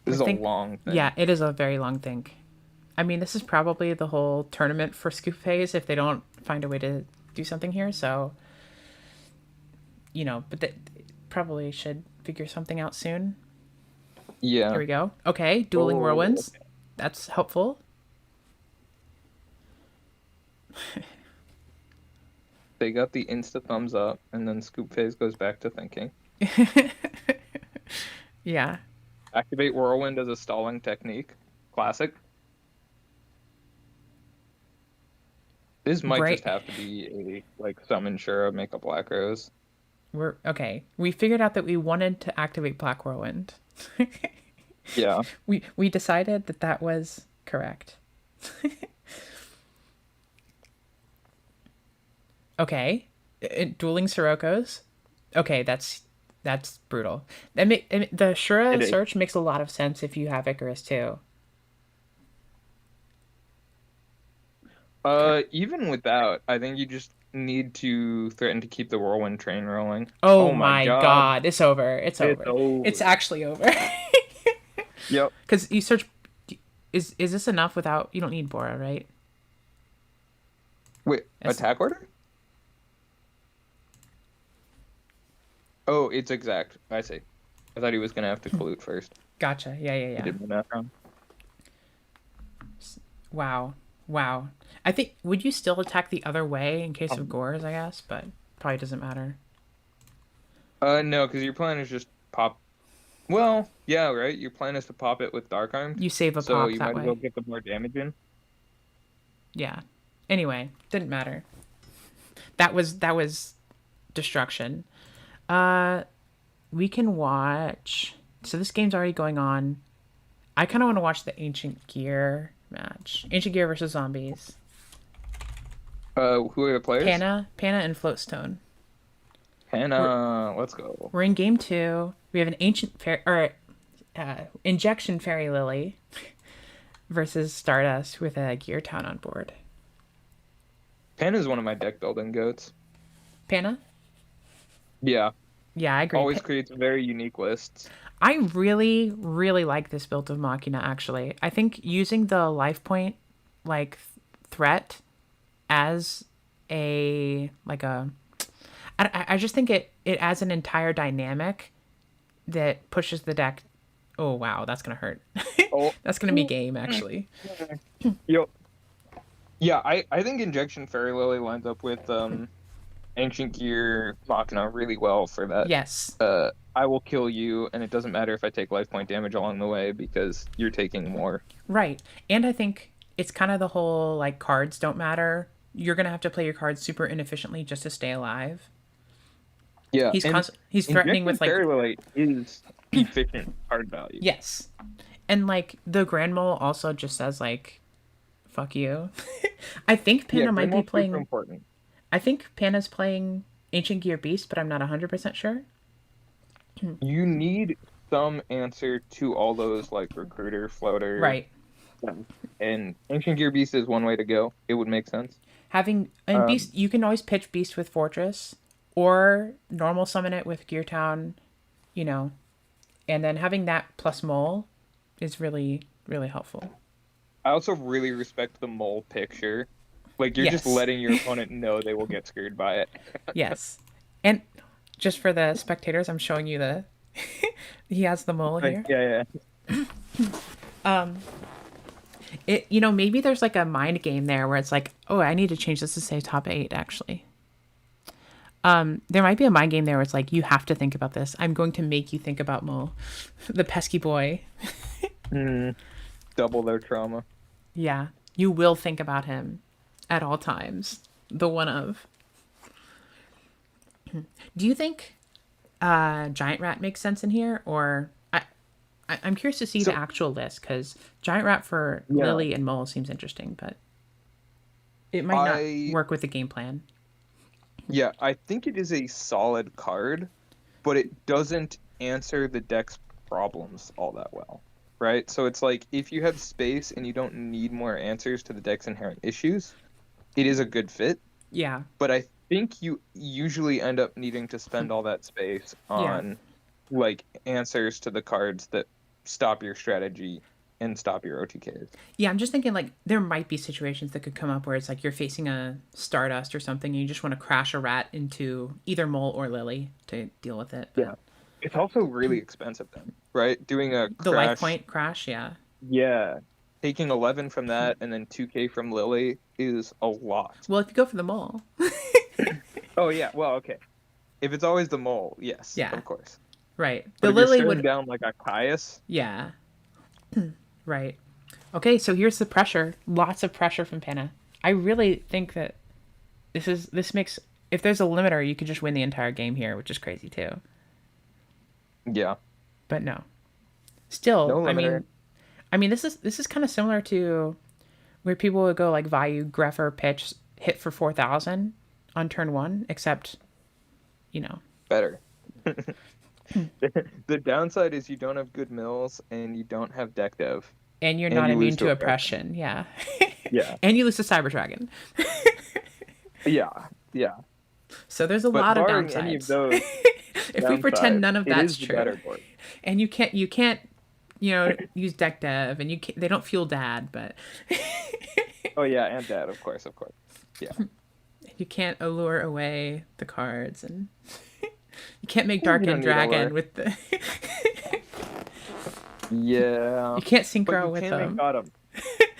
This I is a think, long thing. yeah, it is a very long thing. I mean, this is probably the whole tournament for Scoop Phase if they don't find a way to do something here. So, but they probably should figure something out soon. Here Yeah. we go. Okay, dueling Oh, whirlwinds. That's helpful. they got the insta thumbs up, and then Scoop Phase goes back to thinking. Yeah. Activate Whirlwind as a stalling technique. Classic. This might just Right. have to be a like summon Shura, make a Black Rose. We're okay. We figured out that we wanted to activate Black Whirlwind. Yeah. We decided that that was correct. Okay. Dueling Siroccos. Okay, that's brutal. The Shura It is. search makes a lot of sense if you have Icarus too. Even without, I think you just need to threaten to keep the whirlwind train rolling. Oh Oh my my God, God, it's over. It's it's over. It's over. actually over. Yep. Because you search. Is this enough without? You don't need Bora, right? Wait, That's attack order? Oh, it's exact. I see. I thought he was gonna have to collude first. gotcha. Yeah, yeah, I yeah. did my math wrong. Wow, wow. I think would you still attack the other way in case of Um, gores? I guess, but probably doesn't matter. no, because your plan is just pop. Well, yeah, right. Your plan is to pop it with dark arms, You save a so pop you that might as well way. get the more damage in. Yeah. Anyway, didn't matter. That was destruction. Uh, we can watch. So this game's already going on. I kind of want to watch the Ancient Gear match. Ancient Gear versus Zombies. Who are the players? Pana, and Floatstone. We're Hannah, let's go. we're in game two. We have an ancient fair or injection fairy lily versus Stardust with a Gear Town on board. Hannah's one of my deck building goats. Pana. Yeah, Yeah, I agree. always creates very unique lists. I really, really like this build of Machina. Actually, I think using the life point like threat as a like a I just think it adds an entire dynamic that pushes the deck. Oh wow, that's gonna hurt. Oh, That's gonna be game actually. yep. Yeah, I think Injection Fairy Lily lines up with Ancient Gear Machina really well for that. Yes, I will kill you, and it doesn't matter if I take life point damage along the way because you're taking more. right. And I think it's kind of the whole like cards don't matter. You're gonna have to play your cards super inefficiently just to stay alive. Yeah, and He's threatening Injection with like Fairy Lily is efficient card value. yes, and like the Grand Mole also just says like fuck you. I think Yeah, Panda might be Grimmel's super playing. important. I think Panda's playing Ancient Gear Beast, but I'm not 100% sure. You need some answer to all those like recruiter, floater, Right. and Ancient Gear Beast is one way to go. It would make sense. Having and Um, Beast, you can always pitch Beast with Fortress, or normal summon it with Gear Town, you know, and then having that plus Mole is really really helpful. I also really respect the mole picture. Like you're just Yes, letting your opponent know they will get screwed by it. yes, and just for the spectators, I'm showing you the he has the mole Like, here. yeah, Um, maybe there's like a mind game there where it's like, oh, I need to change this to say top eight actually. There might be a mind game there where it's like you have to think about this. I'm going to make you think about Mo, the pesky boy. yeah. Double their trauma. Yeah, you will think about him at all times. The one of. Do you think Giant Rat makes sense in here, or I'm curious to see the So actual list because Giant Rat for yeah, Lily and Mole seems interesting, but it might not I work with the game plan. yeah, I think it is a solid card, but it doesn't answer the deck's problems all that well. Right? So it's like if you have space and you don't need more answers to the deck's inherent issues, it is a good fit. Yeah, But I think you usually end up needing to spend all that space yeah, on like answers to the cards that stop your strategy and stop your OTKs. yeah. I'm just thinking like there might be situations that could come up where it's like you're facing a Stardust or something, and you just want to crash a rat into either Mole or Lily to deal with it. But Yeah. It's also really expensive then, right? Doing a the life crash, point crash, yeah. yeah, taking 11 from that and then 2K from Lily is a lot. Well, if you go for the Mole, Oh yeah, well, okay. If it's always the mole, yes, yeah, of course. right. But The if you're Lily staring would, down like a Caius, yeah, right. Okay, so here's the pressure. Lots of pressure from Panna. I really think that this makes if there's a limiter, you could just win the entire game here, which is crazy too. yeah, But no, still, no limiter. I mean, this is kind of similar to where people would go like value Greffer pitch hit for 4,000 on turn one, except you know, Better. The downside is you don't have good mills and you don't have deck dev. And you're and not you lose immune to to oppression. oppression. Yeah. Yeah, And you lose to Cyber Dragon. yeah, yeah. So there's a But lot of barring any of downsides. those If we pretend downsides, none of it that's is the true. better board. And you can't use deck dev, and they don't fuel dad, but Oh yeah, and that, of course, of course. Yeah. you can't allure away the cards, and you can't make You Dark don't End need Dragon Allure. with the Yeah. you can't But synchro you with can make them. Gotham.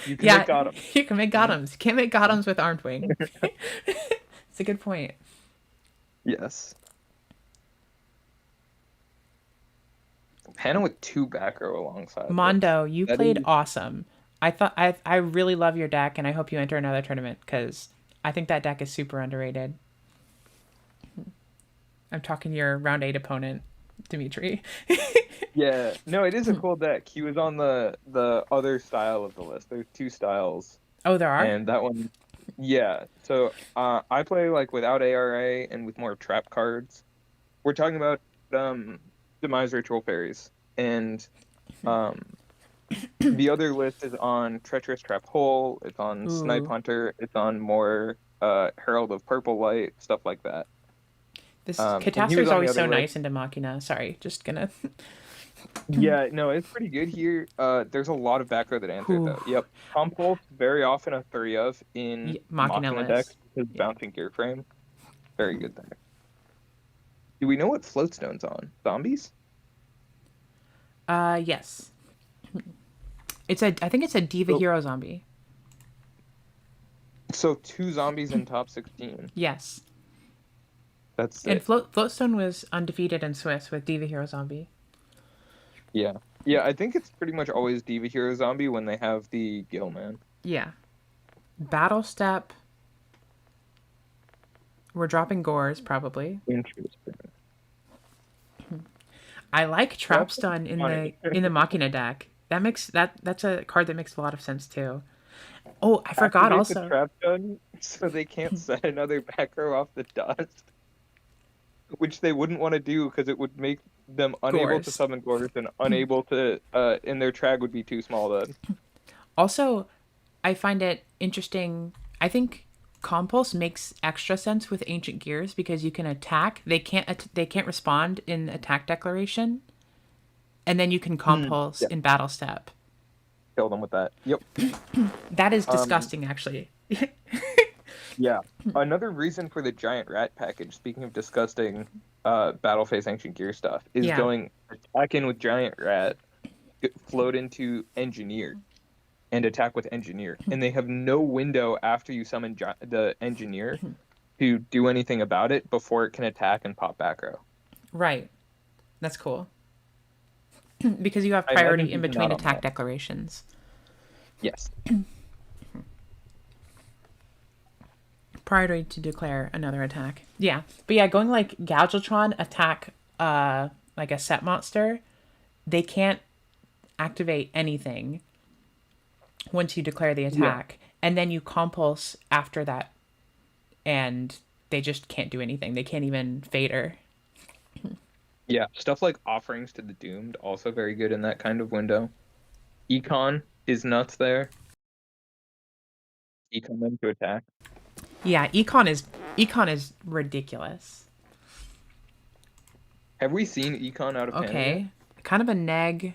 You can make Yeah, Gotham. you can make Mhm. Gothams. You can't make Gothams with Armed Wing. It's a good point. Yes. Hannah with two back row alongside this. Mondo, you That played is awesome. I really love your deck, and I hope you enter another tournament because I think that deck is super underrated. I'm talking to your round 8 opponent, Dimitri. yeah. No, it is a cool deck. He was on the other style of the list. There's two styles. Oh, there are? And that one, yeah. So I play like without ARA and with more trap cards. We're talking about Demise Ritual Fairies. And um the other list is on Treacherous Trap Hole, it's on Snipe Ooh. Hunter, it's on more Herald of Purple Light, stuff like that. This And he Catastor was is on the always other so list. nice into Machina. Sorry, just gonna. Yeah, no, it's pretty good here. There's a lot of back row that answer Whew. though. Yep. Compulse, very often a 3 of in Machina Machina decks list. because Yeah. bouncing gear frame. Very good there. Do we know what Floatstone's on? Zombies? Yes. I think it's a Diva So, Hero zombie. so two zombies in top 16. Yes. That's And it. Floatstone was undefeated in Swiss with Diva Hero zombie. Yeah. Yeah, I think it's pretty much always Diva Hero Zombie when they have the Gillman. Yeah. Battle Step. We're dropping Gores probably. Interesting. I like Trap That's Stun funny. in the Machina deck. That's a card that makes a lot of sense too. Oh, I forgot Activate the also. trap gun so they can't set another back row off the dust, which they wouldn't want to do because it would make them unable to Gores. summon Gores and unable to, and their trag would be too small then. Also, I find it interesting. I think Compulse makes extra sense with Ancient Gears because you can attack. They can't respond in attack declaration, and then you can Compulse Yeah, in Battle Step. kill them with that. Yep. That is Um, disgusting, actually. yeah. Another reason for the giant rat package, speaking of disgusting battle phase ancient gear stuff, is Yeah. going attack in with giant rat, float into engineer, and attack with engineer. And they have no window after you summon the engineer to do anything about it before it can attack and pop back row. Right. That's cool. Because you have I imagine priority in he's between not on attack that. declarations. Yes. Priority to declare another attack. Yeah. But yeah, going like Galgatron attack like a set monster, they can't activate anything once you declare the Yeah. attack. And then you compulse after that and they just can't do anything. They can't even fader. Yeah. Stuff like offerings to the doomed, also very good in that kind of window. Econ is nuts there. Econ them to attack. Yeah, Econ is ridiculous. Have we seen Econ out of hand yet? Okay. Kind of a neg.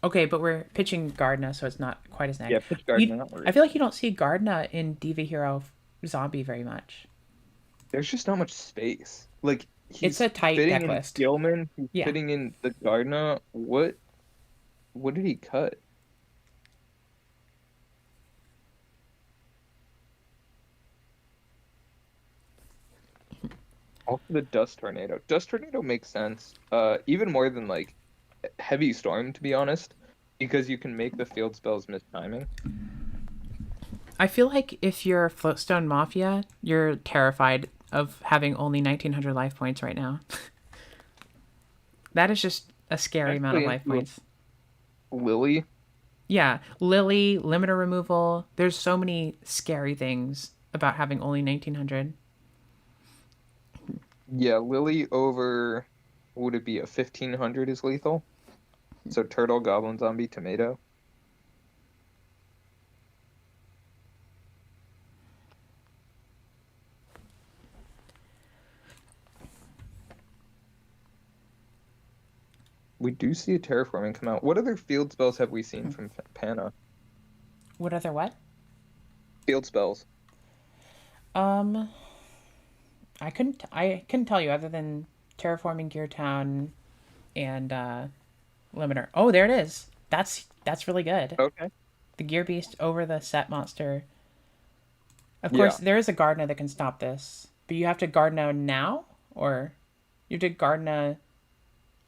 Okay, but we're pitching Gardna, so it's not quite as neg. Yeah, pitch guard not I worried. feel like you don't see Gardna in Diva Hero Zombie very much. There's just not much space. Like It's he's a tight fitting deck in list. Gilman, he's Yeah. fitting in the Gardner. What did he cut? Also the Dust Tornado. Dust Tornado makes sense. Even more than like Heavy Storm, to be honest, because you can make the field spells miss timing. I feel like if you're Floatstone Mafia, you're terrified of having only 1900 life points right now. That is just a scary amount of Actually, life points. Lily. Yeah, Lily, limiter removal. There's so many scary things about having only 1900. Yeah, Lily over, would it be a 1500 is lethal? So Turtle, Goblin, Zombie, Tomato. We do see a terraforming come out. What other field spells have we seen from Pana? What other what? Field spells. Um, I couldn't tell you other than terraforming Gear Town and limiter. Oh, there it is. That's really good. Okay. The Gear Beast over the set monster. Of course, Yeah. there is a Gardna that can stop this, but you have to Gardna now, or you have to Gardna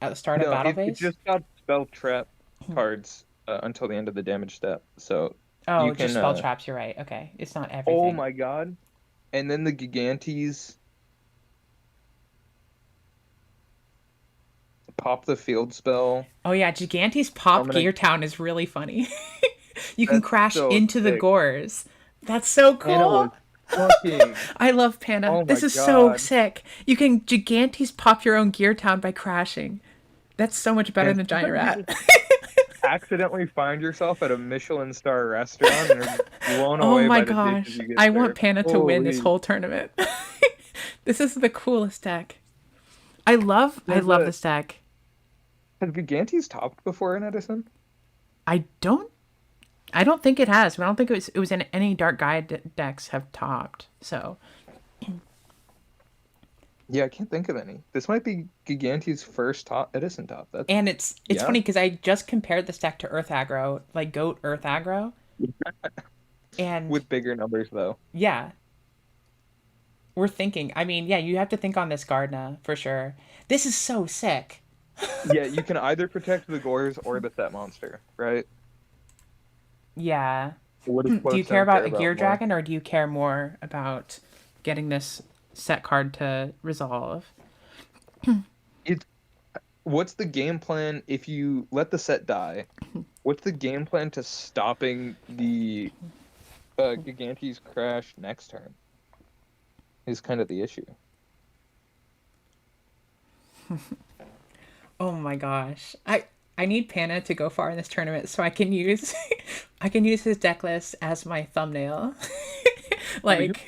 at the start of No, battle it phase. just got spell trap cards until the end of the damage step. So you Oh, just can spell traps. You're right. Okay, it's not oh everything. my god. And then the Gigantes pop the field spell. Oh yeah, Gigante's Pop Summoning. Gear Town is really funny. You can That's crash so into the sick. gores. That's so Anna was cool. fucking. I love Panda. Oh my This is so god. sick. You can Gigantes pop your own Gear Town by crashing. That's so much better And than Giant sometimes you Rat. just accidentally find yourself at a Michelin star restaurant and are blown Oh away my by the dishes gosh. you get I want served. Panda to win this Holy. whole tournament. This is the coolest deck. I Does love this deck. has Gigantes topped before in Edison? I don't I don't think it has. I don't think it was in any Dark Guide decks have topped. So, Yeah, I can't think of any. This might be Gigante's first top Edison top. That's and it's yeah. funny cuz I just compared this deck to Earth Aggro, like Goat Earth Aggro, and With bigger numbers though. yeah, we're thinking. I mean, yeah, you have to think on this Gardna for sure. This is so sick. Yeah, you can either protect the Gores or the Set Monster, right? Yeah. What does Do you care Floatstone about care a Gear about more? Dragon or do you care more about getting this set card to resolve? It's what's the game plan if you let the set die? What's the game plan to stopping the Gigantes crash next turn? Is kind of the issue. Oh my gosh. I need Pana to go far in this tournament so I can use I can use his deck list as my thumbnail. Will Like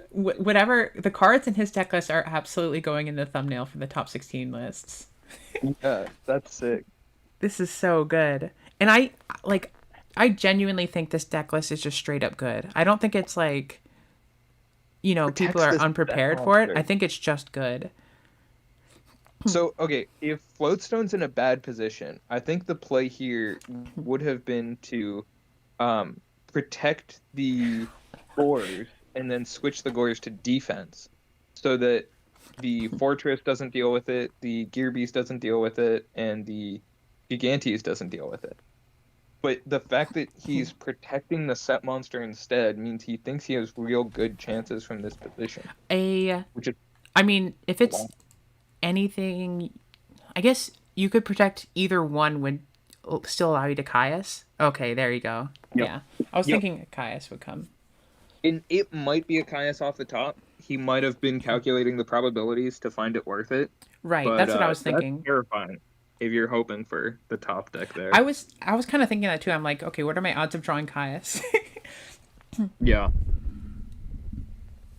whatever the cards in his deck list are absolutely going in the thumbnail for the top 16 lists. Yeah, that's sick. This is so good. And like I genuinely think this deck list is just straight up good. I don't think it's like people Protects are the Set unprepared for it. I Monster. think it's just good. So, okay, if Floatstone's in a bad position, I think the play here would have been to protect the Gores and then switch the Gores to defense so that the Fortress doesn't deal with it, the Gear Beast doesn't deal with it, and the Gigantes doesn't deal with it. But the fact that he's protecting the Set Monster instead means he thinks he has real good chances from this position, A which is I mean, if a it's lot. anything, I guess you could protect either one would still allow you to Caius. Okay, there you go. Yep. Yeah. I was Yep. thinking Caius would come. And it might be a Caius off the top. He might have been calculating the probabilities to find it worth it. Right, But that's what I was that's thinking. terrifying if you're hoping for the top deck there. I was kind of thinking that too. I'm like, okay, what are my odds of drawing Caius? Yeah.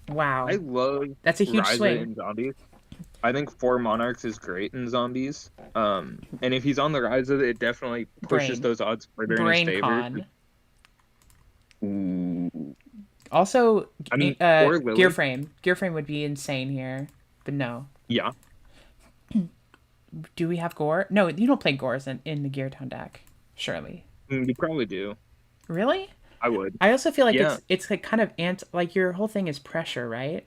I Wow. love That's a huge Ryza swing. in zombies. I think 4 Monarchs is great in zombies. And if he's on the Ryza, it definitely pushes Brain. those odds further in his Brain favor. con. Ooh. Also, I mean, or Gear Lily. Frame. Gear Frame would be insane here. But no. Yeah. Do we have Gore? No, you don't play Gores in the Gear Town deck. Surely. You probably do. Really? I would. I also feel like Yeah. it's like kind of like your whole thing is pressure, right?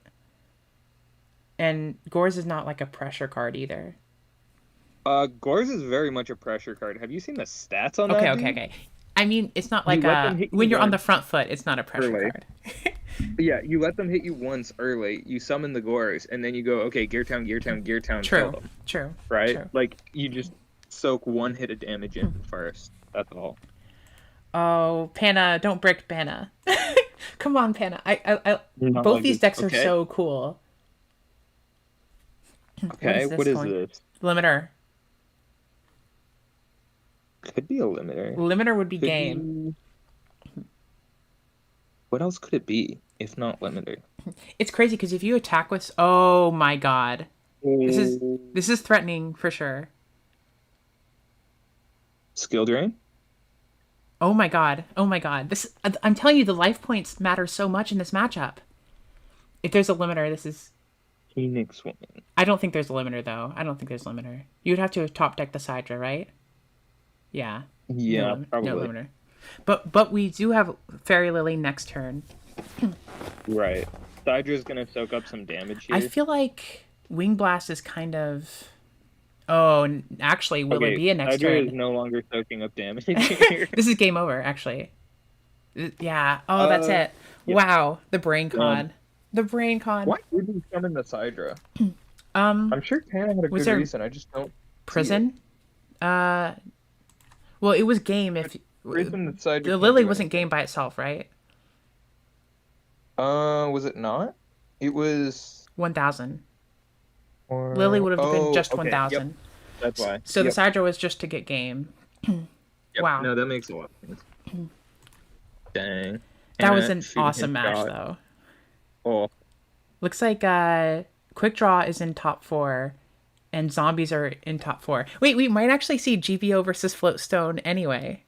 And Gores is not like a pressure card either. Gores is very much a pressure card. Have you seen the stats on Okay, that, okay, dude? okay. I mean, it's not You like let them hit you when you're on the once front foot, it's not a pressure early. card. Yeah, you let them hit you once early, you summon the Gores, and then you go, okay, Gear Town, Gear Town, Gear Town, kill True, them. true, Right? true. Like, you just soak one hit of damage in first. That's all. Oh, Panna, don't brick Panna. Come on, Panna. Not Both like these this. decks are Okay. so cool. Okay, what is one? this? Limiter. Could be a limiter. Limiter would be Could game. be... What else could it be, if not limiter? It's crazy because if you attack with, oh my god, this is Oh, this is threatening for sure. Skill drain. Oh my god. Oh my god. I'm telling you, the life points matter so much in this matchup. If there's a limiter, this is. Phoenix Woman. I don't think there's a limiter though. I don't think there's a limiter. You would have to have top decked the Sidra, right? Yeah. Yeah, No probably. limiter. But we do have Fairy Lily next turn. Right. Sydra's gonna soak up some damage here. I feel like Wing Blast is kind of. Oh, actually, will it be a next Hydra turn? is no longer soaking up damage here. This is game over, actually. Yeah. Oh, that's it. Yep. Wow. The brain con. The brain con. Why did he summon the Sidra? Um, I'm sure Tana had a Was good there reason. I just don't see it. prison. Well, it was game if Reason that Sidra the can't Lily do wasn't anything. game by itself, right? Was it not? It was 1,000. or Lily would have been just okay. Yep, 1,000. that's why. So the Yep. Sidra was just to get game. Yep. Wow. No, that makes a lot of sense. Dang. That was Tana an shooting awesome his match, shot. though. Oh, Looks like Quick Draw is in top 4, and Zombies are in top 4. Wait, we might actually see GBO versus Floatstone anyway.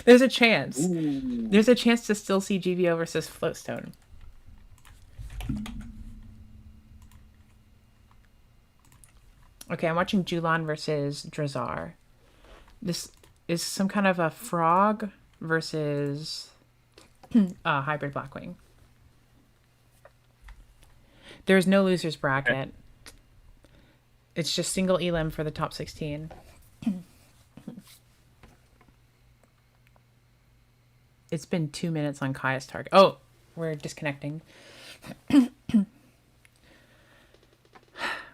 There's a chance. ooh. There's a chance to still see GBO versus Floatstone. Okay, I'm watching Julan versus Drazar. This is some kind of a frog versus hybrid Blackwing. There's no loser's bracket. It's just single elim for the top 16. It's been 2 minutes on Kaya's target. Oh, we're disconnecting.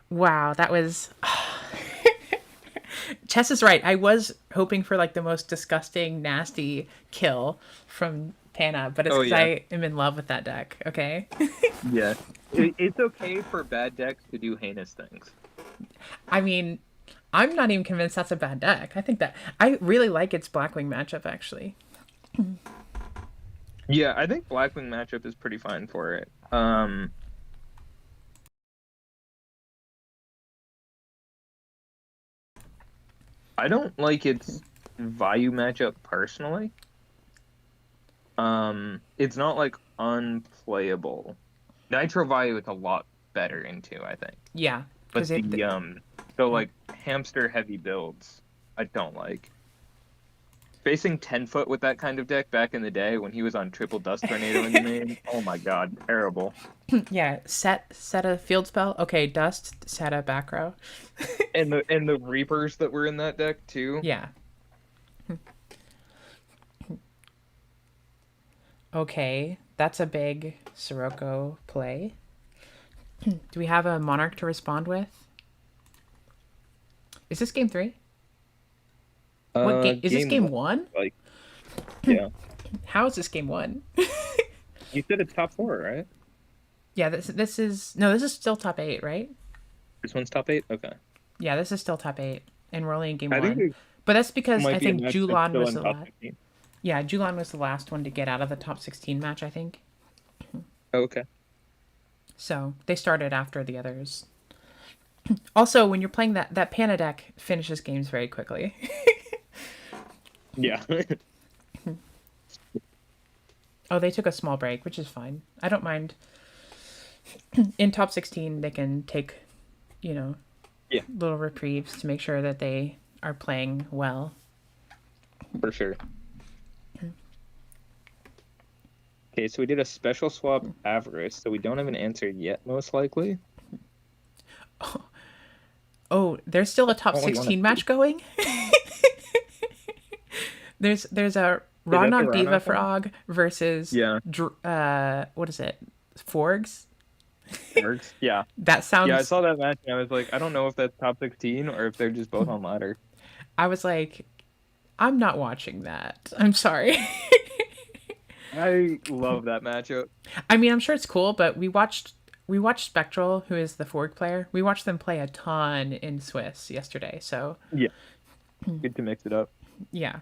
Wow, that was. Chess is right. I was hoping for like the most disgusting, nasty kill from Tana, but it's Oh, because yeah. I am in love with that deck. Okay. Yeah. It's okay for bad decks to do heinous things. I mean, I'm not even convinced that's a bad deck. I think that I really like its Blackwing matchup actually. Yeah, I think Blackwing matchup is pretty fine for it. I don't like its Vayu matchup personally. It's not like unplayable. Nitro Vayu is a lot better into, I think. Yeah, But because so like hamster heavy builds, I don't like. Facing 10-foot with that kind of deck back in the day when he was on triple dust tornado in the main, oh my god, terrible. yeah, set a field spell. Okay, dust, set a back row. And the Reapers that were in that deck too. Yeah. Okay, that's a big Sirocco play. Do we have a Monarch to respond with? Is this game 3? What game is this? Game 1? Like, yeah. How is this game 1? You said it's top 4, right? Yeah, this is still top 8, right? This one's top 8? Okay. Yeah, this is still top 8, and we're only in game I think 1. there But that's because might I be a think match that's Julan still was in the top last. 15. Yeah, Julan was the last one to get out of the top 16 match, I think. Oh, okay. So they started after the others. Also, when you're playing that Pana deck finishes games very quickly. Yeah. Oh, they took a small break, which is fine. I don't mind. In top 16, they can take, Yeah. little reprieves to make sure that they are playing well. For sure. Okay, so we did a special swap Avarice, so we don't have an answer yet, most likely. Oh, there's still a top Oh, you wanna 16 match going? There's a the Ronok Diva Ronok one? Frog versus Yeah. what is it? Forgs? Works. Yeah. That sounds Yeah, I saw that match and I was like, I don't know if that's top 16 or if they're just both on ladder. I was like, I'm not watching that. I'm sorry. I love that matchup. I mean, I'm sure it's cool, but we watched Spectral, who is the Forg player. We watched them play a ton in Swiss yesterday. So Yeah. Good to mix it up. yeah,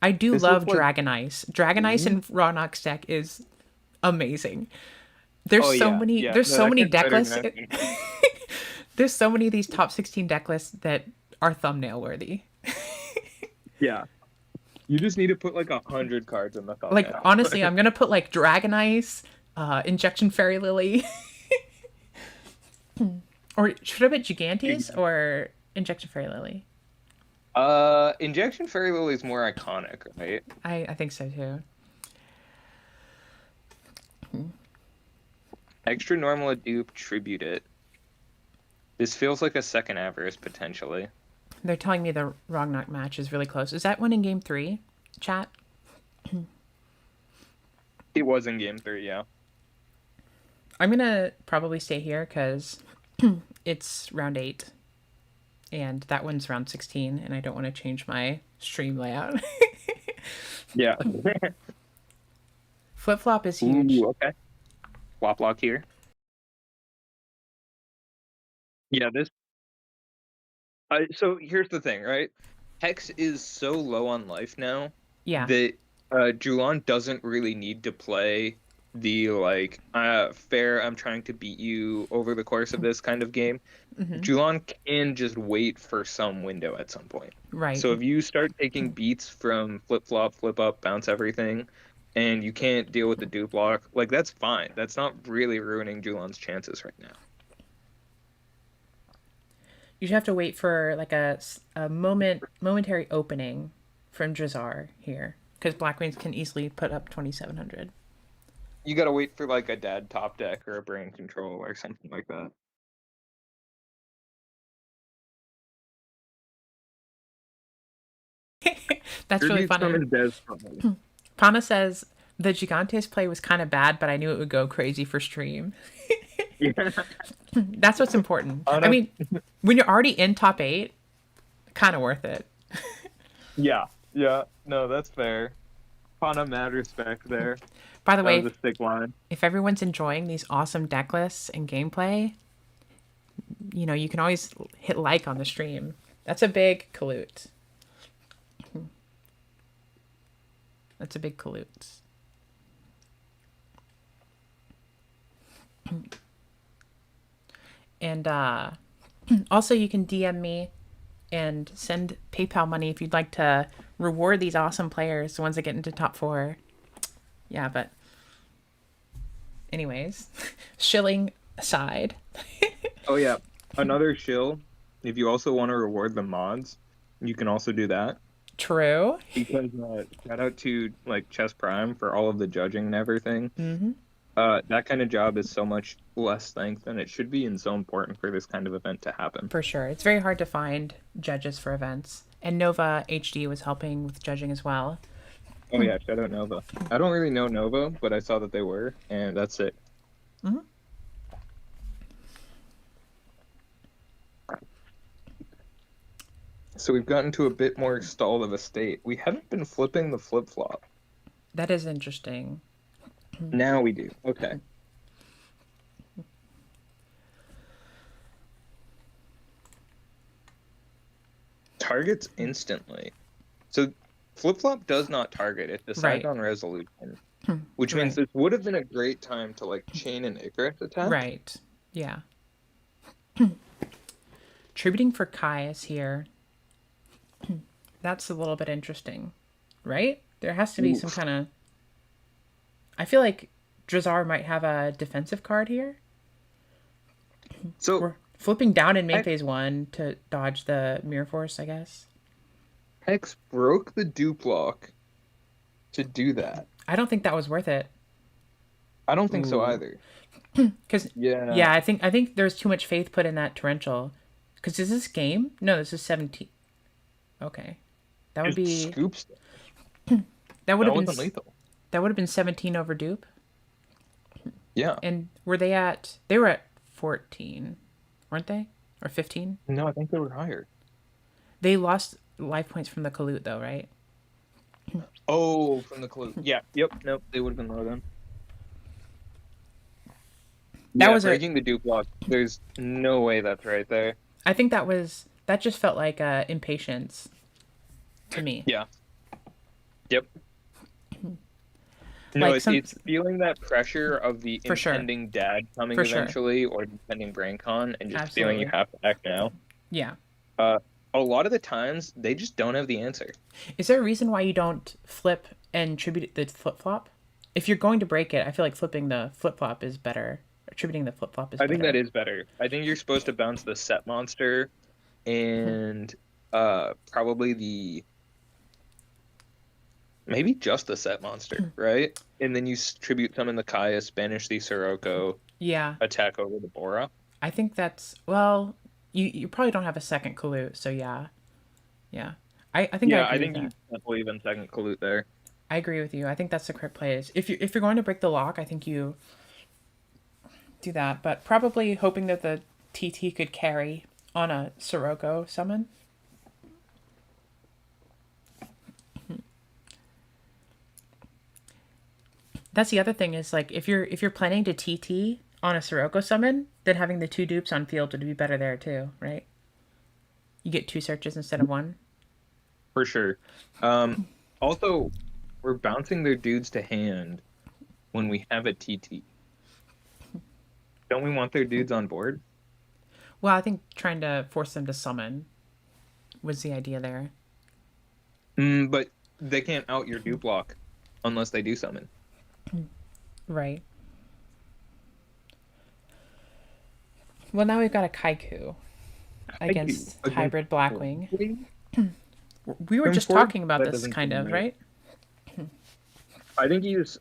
I do This love looks like- Dragon Ice. Dragon Ice in Ronok's deck is amazing. There's Oh, so yeah. many. Yeah. There's No, so that many gets deck better lists. than I There's so many of these top 16 deck lists that are thumbnail worthy. Yeah. You just need to put like 100 cards in the Like thumbnail. honestly, I'm gonna put like Dragon Ice, Injection Fairy Lily, or should I put Gigantes or Injection Fairy Lily? Injection Fairy Lily is more iconic, right? I think so too. Extra normal a dupe, tribute it. This feels like a second Avarice potentially. They're telling me the Ragnarok match is really close. Is that one in game 3? Chat. It was in game 3, yeah. I'm gonna probably stay here because it's round 8, and that one's round 16, and I don't want to change my stream layout. Yeah. Flip flop is huge. Ooh, okay. Flop lock here. Yeah, this. So here's the thing, right? Hex is so low on life now Yeah. that Julan doesn't really need to play the like fair. I'm trying to beat you over the course of this kind of game. Julan can just wait for some window at some point. Right. So if you start taking beats from flip flop, flip up, bounce everything, and you can't deal with the dupe block, like that's fine. That's not really ruining Julan's chances right now. You should have to wait for like a momentary opening from Drazar here, because Black Queens can easily put up 2,700. You gotta wait for like a dad top deck or a brain control or something like that. That's really funny. Pana says the Gigantes play was kind of bad, but I knew it would go crazy for stream. Yeah. That's what's important. I mean, when you're already in top 8, kind of worth it. Yeah, no, that's fair. Pana, mad respect there. By the way, that was a sick line. If everyone's enjoying these awesome deck lists and gameplay, you know, you can always hit like on the stream. That's a big colute. That's a big colute. And also you can DM me and send PayPal money if you'd like to reward these awesome players, the ones that get into top 4. Yeah, but anyways, shilling aside. Oh yeah, another shill. If you also want to reward the mods, you can also do that. True. Because shout out to like Chess Prime for all of the judging and everything. Mm-hmm. That kind of job is so much less thanked than it should be, and so important for this kind of event to happen. For sure, it's very hard to find judges for events, and Nova HD was helping with judging as well. Oh yeah, shout out Nova. I don't really know Nova, but I saw that they were, and that's it. Mm-hmm. So we've gotten to a bit more stalled of a state. We haven't been flipping the flip-flop. That is interesting. Now we do. Okay. Targets instantly. So flip-flop does not target. It decides on resolution. Which means this would have been a great time to like chain an Icarus attack. Right. Yeah. Tributing for Kai is here. That's a little bit interesting. Right? There has to be some kind of... I feel like Drazar might have a defensive card here. So we're flipping down in main phase 1 to dodge the Mirror Force, I guess. Hex broke the dupe lock to do that. I don't think that was worth it. I don't think so either. Because I think there's too much faith put in that torrential. Because is this game? No, this is 17. Okay, that would be scoops. That would have been lethal. That would have been 17 over dupe. Yeah. And were they at? They were at 14, weren't they? Or 15? No, I think they were higher. They lost life points from the Kalut, though, right? Oh, from the Kalut. Yeah. Yep. Nope. They would have been low then. That was breaking the dupe block. There's no way that's right there. I think that just felt like impatience to me. Yeah. Yep. No, like it's feeling that pressure of the impending dad coming eventually, or impending brain con, and just feeling you have to act now. Yeah. a lot of the times they just don't have the answer. Is there a reason why you don't flip and tribute the flip flop? If you're going to break it, I feel like flipping the flip flop is better. Attributing the flip flop is I think that better. is better. I think you're supposed to bounce the set monster and probably the maybe just the set monster, right? And then you tribute summon the Kaya, banish the Sirocco, Yeah, attack over the Bora. I think that's well. You probably don't have a second Kalut, so yeah, yeah. I think I Yeah, I agree with think that. you can't believe in second Kalut there. I agree with you. I think that's the correct play. Is if you're going to break the lock, I think you do that, but probably hoping that the TT could carry on a Sirocco summon. That's the other thing is like if you're planning to TT on a Sirocco summon, then having the two dupes on field would be better there too, right? You get two searches instead of one. For sure. Um, Also, we're bouncing their dudes to hand when we have a TT. Don't we want their dudes on board? Well, I think trying to force them to summon was the idea there. But they can't out your dupe block unless they do summon. Right. Well, now we've got a Kaiku Thank you. against Against hybrid Blackwing. Blackwing? We were From just forward, talking about that this doesn't kind seem of, right. right? I think he's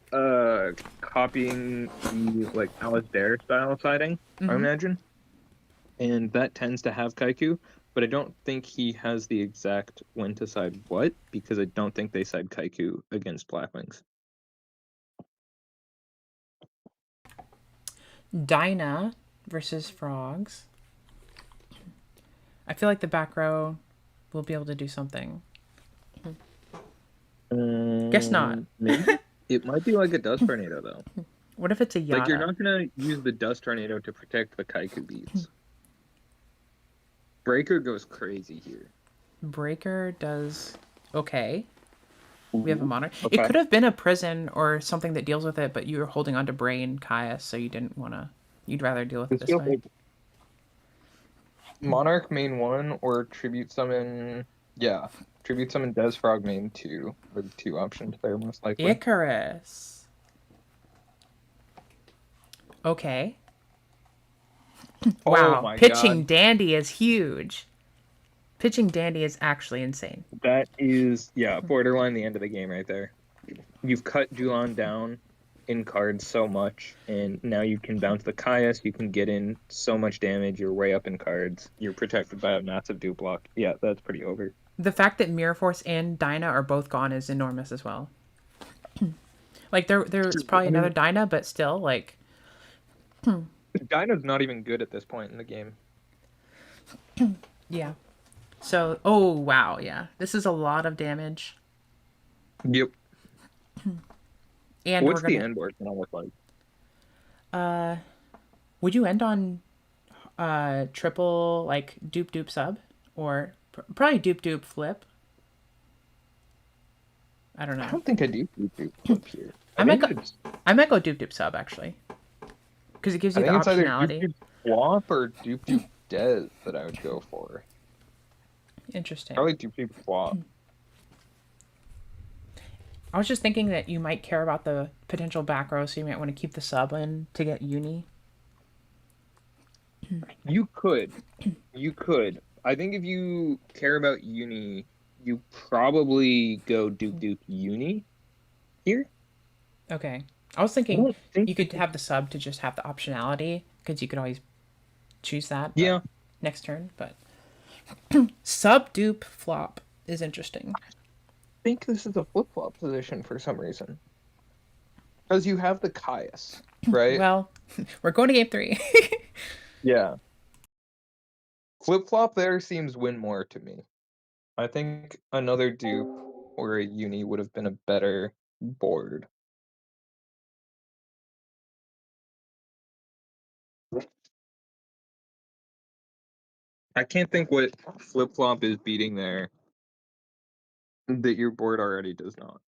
copying the like Alistair style siding, I imagine. And that tends to have Kaiku, but I don't think he has the exact when to side what, because I don't think they side Kaiku against Blackwings. Dinah versus Frogs. I feel like the back row will be able to do something. Guess not. Maybe it might be like a dust tornado though. What if it's a Like you're Yada? not gonna use the dust tornado to protect the Kaiku beats. Breaker goes crazy here. Breaker does okay. We have a Ooh, monarch. It okay. could have been a prison or something that deals with it, but you were holding on to Brain, Kaya, so you didn't want to. You'd rather deal with it This this feels way. like Monarch main one or tribute summon. Yeah, tribute summon Des Frog main two are the two options there most likely. Icarus. Okay. Oh Wow. my Pitching God, Dandy is huge. Pitching Dandy is actually insane. that is yeah borderline the end of the game right there. You've cut Julan down in cards so much, and now you can bounce the Caius. You can get in so much damage. You're way up in cards. You're protected by a massive dupe block. Yeah, that's pretty over. The fact that Mirror Force and Dinah are both gone is enormous as well. Like there's probably I another mean, Dinah, but still like Dyna's not even good at this point in the game. yeah. So oh wow, yeah. This is a lot of damage. Yep. And we're What's the gonna end board gonna look like? would you end on triple like dupe dupe sub or probably dupe dupe flip? I don't I know. don't think I do dupe flip here. I might go I might go dupe dupe sub actually. Because it gives I you the think it's either dupe optionality. dupe swap or dupe dupe des that I would go for. Interesting. Probably dupe dupe swap. I was just thinking that you might care about the potential back row, so you might want to keep the sub in to get uni. You could. You could. I think if you care about uni, you probably go dupe dupe uni here. Okay. I was I thinking don't think you could have the sub to just have the optionality because you could always choose that, but yeah. next turn. But sub dupe flop is interesting. I think this is a flip flop position for some reason. Because you have the Caius, right? Well, we're going to game three. Yeah. Flip flop there seems win more to me. I think another dupe or a uni would have been a better board. I can't think what flip flop is beating there that your board already does not.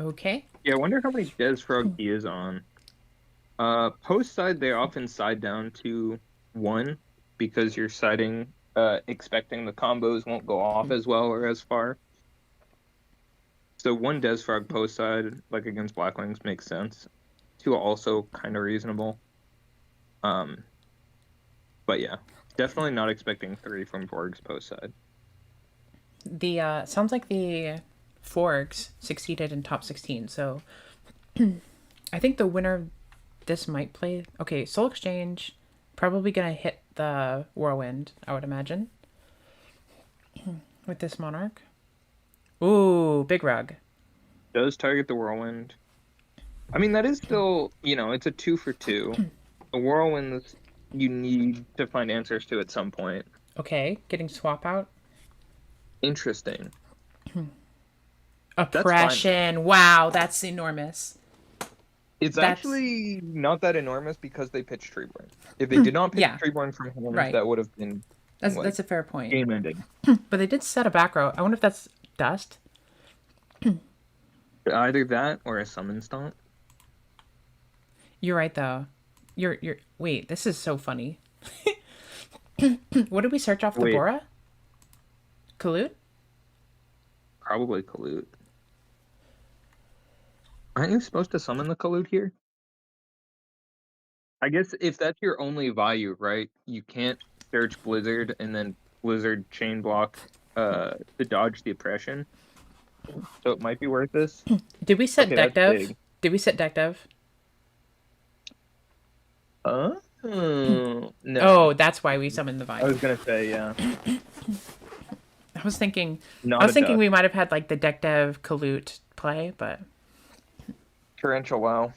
Okay. Yeah, I wonder how many Des Frog he is on. Post side, they often side down to one because you're siding, expecting the combos won't go off as well or as far. So one Des Frog post side, like against Black Wings, makes sense. Two also kind of reasonable. Um, but yeah, definitely not expecting three from Borg's post side. The sounds like the Forgs succeeded in top 16. So I think the winner of this might play. Okay, Soul Exchange probably gonna hit the Whirlwind, I would imagine, with this Monarch. Ooh, big rug. Does target the Whirlwind. I mean, that is still, it's a 2 for 2. The Whirlwinds, you need to find answers to at some point. Okay, getting swap out. Interesting. That's fine. Oppression. Wow, that's enormous. It's That's actually not that enormous because they pitched Treeborn. If they did not pitch yeah, Treeborn from hand, right. that would have been like That's a fair point. game ending. But they did set a back row. I wonder if that's dust. Either that or a summon stomp. You're right though. You're wait, this is so funny. What did we search off the Wait, Bora? Kalut? probably Kalut. Aren't you supposed to summon the Kalut here? I guess if that's your only value, right? You can't search Blizzard and then Blizzard chain block to dodge the oppression. So it might be worth this. Did we set Okay, deck that's dev? big. Did we set deck dev? Oh, Oh, no. that's why we summoned the I was Vine. gonna say, yeah. I Not was a thinking dust. we might have had like the deck dev Kalut play, but Torrential WoW.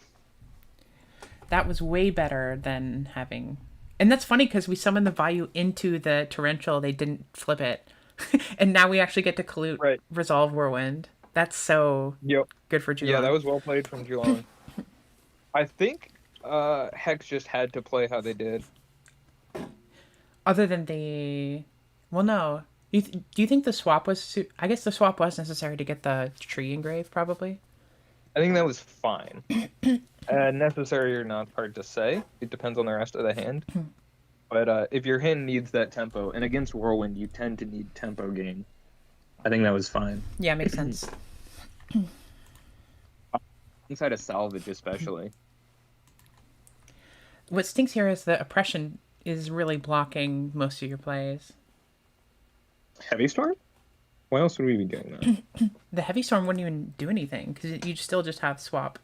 that was way better than having. And that's funny because we summoned the Vayu into the torrential. They didn't flip it, and now we actually get to Kalut Right. resolve Whirlwind. That's so Yep. good for Yeah, that Julong. was well played from Geelong. I think Hex just had to play how they did. Other than the, well, no. Do you think the swap was? I guess the swap was necessary to get the tree engraved, probably. I think that was fine. Necessary or not, hard to say. It depends on the rest of the hand. But if your hand needs that tempo, and against Whirlwind, you tend to need tempo gain. I think that was fine. Yeah, makes sense. Inside a salvage, especially. What stinks here is the oppression is really blocking most of your plays. Heavy Storm? Why else would we be doing that? The heavy storm wouldn't even do anything because you still just have swap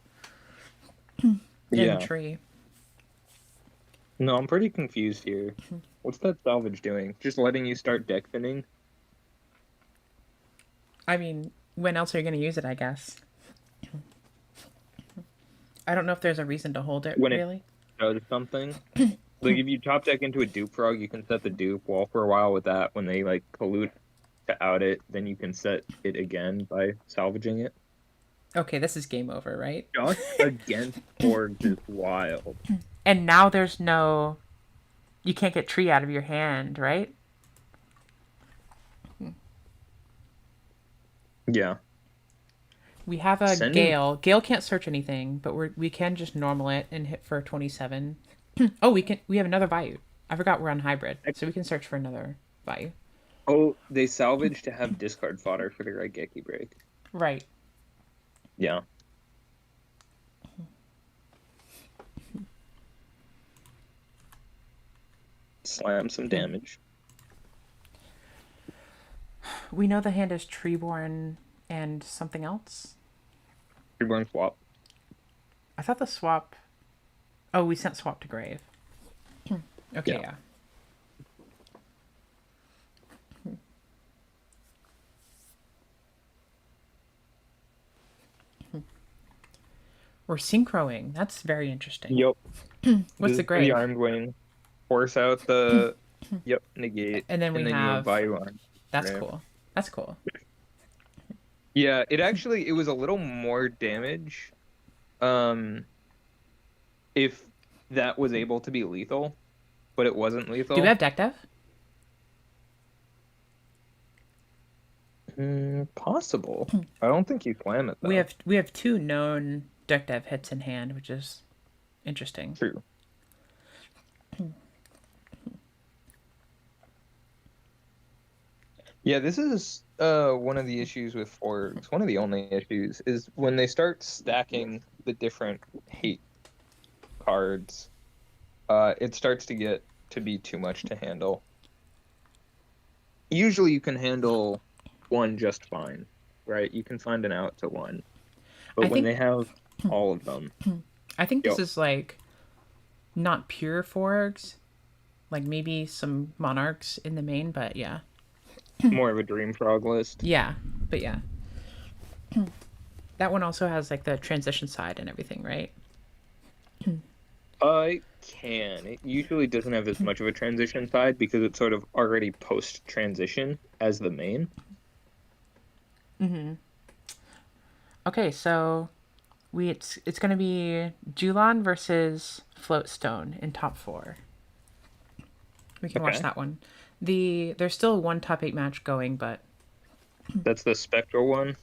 Yeah. and tree. No, I'm pretty confused here. What's that salvage doing? Just letting you start deck thinning? I mean, when else are you going to use it? I guess. I don't know if there's a reason to hold it When it really. does something? Like if you top deck into a dupe frog, you can set the dupe wall for a while with that. When they like pollute to out it, then you can set it again by salvaging it. Okay, this is game over, right? Just against Borg is wild. And now there's no, you can't get tree out of your hand, right? Yeah. We have a Sending Gale. Gale can't search anything, but we can just normal it and hit for 27. Oh, we have another value. I forgot we're on hybrid, so we can search for another value. Oh, they salvage to have discard fodder for the Raigeki break. Right. Yeah. Slam some damage. We know the hand is Treeborn and something else. Reborn swap. I thought the swap. Oh, we sent swap to grave. Okay, Yeah. yeah. We're synchroing. That's very interesting. Yep. What's the The grave? armed wing. Force out the negate. And then we you have. value arm. That's Grave. cool. That's cool. Yeah, it was a little more damage. If that was able to be lethal, but it wasn't lethal. Do we have deck dev? Possible. I don't think you slam it We though. have two known deck dev hits in hand, which is interesting. True. Yeah, this is one of the issues with forks. One of the only issues is when they start stacking the different hate cards, it starts to get to be too much to handle. Usually you can handle one just fine, right? You can find an out to one. But I when think they have all of them, I think this yo, is like not pure forks, like maybe some monarchs in the main, but yeah. more of a dream frog list. Yeah, but yeah. That one also has like the transition side and everything, right? I can. It usually doesn't have as much of a transition side because it's sort of already post transition as the main. Okay, so it's gonna be Julan versus Floatstone in top four. We can watch Okay. that one. There's still one top eight match going, but That's the spectral one.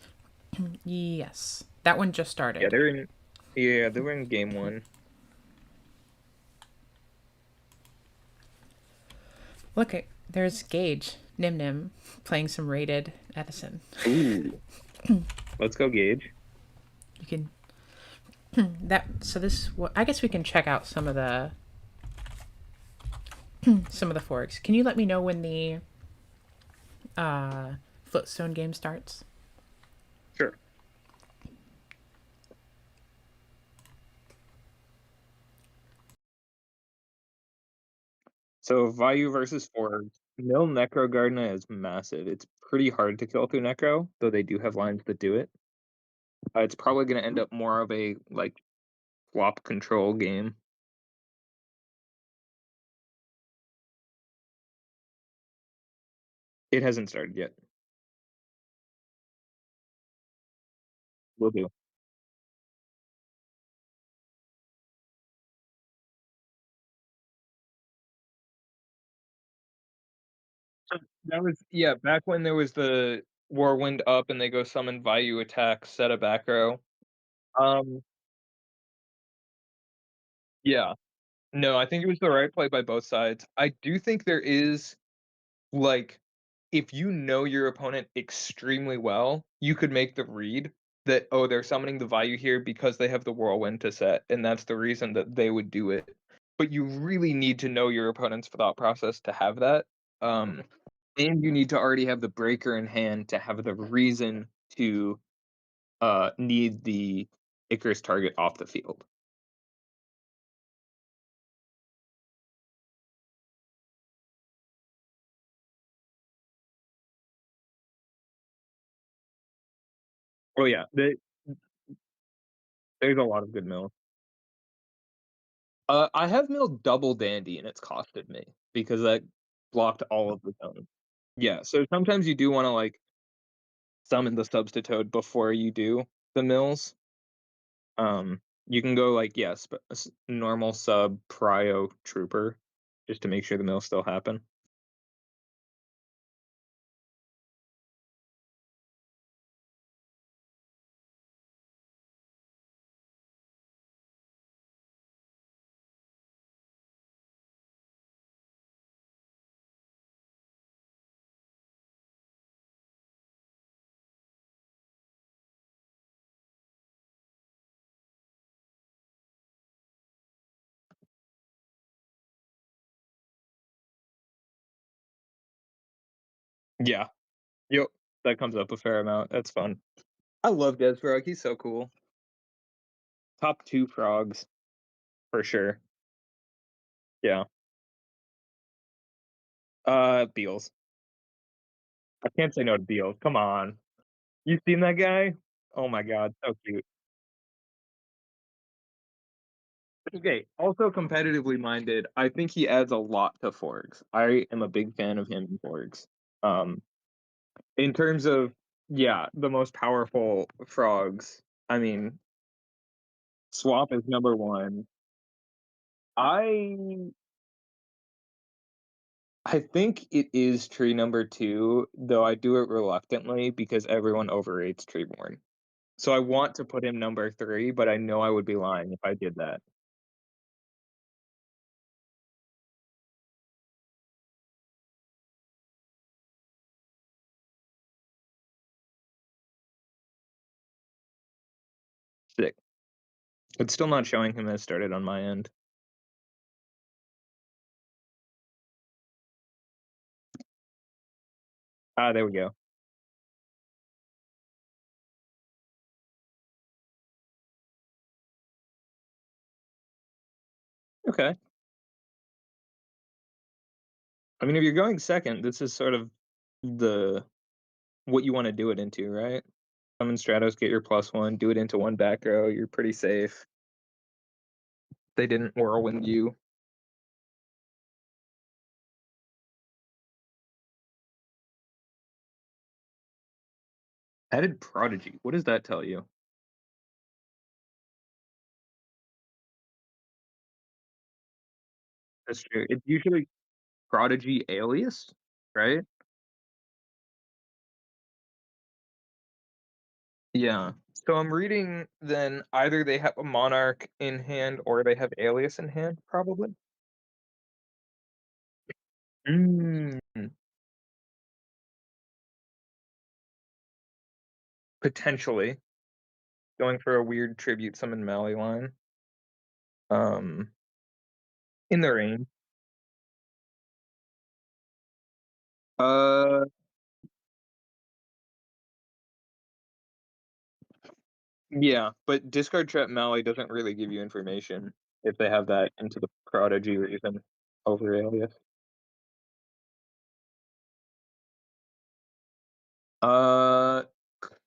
yes, that one just Yeah, started. they were in game one. Look, there's Gage Nim Nim playing some rated Edison. Ooh. Let's go Gauge. You can that so this I guess we can check out some of the forks. Can you let me know when the uh, Floatstone game starts? Sure. So Vayu versus Ford. Mill Necro Gardena is massive. It's pretty hard to kill through Necro, though they do have lines that do it. It's probably going to end up more of a like flop control game. It hasn't started yet. Will do. So that was yeah, back when there was the Warwind up and they go summon Vayu attack, set a back row. Um, yeah. No, I think it was the right play by both sides. I do think there is like if you know your opponent extremely well, you could make the read that oh, they're summoning the Vayu here because they have the Whirlwind to set, and that's the reason that they would do it. But you really need to know your opponent's thought process to have that. Um, and you need to already have the breaker in hand to have the reason to need the Icarus target off the field. Oh yeah, there's a lot of good mills. I have milled double dandy and it's costed me because that blocked all of the zones. Yeah, so sometimes you do want to like summon the substitute before you do the mills. You can go like yes, but normal sub prio trooper just to make sure the mills still happen. Yeah, yep, that comes up a fair amount. That's fun. I love Desbrog. He's so cool. Top two frogs for sure. Yeah. Beals. I can't say no to Beals. Come on. You seen that guy? Oh my god, so cute. Okay, also competitively minded. I think he adds a lot to Forks. I am a big fan of him in Forks. Um, in terms of yeah, the most powerful frogs. I mean, Swap is number one. I I think it is tree number 2, though I do it reluctantly because everyone overrates Treeborn. So I want to put him number 3, but I know I would be lying if I did that. Sick. It's still not showing him as started on my end. Ah, there we go. Okay. I mean, if you're going second, this is sort of the what you want to do it into, right? Summon Stratos, get your +1, do it into one back row. You're pretty safe. They didn't whirlwind you. Added Prodigy. What does that tell you? That's true. It's usually Prodigy Alias, right? Yeah. So I'm reading then either they have a Monarch in hand or they have Alias in hand, probably. Mm, potentially. Going for a weird tribute summon Mally line. Um, in the range. Uh, yeah, but discard trap Mally doesn't really give you information if they have that into the Prodigy or even over Alias. Uh,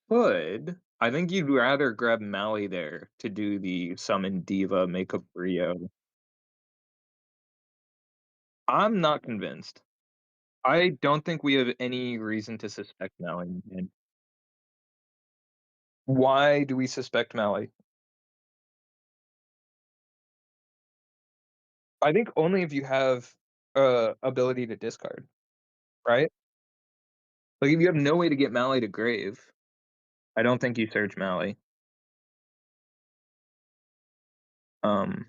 could. I think you'd rather grab Mally there to do the summon Diva makeup Rio. I'm not convinced. I don't think we have any reason to suspect Mally. And why do we suspect Mally? I think only if you have ability to discard, right? Like if you have no way to get Mally to grave, I don't think you search Mally. Um,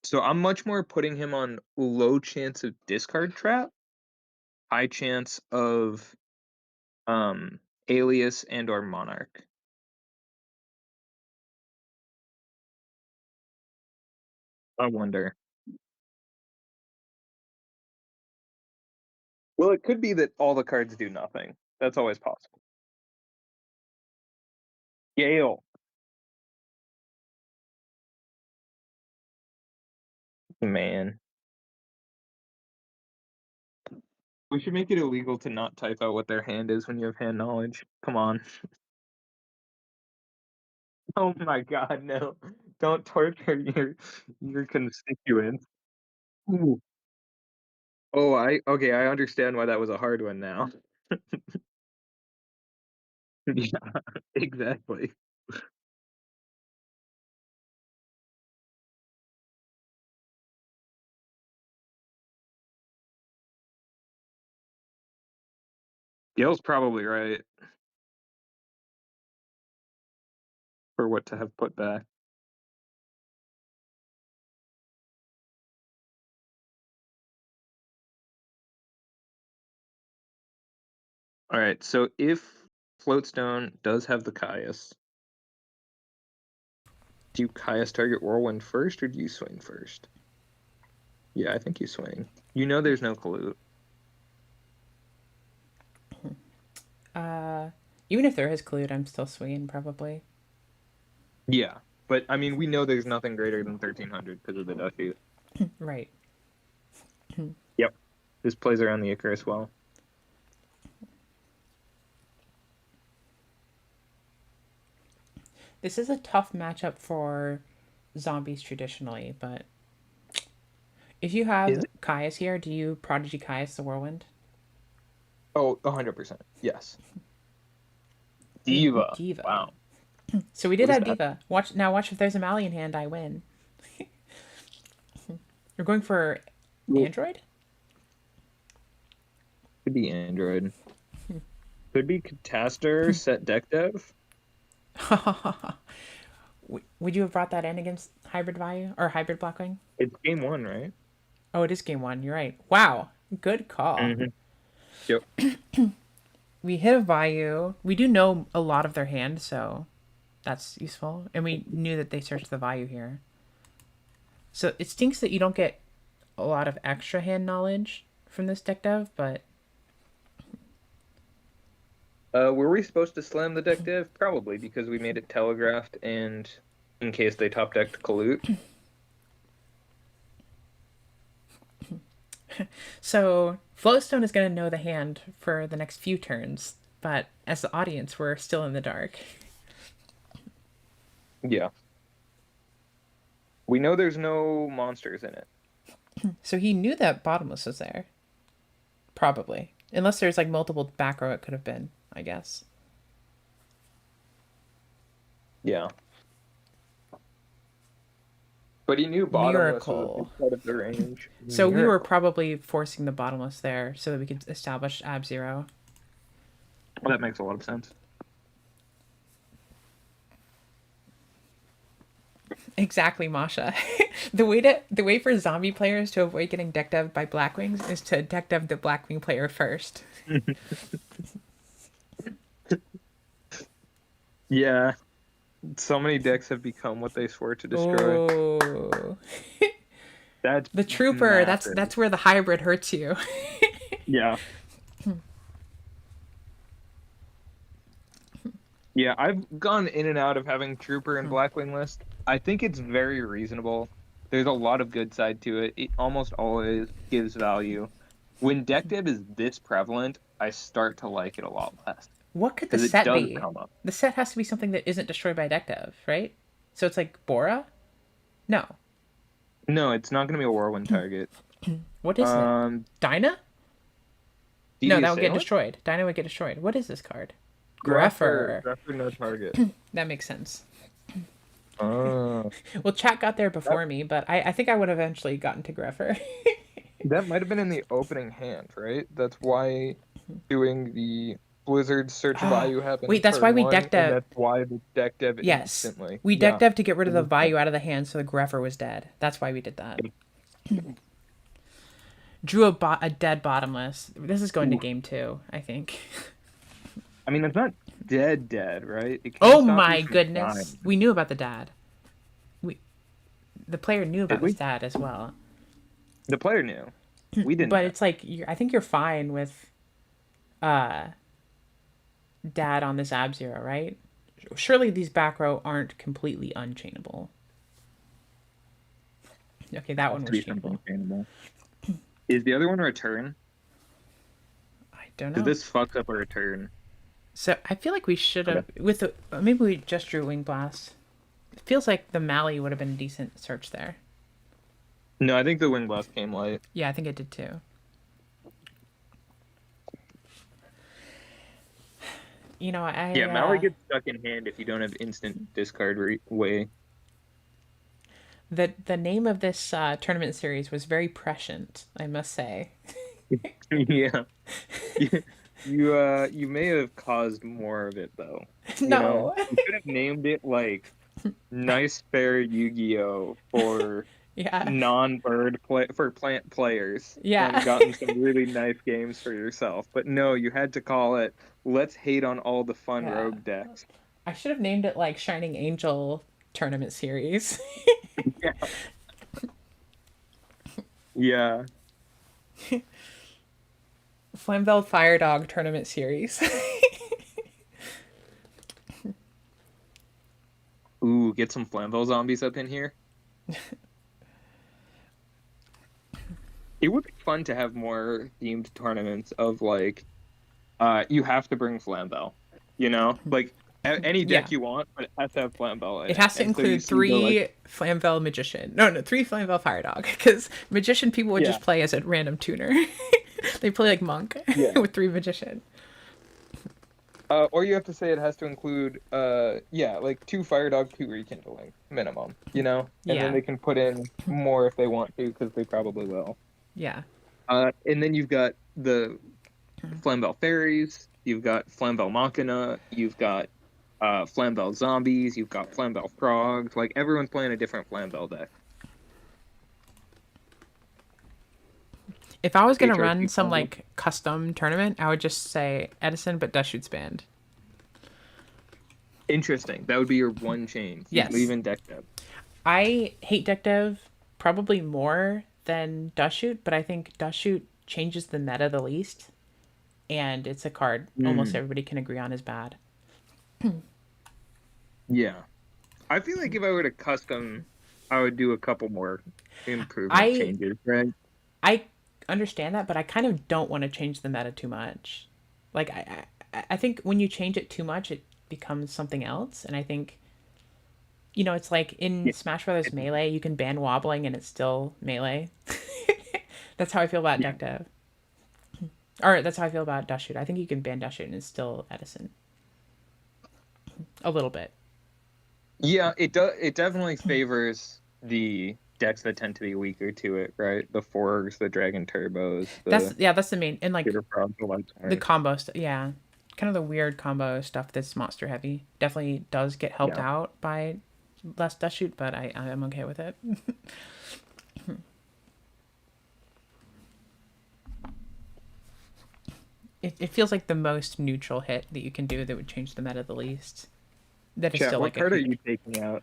so I'm much more putting him on low chance of discard trap, high chance of um Alias and or Monarch. I wonder. Well, it could be that all the cards do nothing. That's always possible. Gale, man. We should make it illegal to not type out what their hand is when you have hand knowledge. Come on. Oh my god, no. Don't torture your constituents. Ooh. Oh, I understand why that was a hard one now. Yeah, exactly. Gail's probably right for what to have put back. All right, so if Floatstone does have the Caius, do you Caius target Whirlwind first or do you swing first? Yeah, I think you swing. You know there's no collude. Even if there is Clued, I'm still swinging probably. Yeah, but I mean, we know there's nothing greater than 1300 because of the duchy. Right. Yep. This plays around the Icarus well. This is a tough matchup for zombies traditionally, but if you Is have it? Caius here, do you Prodigy Caius the Whirlwind? Oh, 100%. Yes. Ooh, Diva. Diva. Wow. So we did What is have that? Diva. Watch if there's a Mally in hand, I win. You're going for Well, Android? Could be Android. Could be Catastor, set deck dev. Would you have brought that in against hybrid value or hybrid blocking? It's game one, right? Oh, it is game one. You're right. Wow. Good call. Mm-hmm. Yep. We hit a value. We do know a lot of their hand, so that's useful. And we knew that they searched the value here. So it stinks that you don't get a lot of extra hand knowledge from this deck dev, but Were we supposed to slam the deck dev? Probably, because we made it telegraphed and in case they top decked Kalut. so Floatstone is going to know the hand for the next few turns, but as the audience, we're still in the dark. Yeah. We know there's no monsters in it. So he knew that Bottomless was there. Probably. Unless there's like multiple back row, it could have been, I guess. Yeah. But he knew Bottomless was a Miracle. big part of the range. So we were Miracle. probably forcing the Bottomless there so that we could establish Ab Zero. Well, that makes a lot of sense. Exactly, Masha. the way for zombie players to avoid getting deck dev'd by Blackwings is to deck dev the Blackwing player first. Yeah. So many decks have become what they swore to destroy. Oh, That's the trooper. massive. That's where the hybrid hurts you. Yeah. Yeah, I've gone in and out of having Trooper and Blackwing list. I think it's very reasonable. There's a lot of good side to it. It almost always gives value. When deck dev is this prevalent, I start to like it a lot less. What could the 'Cause it set does be? come up. The set has to be something that isn't destroyed by deck dev, right? So it's like Bora? No. No, it's not going to be a Whirlwind target. What is it? Dinah? DD No, that would get Assailant? destroyed. Dinah would get destroyed. What is this card? Greffer. Greffer. Greffer, no target. That makes sense. Oh. Well, chat got there before me, but I think I would have eventually gotten to Greffer. That might have been in the opening hand, right? That's why doing the Blizzard search value happened. Wait, that's why we turn deck one, dev- and that's why the deck dev Yes. instantly. We Yeah. deck dev to get rid of the value out of the hand so the Greffer was dead. That's why we did that. Drew a dead Bottomless. This is going to game 2, I think. I mean, it's not dead, right? It can Oh stop you my from goodness. dying. We knew about the dad. The player knew about Did we? his dad as well. The player knew. We didn't. But know. it's like I think you're fine with dad on this Ab Zero, right? Surely these back row aren't completely unchainable. Okay, that one to was be something chainable. chainable. Is the other one return? I don't know. Because this fucks up a return. So I feel like we should have with the maybe we just drew Wing Blast. It feels like the Mally would have been a decent search there. No, I think the Wing Blast came late. Yeah, I think it did too. You know, Yeah, Mally gets stuck in hand if you don't have instant discard way. the name of this tournament series was very prescient, I must say. Yeah. You may have caused more of it though. You No. know? You could have named it like Nice Fair Yu-Gi-Oh for Yeah. non-bird for plant players. Yeah. And gotten some really nice games for yourself. But no, you had to call it Let's Hate on All the Fun Yeah. Rogue Decks. I should have named it like Shining Angel tournament series. Yeah. Yeah. Flamvell Fire Dog tournament series. Ooh, get some Flamvell zombies up in here. It would be fun to have more themed tournaments of like, you have to bring Flamvell. You know, like any deck Yeah. you want, but it has to have Flamvell in It has to And so you include see 3 Flamvell Magician. No, 3 Flamvell Fire Dog. Because Magician people would Yeah. just play as a random tuner. They play like Monk Yeah. with 3 Magician. Or you have to say it has to include, like 2 Fire Dog, 2 Rekindling minimum. You know, and Yeah. then they can put in more if they want to, because they probably will. Yeah. And then you've got the Flamel Fairies, you've got Flamel Machina, you've got Flamel Zombies, you've got Flamel Frogs. Like everyone's playing a different Flamel deck. If I was gonna HRC run some Flamel. like custom tournament, I would just say Edison, but Dust Shoot's banned. Interesting. That would be your one change. You'd leave Yes, in deck dev. I hate deck dev probably more than Dust Shoot, but I think Dust Shoot changes the meta the least, and it's a card almost Mm, everybody can agree on is bad. yeah. I feel like if I were to custom, I would do a couple more improvement I changes, right? I understand that, but I kind of don't want to change the meta too much. Like I think when you change it too much, it becomes something else, and I think it's like in Yeah. Smash Brothers Melee, you can ban wobbling and it's still melee. That's how I feel about Yeah. deck dev. Or that's how I feel about Dash Shoot. I think you can ban Dash Shoot and it's still Edison. A little bit. Yeah, it does. It definitely favors the decks that tend to be weaker to it, right? The Forgs, the Dragon Turbos, That's the yeah, that's the main and like Peter Frogs, the Light the Swimmers. combo stuff. Yeah, kind of the weird combo stuff that's monster heavy definitely does get helped Yeah. out by less Dash Shoot, but I'm okay with it. It feels like the most neutral hit that you can do that would change the meta the least. That is Chat, still what like a card are huge. you taking out?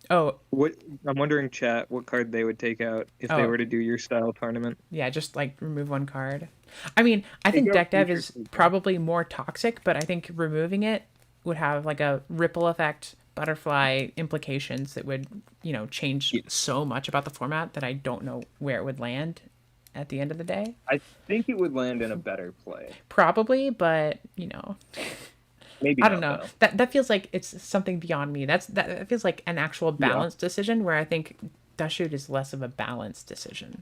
Oh, What I'm wondering, chat, what card they would take out if they oh, were to do your style tournament. yeah, just like remove one card. I mean, I Take think out deck dev future is Seeker. probably more toxic, but I think removing it would have like a ripple effect, butterfly implications that would, change Yeah. so much about the format that I don't know where it would land at the end of the day. I think it would land in a better play. Probably, but Maybe I don't not know. though. That feels like it's something beyond me. That feels like an actual Yeah. balanced decision where I think Dash Shoot is less of a balanced decision.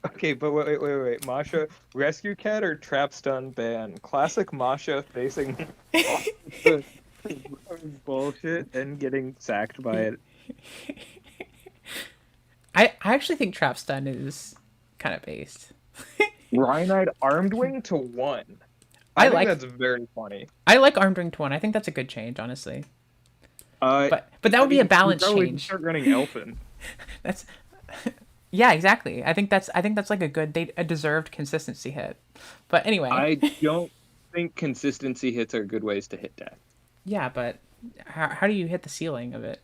Okay, but wait. Masha, Rescue Cat or Trap Stun ban? Classic Masha facing all the bullshit and getting sacked by it. I actually think Trap Stun is kind of based. Rhynide Armed Wing to 1. I I think like that's very funny. I like Armed Ring to 1. I think that's a good change, honestly. Uh, But that I would be a mean, you balanced probably should change. start running Elfin. That's yeah, exactly. I think that's like a deserved consistency hit. But anyway, I don't think consistency hits are good ways to hit death. yeah. But how do you hit the ceiling of it?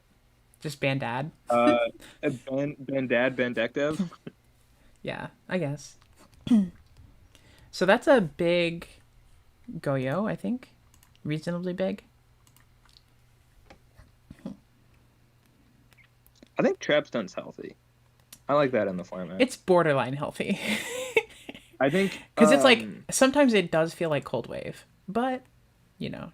Just Bandad? Uh, Bandad, Bandective. Yeah, I guess. So that's a big Goyo, I think, reasonably big. I think Trap Stun's healthy. I like that in the format. It's borderline healthy. I think Because it's like sometimes it does feel like Cold Wave, but you know,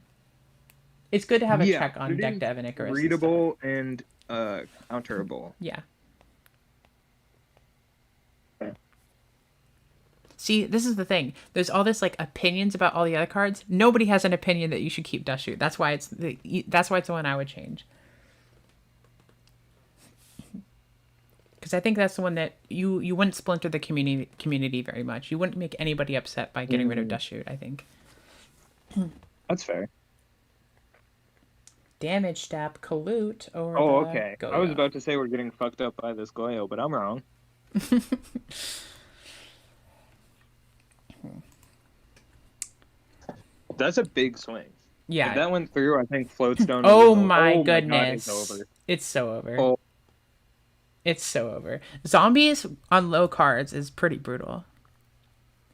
it's good to have a yeah, check on it Deck is Dev and Icarus and stuff. readable and counterable. Yeah. See, this is the thing. There's all this like opinions about all the other cards. Nobody has an opinion that you should keep Dust Shoot. That's why it's the one I would change. Because I think that's the one that you wouldn't splinter the community very much. You wouldn't make anybody upset by getting rid of Dust Shoot, I think. That's fair. Damage Stap Kalute or Oh, the okay. I was Goyo. about to say we're getting fucked up by this Goyo, but I'm wrong. That's a big swing. If Yeah. that went through, I think Floatstone Oh would be my oh my God, goodness. it's over. It's so over. Oh, It's so over. Zombies on low cards is pretty brutal.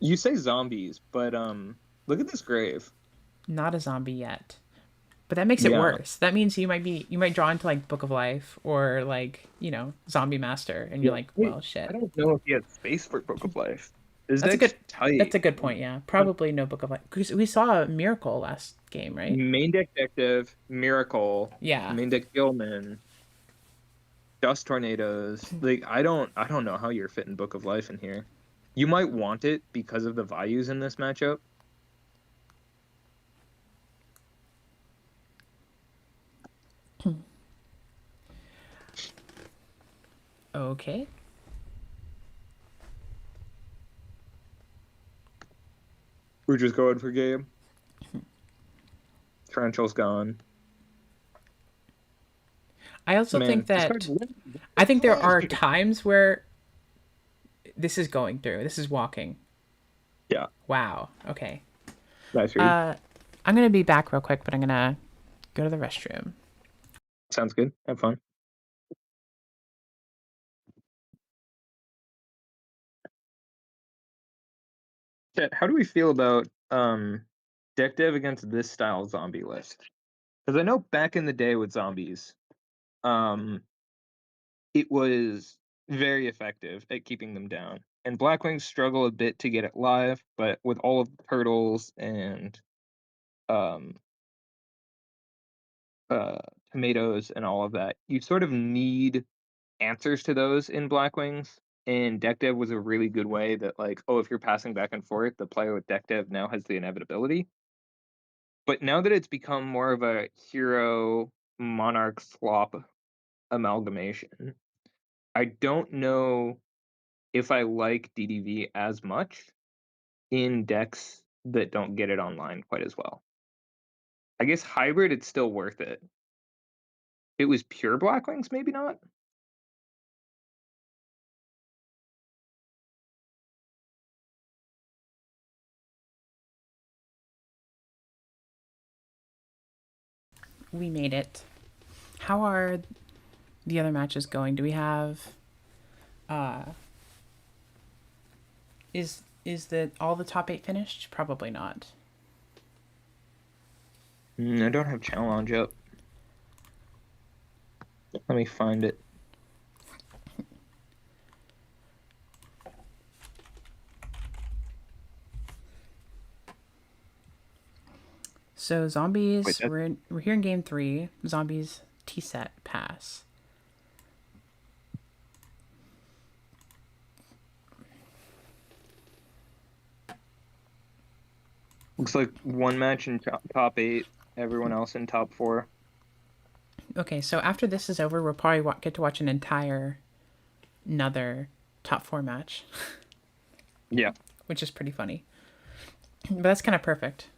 you say zombies, but look at this grave. Not a zombie yet. But that makes it Yeah. worse. That means you might draw into like Book of Life or like, Zombie Master and you're like, Wait, well shit. I don't know if he has space for Book of Life. His That's a deck's good tight. that's a good point, yeah. Probably no Book of Life. Because we saw a Miracle last game, right? Main deck Detective, Miracle, Yeah. main deck Gilman, Dust Tornadoes. Like I don't know how you're fitting Book of Life in here. You might want it because of the values in this matchup. Okay. We're just going for game. Torrential's gone. I also think Man, this card's that I think there are times where this is going through. This is walking. Yeah, Wow. Okay. nice read. I'm gonna be back real quick, but I'm gonna go to the restroom. Sounds good. Have fun. Chet, how do we feel about deck dev against this style zombie list? Because I know back in the day with zombies, um, it was very effective at keeping them down. And Blackwings struggle a bit to get it live, but with all of the turtles and um, uh, tomatoes and all of that, you sort of need answers to those in Blackwings. And deck dev was a really good way that, like, oh, if you're passing back and forth, the player with deck dev now has the inevitability. But now that it's become more of a hero monarch slop amalgamation, I don't know if I like DDV as much in decks that don't get it online quite as well. I guess hybrid, it's still worth it. It was pure Blackwings, maybe not. We made it. How are the other matches going? Do we have is the all the top 8 finished? Probably not. I don't have challenge up. Let me find it. So zombies, Wait, we're here in game 3. Zombies T set pass. Looks like one match in top 8, everyone else in top 4. Okay, so after this is over, we'll probably get to watch another top 4 match. Yeah. Which is pretty funny. But that's kind of perfect.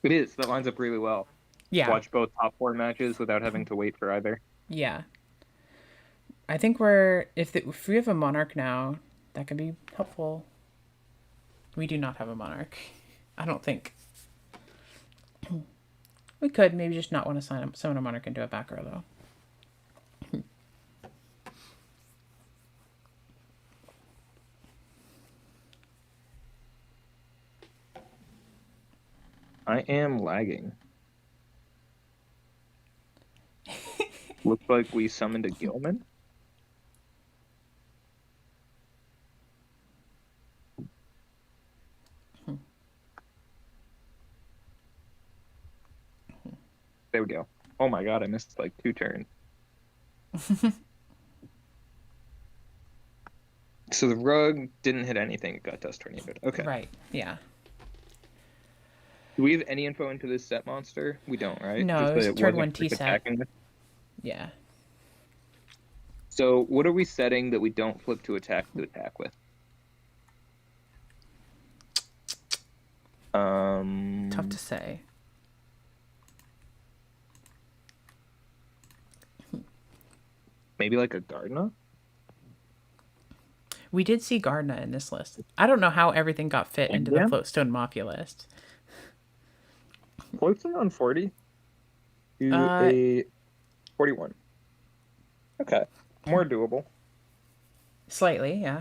It is. That lines up really well. Yeah. Watch both top 4 matches without having to wait for either. Yeah. I think if we have a monarch now, that could be helpful. We do not have a monarch. I don't think. We could maybe just not want to summon a monarch into a back row, though. I am lagging. Looks like we summoned a Gilman. There we go. Oh my god, I missed like 2 turns. So the rug didn't hit anything, it got dust tornadoed. Okay. Right, yeah. Do we have any info into this set monster? We don't, right? No, Just it was that turn wasn't 1 T set. attacking. Yeah. So what are we setting that we don't flip to attack with? Tough to say. Maybe like a Gardner? We did see Gardner in this list. I don't know how everything got fit into the Floatstone Mafia list. Floatstone on 40? To a 41. Okay. More doable. Slightly, yeah.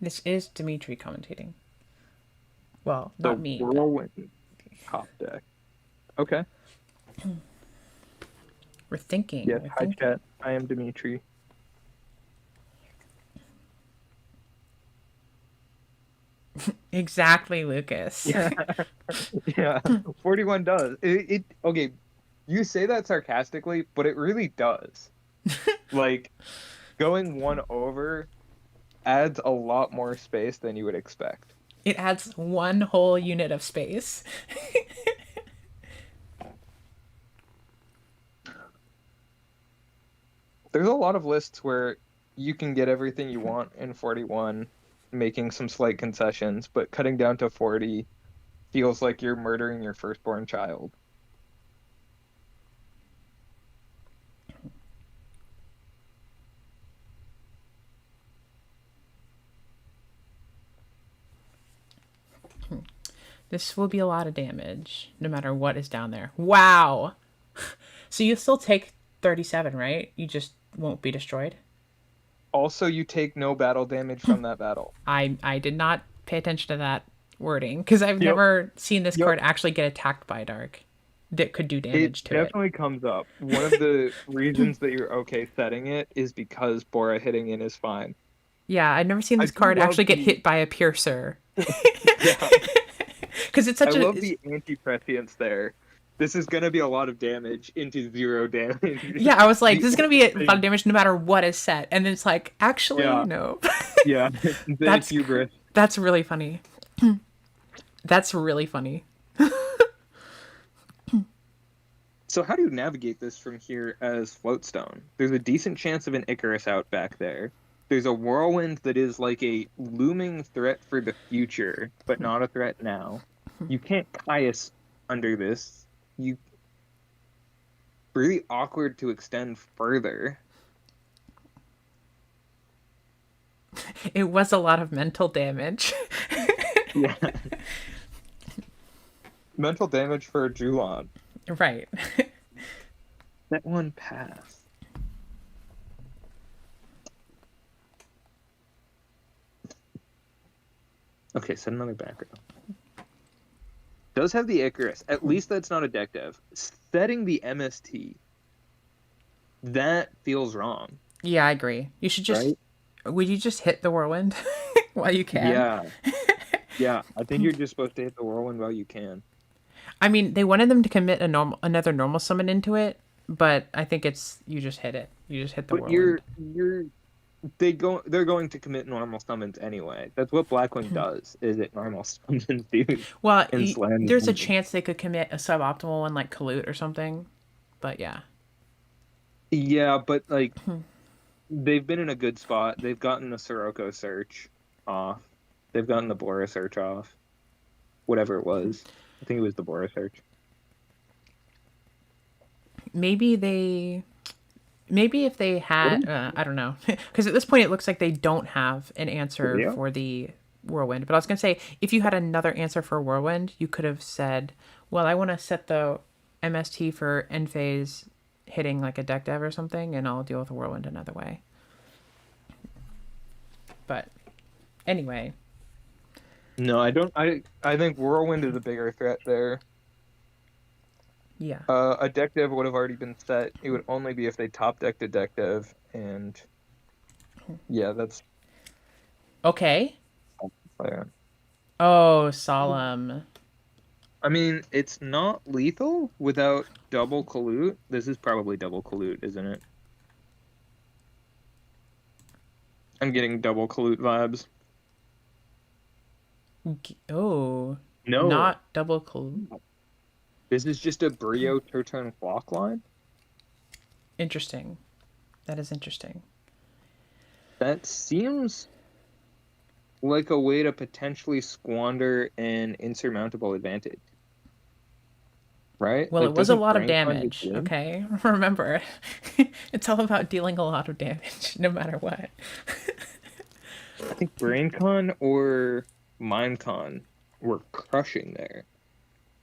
This is Dimitri commentating. Well, not me. Whirlwind top deck. Okay. We're thinking. Yes, hi chat. I am Dimitri. Exactly, Lucas. Yeah. Yeah. 41 does. It okay. You say that sarcastically, but it really does. Like, going 1 over adds a lot more space than you would expect. It adds 1 whole unit of space. There's a lot of lists where you can get everything you want in 41, making some slight concessions, but cutting down to 40 feels like you're murdering your firstborn child. This will be a lot of damage, no matter what is down there. Wow! So you still take 37, right? You just won't be destroyed? Also, you take no battle damage from that battle. I did not pay attention to that wording, because I've Yep. never seen this Yep. card actually get attacked by a dark that could do It damage to it. definitely comes up. One of the reasons that you're okay setting it is because Bora hitting in is fine. Yeah, I've never seen I this do card love actually get the hit by a piercer. yeah. Because it's I such a... love the anti-prescience there. This is gonna be a lot of damage into 0 damage. Yeah, I was like, The this is going to be a only lot of thing- damage no matter what is set. And then it's like, actually, Yeah. no. Yeah, That's hubris. That's really funny. That's really funny. So how do you navigate this from here as Floatstone? There's a decent chance of an Icarus out back there. There's a Whirlwind that is like a looming threat for the future, but not a threat now. You can't Caius under this. You really awkward to extend further. It was a lot of mental damage. Yeah. Mental damage for a Julon. Right. That one pass. Okay, set another background. Does have the Icarus. At least that's not a deck dev. Setting the MST. That feels wrong. Yeah, I agree. You should just... Right? Would you just hit the whirlwind while you can? Yeah. Yeah, I think you're just supposed to hit the whirlwind while you can. I mean, they wanted them to commit another normal summon into it, but I think it's... You just hit it. You just hit the But whirlwind. they're going to commit normal summons anyway. That's what Blackwing does, is it normal summons dude. Well, and slams there's a them. chance they could commit a suboptimal one like Kalut or something. But yeah. Yeah, but like they've been in a good spot. They've gotten the Sirocco search off. They've gotten the Bora search off. Whatever it was. I think it was the Bora search. Maybe if they had, I don't know, because at this point it looks like they don't have an answer Yeah. for the whirlwind. But I was gonna say, if you had another answer for whirlwind, you could have said, well, I want to set the MST for end phase hitting like a deck dev or something, and I'll deal with the whirlwind another way. But anyway, No, I don't. I think Whirlwind is a bigger threat there. yeah. A deck dev would have already been set. It would only be if they top decked a deck dev, and yeah, that's Okay. yeah. Oh, solemn. I mean, it's not lethal without double Kalut. This is probably double Kalut, isn't it? I'm getting double Kalut vibes. Oh, No, not double clue. this is just a Brio turn block line. Interesting. That is interesting. That seems like a way to potentially squander an insurmountable advantage. Right? Well, Like, it was a doesn't lot of Brain Fund damage. do good? Okay, remember, it's all about dealing a lot of damage, no matter what. I think BrainCon or MindCon were crushing there.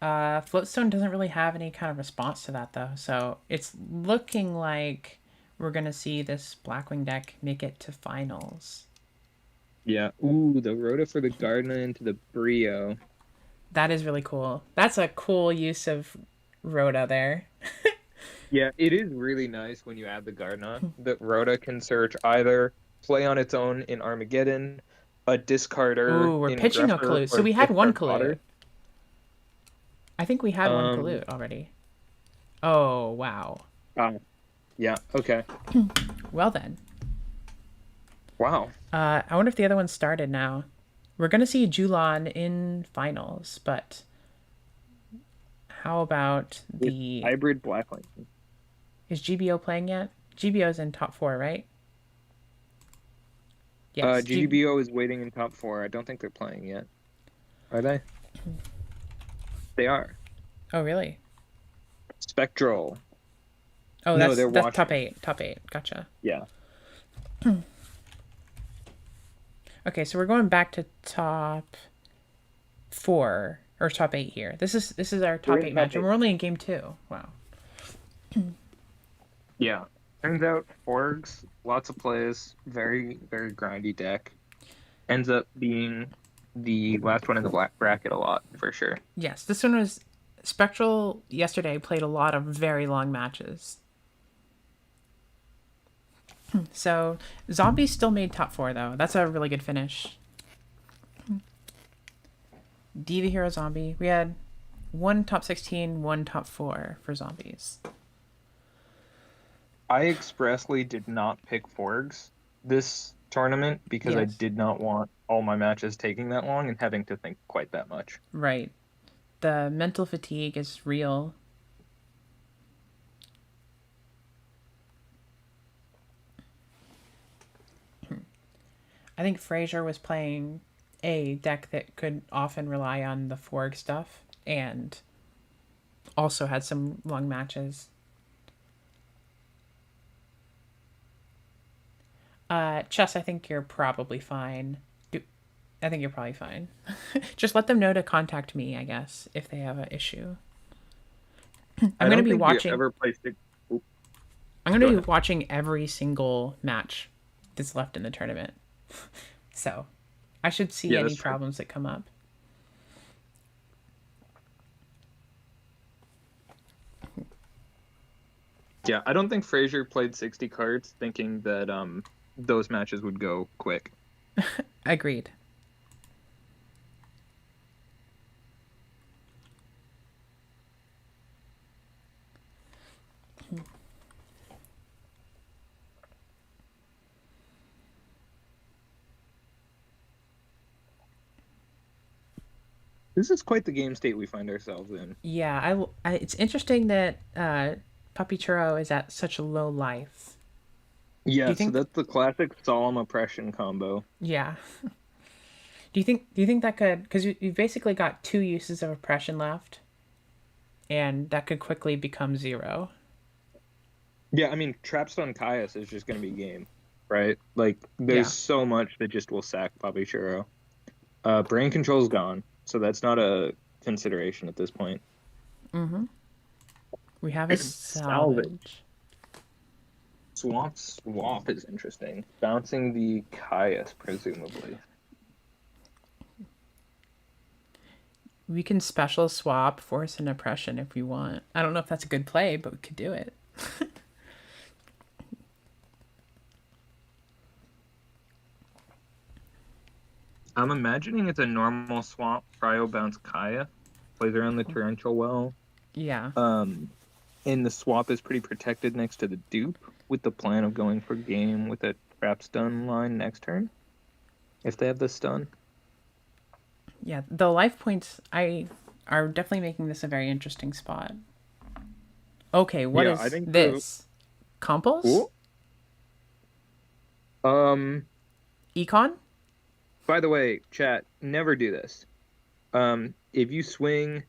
Floatstone doesn't really have any kind of response to that, though. So it's looking like we're gonna see this Blackwing deck make it to finals. Yeah. Ooh, the Rhoda for the Gardner into the Brio. That is really cool. That's a cool use of Rhoda there. Yeah, it is really nice when you add the Gardner that Rhoda can search either play on its own in Armageddon, a discarder. Ooh, we're in pitching a Greffer, Kalut. So or we had one discard fodder. Kalut. I think we had one Kalut already. Oh, wow. Yeah, okay. Well then. Wow. I wonder if the other one started now. We're going to see Julon in finals, but how about the... Hybrid Blackwing. Is GBO playing yet? GBO's in top 4, right? Yes. GGBO is waiting in top four. I don't think they're playing yet. Are they? They are. Oh, really? Spectral. Oh, No, they're that's top watching. 8. Top 8. Gotcha. Yeah. Okay, so we're going back to top 4 or top 8 here. This is our We're top in 8 top match, and eight. we're only in game 2. Wow. Yeah. Turns out Forgs, lots of plays, very, very grindy deck. Ends up being the last one in the black bracket a lot, for sure. Yes, this one was Spectral yesterday played a lot of very long matches. So Zombies still made top 4 though. That's a really good finish. Diva Hero Zombie. We had one top 16, one top 4 for Zombies. I expressly did not pick Forgs this tournament because I Yes. did not want all my matches taking that long and having to think quite that much. Right. The mental fatigue is real. I think Fraser was playing a deck that could often rely on the Forg stuff and also had some long matches. Chess, I think you're probably fine. I think you're probably fine. Just let them know to contact me, I guess, if they have an issue. I'm I going to don't be think you watching. ever played Oop, I'm going go to be ahead. watching every single match that's left in the tournament. So, I should see Yeah, any that's true. problems that come up. Yeah, I don't think Frazier played 60 cards thinking that those matches would go quick. Agreed. This is quite the game state we find ourselves in. Yeah, it's interesting that Puppy Churro is at such a low life. Do Yeah, you so think? that's the classic solemn oppression combo. Yeah. Do you think that could? Because you've basically got 2 uses of oppression left, and that could quickly become 0. Yeah, I mean, Trapstone Caius is just going to be game, right? Like, there's Yeah. so much that just will sack Bobby Churro. Brain control's gone, so that's not a consideration at this point. We have a Salvage. salvage. Swap is interesting. Bouncing the Caius, presumably. We can special swap force and oppression if we want. I don't know if that's a good play, but we could do it. I'm imagining it's a normal swap. Cryo bounce Kaya plays around the torrential well. Yeah. And the swap is pretty protected next to the dupe, with the plan of going for game with a trap stun line next turn, if they have the stun. Yeah. The life points are definitely making this a very interesting spot. Okay, what Yeah, is I think this? Compos? Ooh. Um. Econ? By the way, chat, never do this. If you swing,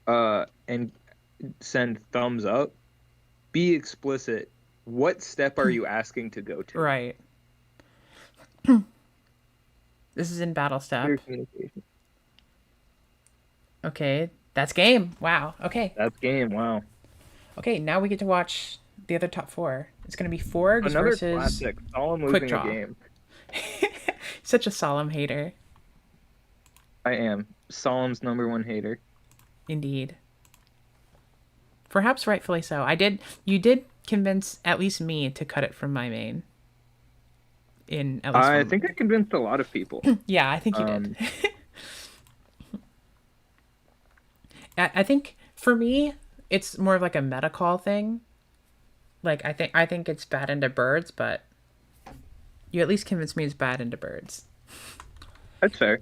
and send thumbs up, be explicit. What step are you asking to go to? Right. This is in battle Clear step. communication. Okay, that's game. Wow. Okay. That's game. Wow. Okay, now we get to watch the other top 4. It's going to be Forgs Another versus classic. Solemn Quick losing a Draw. game. Such a solemn hater. I am. Solemn's #1 hater. Indeed. Perhaps rightfully so. You did convince at least me to cut it from my main. In at least I one. think I convinced a lot of people. Yeah, I think you did. I think for me, it's more of like a meta call thing. Like I think it's bad into birds, but you at least convinced me it's bad into birds. That's fair.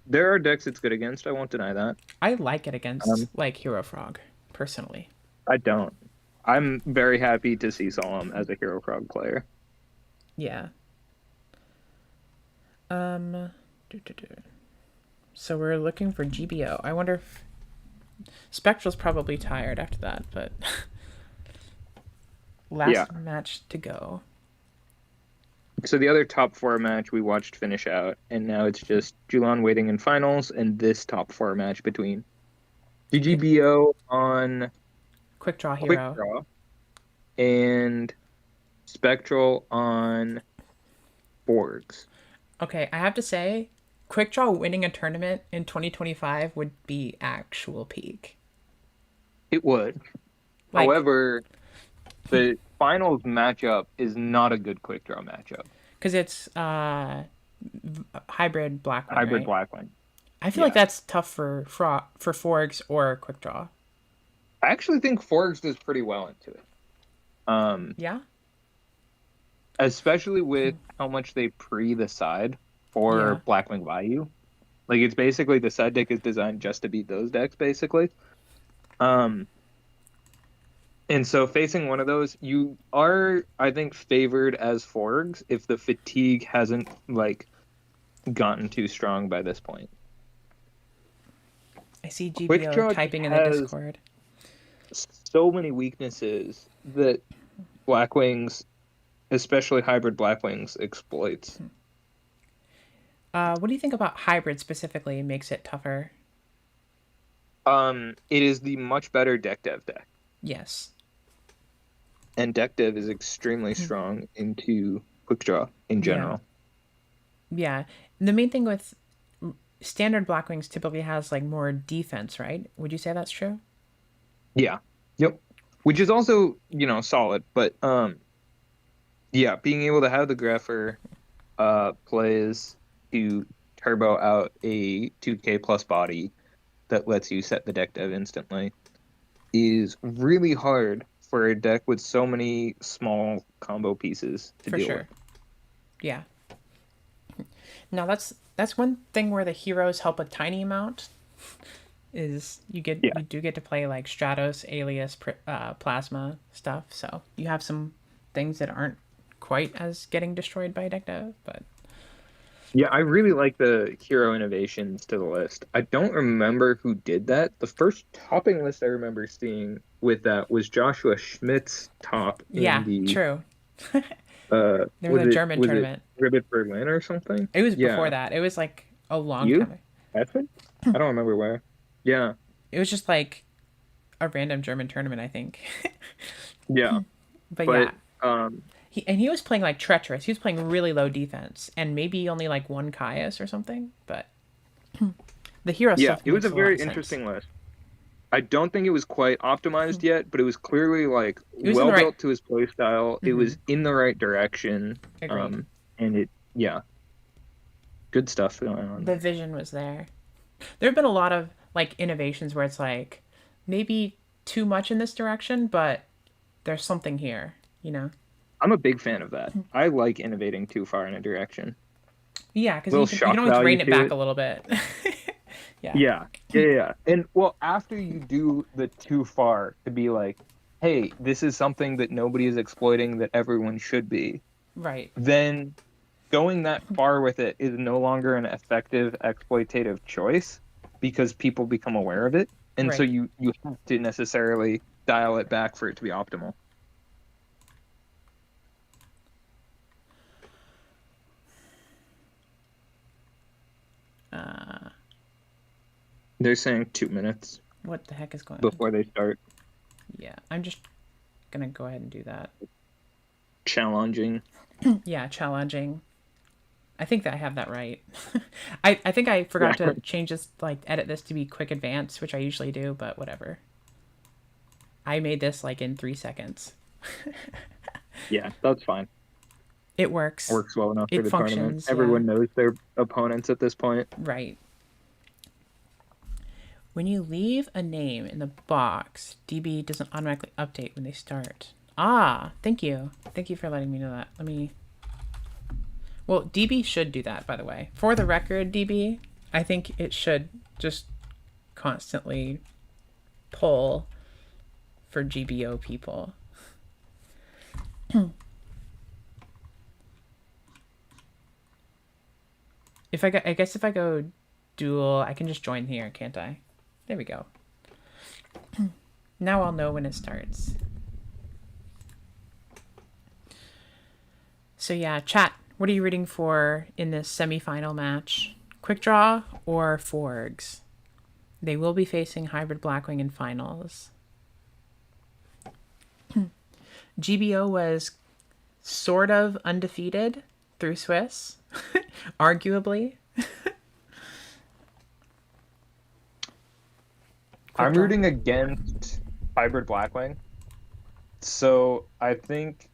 There are decks it's good against. I won't deny that. I like it against Um, like Hero Frog, personally. I don't. I'm very happy to see Solemn as a Hero Frog player. Yeah. Um, doo, doo, doo. So we're looking for GBO. I wonder if Spectral's probably tired after that, but Yeah. last match to go. So the other top four match we watched finish out, and now it's just Julan waiting in finals and this top four match between GGBO on Quick draw Quick hero. Draw and Spectral on Borgs. Okay, I have to say, Quick draw winning a tournament in 2025 would be actual peak. It would. Like, However, the finals matchup is not a good Quick Draw matchup. because it's hybrid Blackwing, Hybrid right? Blackwing. I feel Yeah. like that's tough for Forgs or Quick draw. I actually think Forks does pretty well into it. Yeah? Especially with how much they pre the side for Yeah. Blackwing Bayou. Like it's basically the side deck is designed just to beat those decks, basically. And so facing one of those, you are, I think, favored as Forgs if the fatigue hasn't like gotten too strong by this point. I see Quick GBO Draw typing in the has Discord. so many weaknesses that Blackwings, especially hybrid Blackwings, exploits. What do you think about hybrid specifically makes it tougher? It is the much better deck dev deck. Yes. And deck dev is extremely strong into quick draw in general. Yeah. The main thing with standard Blackwings typically has like more defense, right? Would you say that's true? Yeah. Yep. Which is also, solid, but yeah, being able to have the Grapher plays to turbo out a 2K plus body that lets you set the deck dev instantly is really hard for a deck with so many small combo pieces to deal with. Yeah. Now that's one thing where the heroes help a tiny amount. Is you do get to play like Stratos, Alias, Plasma stuff. So you have some things that aren't quite as getting destroyed by deck dev, but yeah, I really like the hero innovations to the list. I don't remember who did that. The first topping list I remember seeing with that was Joshua Schmidt's top yeah, in the true. There was a German was tournament. it Ribbit Berlin or something? It was before Yeah. that. It was like a long You? time. That's it? I don't remember where. Yeah. It was just like a random German tournament, I think. Yeah. But But yeah, he was playing like treacherous. He was playing really low defense, and maybe only like one Caius or something. But the hero stuff. it was a makes lot very of sense. interesting list. I don't think it was quite optimized yet, but it was clearly like was well in the right- built to his play style. It was in the right direction. Agreed. And it good stuff going on. The vision was there. There have been a lot of like innovations where it's like maybe too much in this direction, but there's something here, you know? I'm a big fan of that. I like innovating too far in a direction. Yeah, because Little you shock can always value rein it to back it. a little bit. Yeah. And well, after you do the too far to be like, hey, this is something that nobody is exploiting that everyone should be, Right. then going that far with it is no longer an effective exploitative choice because people become aware of it. And so Right. you have to necessarily dial it back for it to be optimal. They're saying 2 minutes What the heck is going on? before they start Yeah, I'm just gonna go ahead and do that. challenging. Yeah, challenging. I think that I have that right. I think I forgot to change this, like edit this to be quick advance, which I usually do, but whatever. I made this like in 3 seconds. Yeah, that's fine. It works. Works well enough It for the tournament. functions, yeah. Everyone knows their opponents at this point. Right. When you leave a name in the box, DB doesn't automatically update when they start. Ah, thank you. Thank you for letting me know that. Let me... Well, DB should do that, by the way. For the record, DB, I think it should just constantly pull for GBO people. I guess if I go dual, I can just join here, can't I? There we go. Now I'll know when it starts. So yeah, chat. What are you rooting for in this semifinal match? Quick Draw or Forgs? They will be facing Hybrid Blackwing in finals. GBO was sort of undefeated through Swiss, arguably. I'm rooting against Hybrid Blackwing. So I think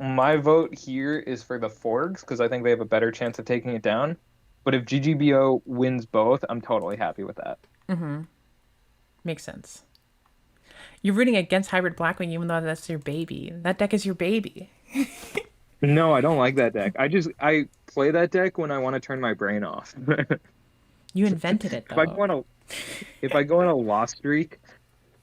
my vote here is for the Forgs because I think they have a better chance of taking it down. But if GGBO wins both, I'm totally happy with that. Makes sense. You're rooting against Hybrid Blackwing even though that's your baby. That deck is your baby. No, I don't like that deck. I play that deck when I want to turn my brain off. You invented it If I though. go on a if I go on a loss streak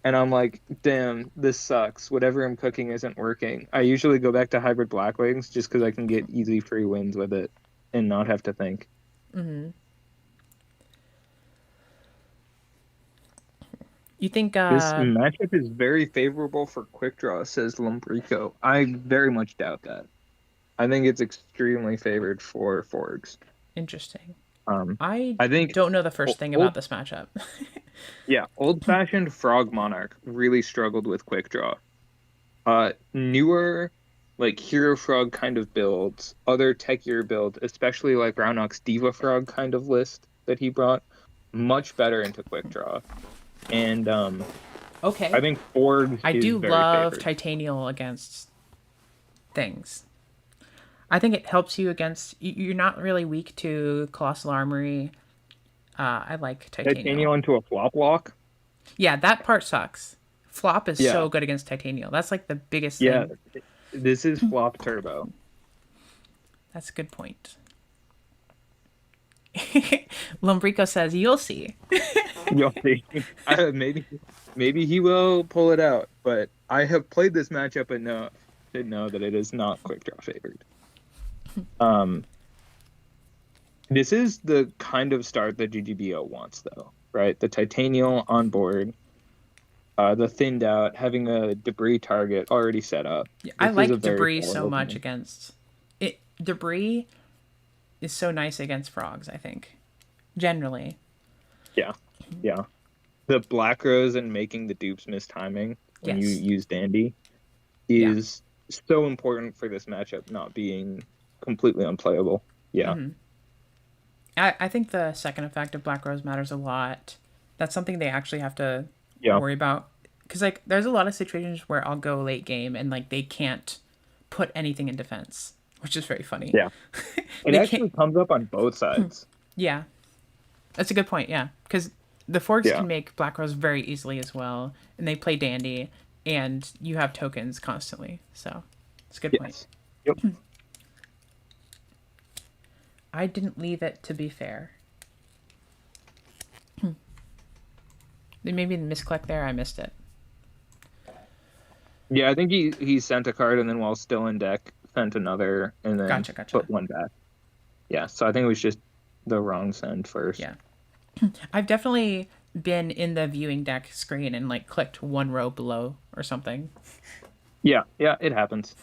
and I'm like, damn, this sucks. Whatever I'm cooking isn't working. I usually go back to Hybrid Blackwings just because I can get easy free wins with it and not have to think. You think This matchup is very favorable for Quick Draw, says Lombrico. I very much doubt that. I think it's extremely favored for Forgs. interesting. Um, I I think don't know the first thing about this matchup. yeah, old-fashioned Frog Monarch really struggled with Quick Draw. Newer, like Hero Frog kind of builds, other techier builds, especially like Raunox Diva Frog kind of list that he brought, much better into Quick Draw. And Okay. I think Forgs I is do very love favored. Titanial against things. I think it helps you against. You're not really weak to Colossal Armory. I like Titanial. Titanial into a flop lock. Yeah, that part sucks. Flop is Yeah, so good against Titanial. That's like the biggest yeah. thing. This is flop turbo. That's a good point. Lombrico says, "You'll see." You'll see. Maybe he will pull it out, but I have played this matchup enough to know that it is not Quick Draw favored. This is the kind of start that GGBO wants, though, right? The Titanial on board, the thinned out, having a debris target already set up. Yeah, I This is a like very debris solid so much opening. against it. Debris is so nice against frogs. I think generally. Yeah, yeah. The Black Rose and making the dupes miss timing when you Yes. use Dandy Yeah. is so important for this matchup not being completely unplayable. Yeah. I think the second effect of Black Rose matters a lot. That's something they actually have to Yeah. worry about. Because, like, there's a lot of situations where I'll go late game and, like, they can't put anything in defense, which is very funny. Yeah. It They actually can't. comes up on both sides. Yeah. That's a good point, yeah. Because the Forks Yeah. can make Black Rose very easily as well, and they play Dandy, and you have tokens constantly. So, it's a good point. Yes. Yep. I didn't leave it to be fair. Maybe the misclick there, I missed it. Yeah, I think he sent a card and then while still in deck sent another and then Gotcha. put one back. Yeah, so I think it was just the wrong send first. Yeah. I've definitely been in the viewing deck screen and like clicked one row below or something. Yeah, it happens.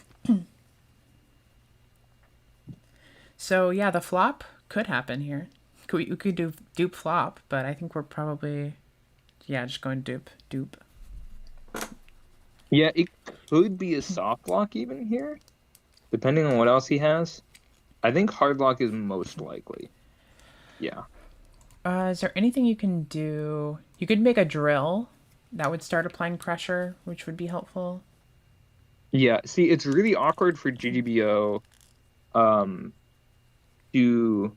So yeah, the flop could happen here. We could do dupe flop, but I think we're probably just going dupe. Yeah, it could be a soft lock even here, depending on what else he has. I think hard lock is most likely. Yeah. Is there anything you can do? You could make a drill that would start applying pressure, which would be helpful. Yeah, see, it's really awkward for GGBO to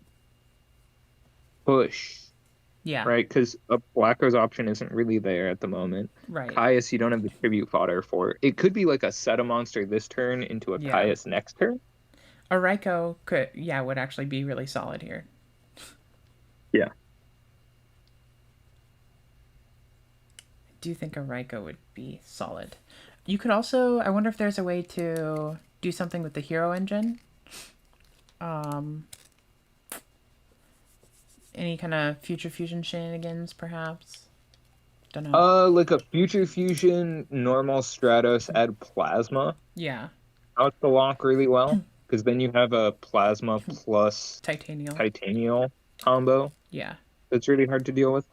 push, Yeah. right? Because a Black Rose option isn't really there at the moment. Right. Caius, you don't have the tribute fodder for. It could be like a set a monster this turn into a Yeah. Caius next turn. A Raiko would actually be really solid here. Yeah. do think a Raikou would be solid. You could also, I wonder if there's a way to do something with the hero engine. Any kind of future fusion shenanigans, perhaps? Don't know. Like a Future Fusion, normal Stratos, add Plasma Yeah, out the lock really well, because then you have a Plasma plus Titanial. Titanial combo Yeah. that's really hard to deal with.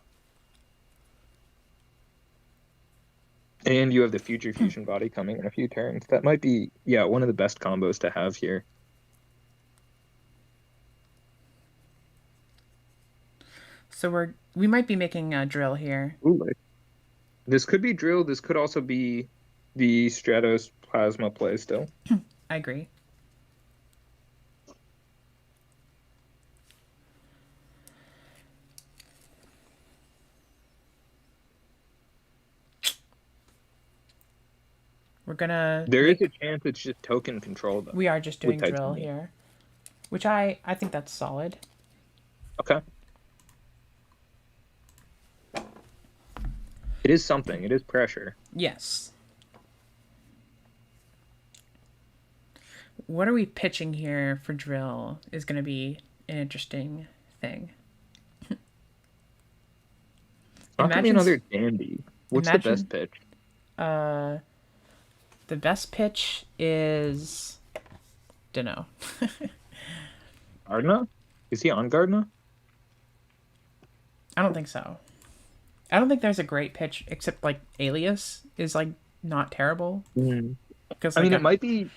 And you have the Future Fusion body coming in a few turns. That might be, yeah, one of the best combos to have here. So we might be making a drill here. Ooh, this could be Drill. This could also be the Stratos Plasma play still. I agree. We're gonna There is make, a chance it's just token control though we are just with doing drill Titanium. here, which I think that's solid. Okay. It is something. It is pressure. Yes. What are we pitching here for drill is going to be an interesting thing. Not gonna be Imagine, another dandy. What's the best imagine, pitch? uh, the best pitch is, dunno. Gardner? Is he on Gardner? I don't think so. I don't think there's a great pitch except like Alias is like not terrible because I like mean, it might be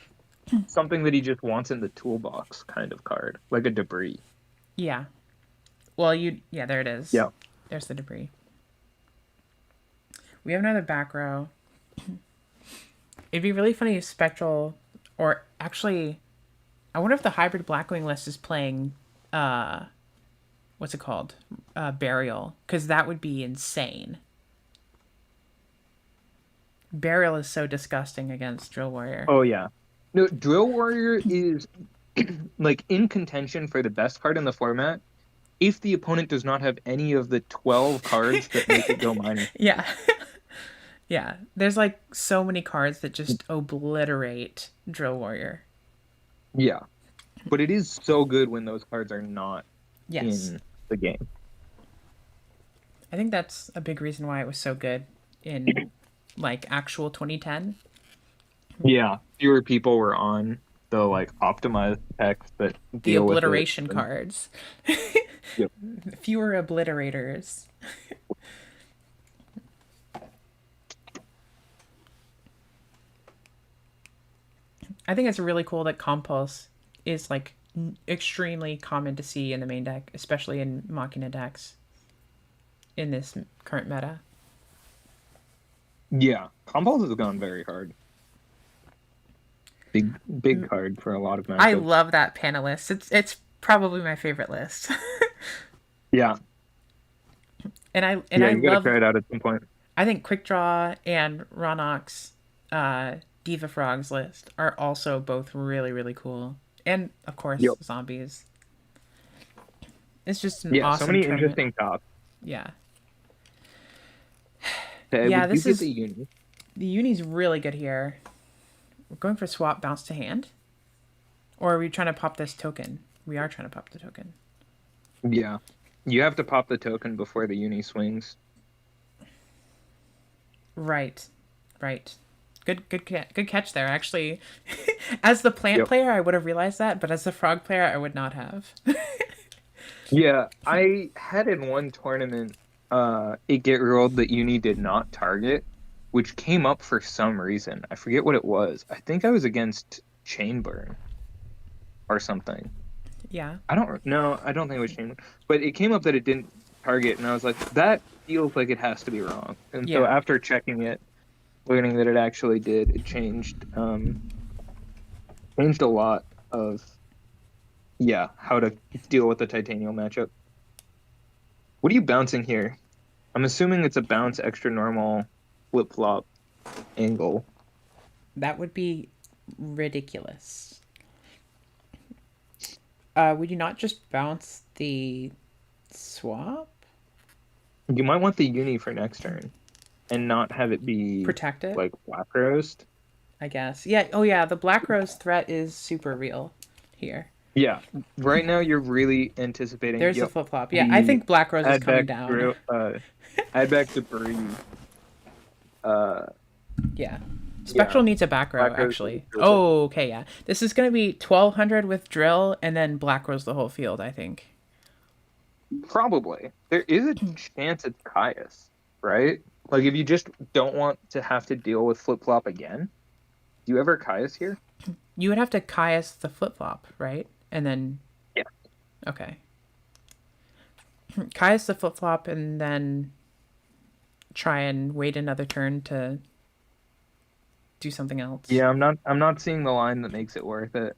something that he just wants in the toolbox kind of card, like a debris. yeah. Well, yeah, there it is. Yeah. There's the debris. We have another back row. It'd be really funny if Spectral, or actually, I wonder if the hybrid Blackwing list is playing, what's it called? Burial, because that would be insane. Burial is so disgusting against Drill Warrior. Oh yeah. No, Drill Warrior is like in contention for the best card in the format if the opponent does not have any of the 12 cards that make it go minus. Yeah. Yeah. There's like so many cards that just obliterate Drill Warrior. Yeah. But it is so good when those cards are not Yes. in the game. I think that's a big reason why it was so good in like actual 2010. Yeah. Fewer people were on the like optimized decks that The deal with obliteration it. cards. Yep. Fewer obliterators. I think it's really cool that Compulse is like extremely common to see in the main deck, especially in Machina decks in this current meta. Yeah. Compulse has gone very hard. Big card for a lot of matchups. I love that panelist. It's probably my favorite list. Yeah. And I You gotta love, try it out at some point. I think Quick Draw and Ronok's Diva Frogs list are also both really, really cool. And of course, Yep. zombies. It's just an Yeah, awesome so many tournament. interesting tops. Yeah. Okay, Yeah, would this you is get the uni? the uni's really good here. We're going for swap bounce to hand. Or are we trying to pop this token? We are trying to pop the token. Yeah. You have to pop the token before the uni swings. Right. Right. Good catch there. Actually, as the plant Yep. player, I would have realized that, but as the frog player, I would not have. Yeah, I had in one tournament it get rolled that uni did not target, which came up for some reason. I forget what it was. I think I was against Chainburn or something. Yeah. I don't know. I don't think it was Chainburn. But it came up that it didn't target, and I was like, that feels like it has to be wrong. And so Yeah. after checking it, learning that it actually did, it changed a lot of how to deal with the Titanium matchup. What are you bouncing here? I'm assuming it's a bounce extra normal flip flop angle. That would be ridiculous. Would you not just bounce the swap? You might want the uni for next turn. and not have it be Protect it, like Black Roast. I guess. Yeah. Oh yeah, the Black Rose threat is super real here. Yeah, right now you're really anticipating. There's the Yep, flip flop. Yeah, I the think Black Rose is add coming back down. drill, add back debris. Uh, Yeah. yeah, Spectral needs a back row, Black Rose is actually. drill. Oh, okay, yeah. This is going to be 1200 with drill and then Black Rose the whole field, I think. Probably there is a chance it's Caius, right? Like if you just don't want to have to deal with flip flop again, do you ever Caius here? You would have to Caius the flip flop, right? And then, Yeah. okay. Caius the flip flop and then try and wait another turn to do something else. Yeah, I'm not seeing the line that makes it worth it.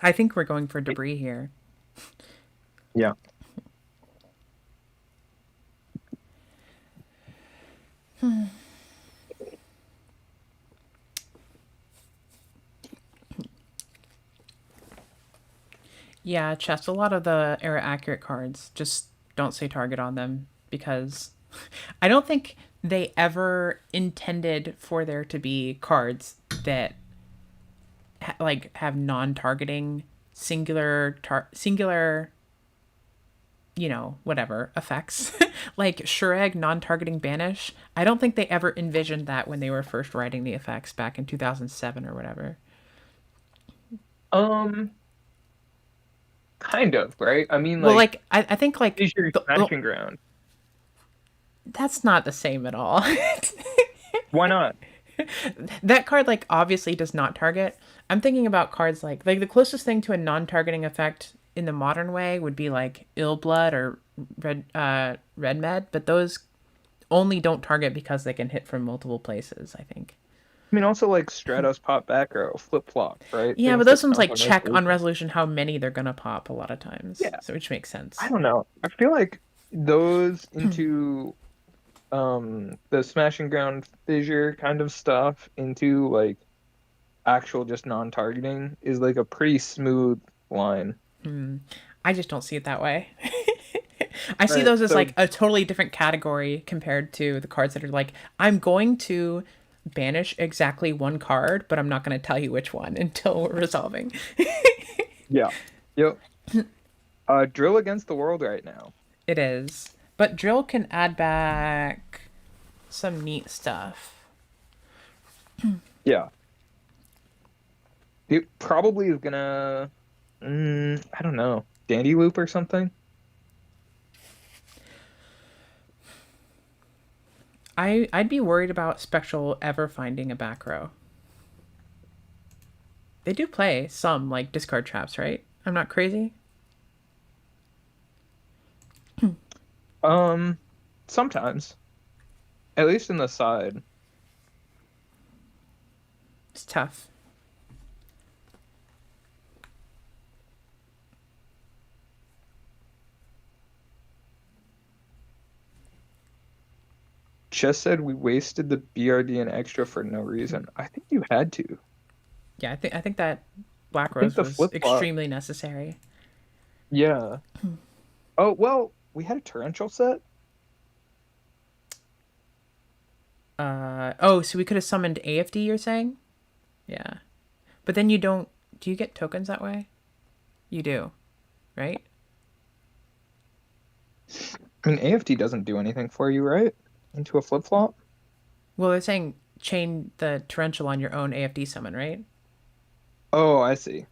I think we're going for debris here. Yeah. Yeah, chess. A lot of the era accurate cards just don't say target on them because I don't think they ever intended for there to be cards that like have non-targeting singular whatever effects like Shureg non-targeting banish. I don't think they ever envisioned that when they were first writing the effects back in 2007 or whatever. Um, kind of, right? I mean, Well, like, like I think like is your smashing ground? that's not the same at all. Why not? That card like obviously does not target. I'm thinking about cards like the closest thing to a non-targeting effect in the modern way would be like Ill Blood or Red Med, but those only don't target because they can hit from multiple places, I think. I mean, also like Stratos pop back row, flip flop, right? Yeah, but Things those that ones count like on check on resolution. resolution how many they're gonna pop a lot of times. Yeah, So which makes sense. I don't know. I feel like those into the smashing ground fissure kind of stuff into like actual just non-targeting is like a pretty smooth line. I just don't see it that way. I see Right. those as So like a totally different category compared to the cards that are like, I'm going to banish exactly one card, but I'm not going to tell you which one until we're resolving. yeah. Yep. Drill against the world right now. It is. But drill can add back some neat stuff. Yeah. It probably is gonna I don't know. Dandy loop or something? I'd be worried about Spectral ever finding a back row. They do play some like discard traps, right? I'm not crazy. Um Sometimes. At least in the side. It's tough. Just said we wasted the BRD and extra for no reason. I think you had to. Yeah, I think that Black I think Rose the was flip flop. extremely necessary. Yeah. Oh, well, we had a torrential set. Oh, so we could have summoned AFD, you're saying? Yeah. But then you don't. Do you get tokens that way? You do, right? I mean, AFT doesn't do anything for you, right? Into a flip flop? Well, they're saying chain the torrential on your own AFD summon, right? Oh, I see.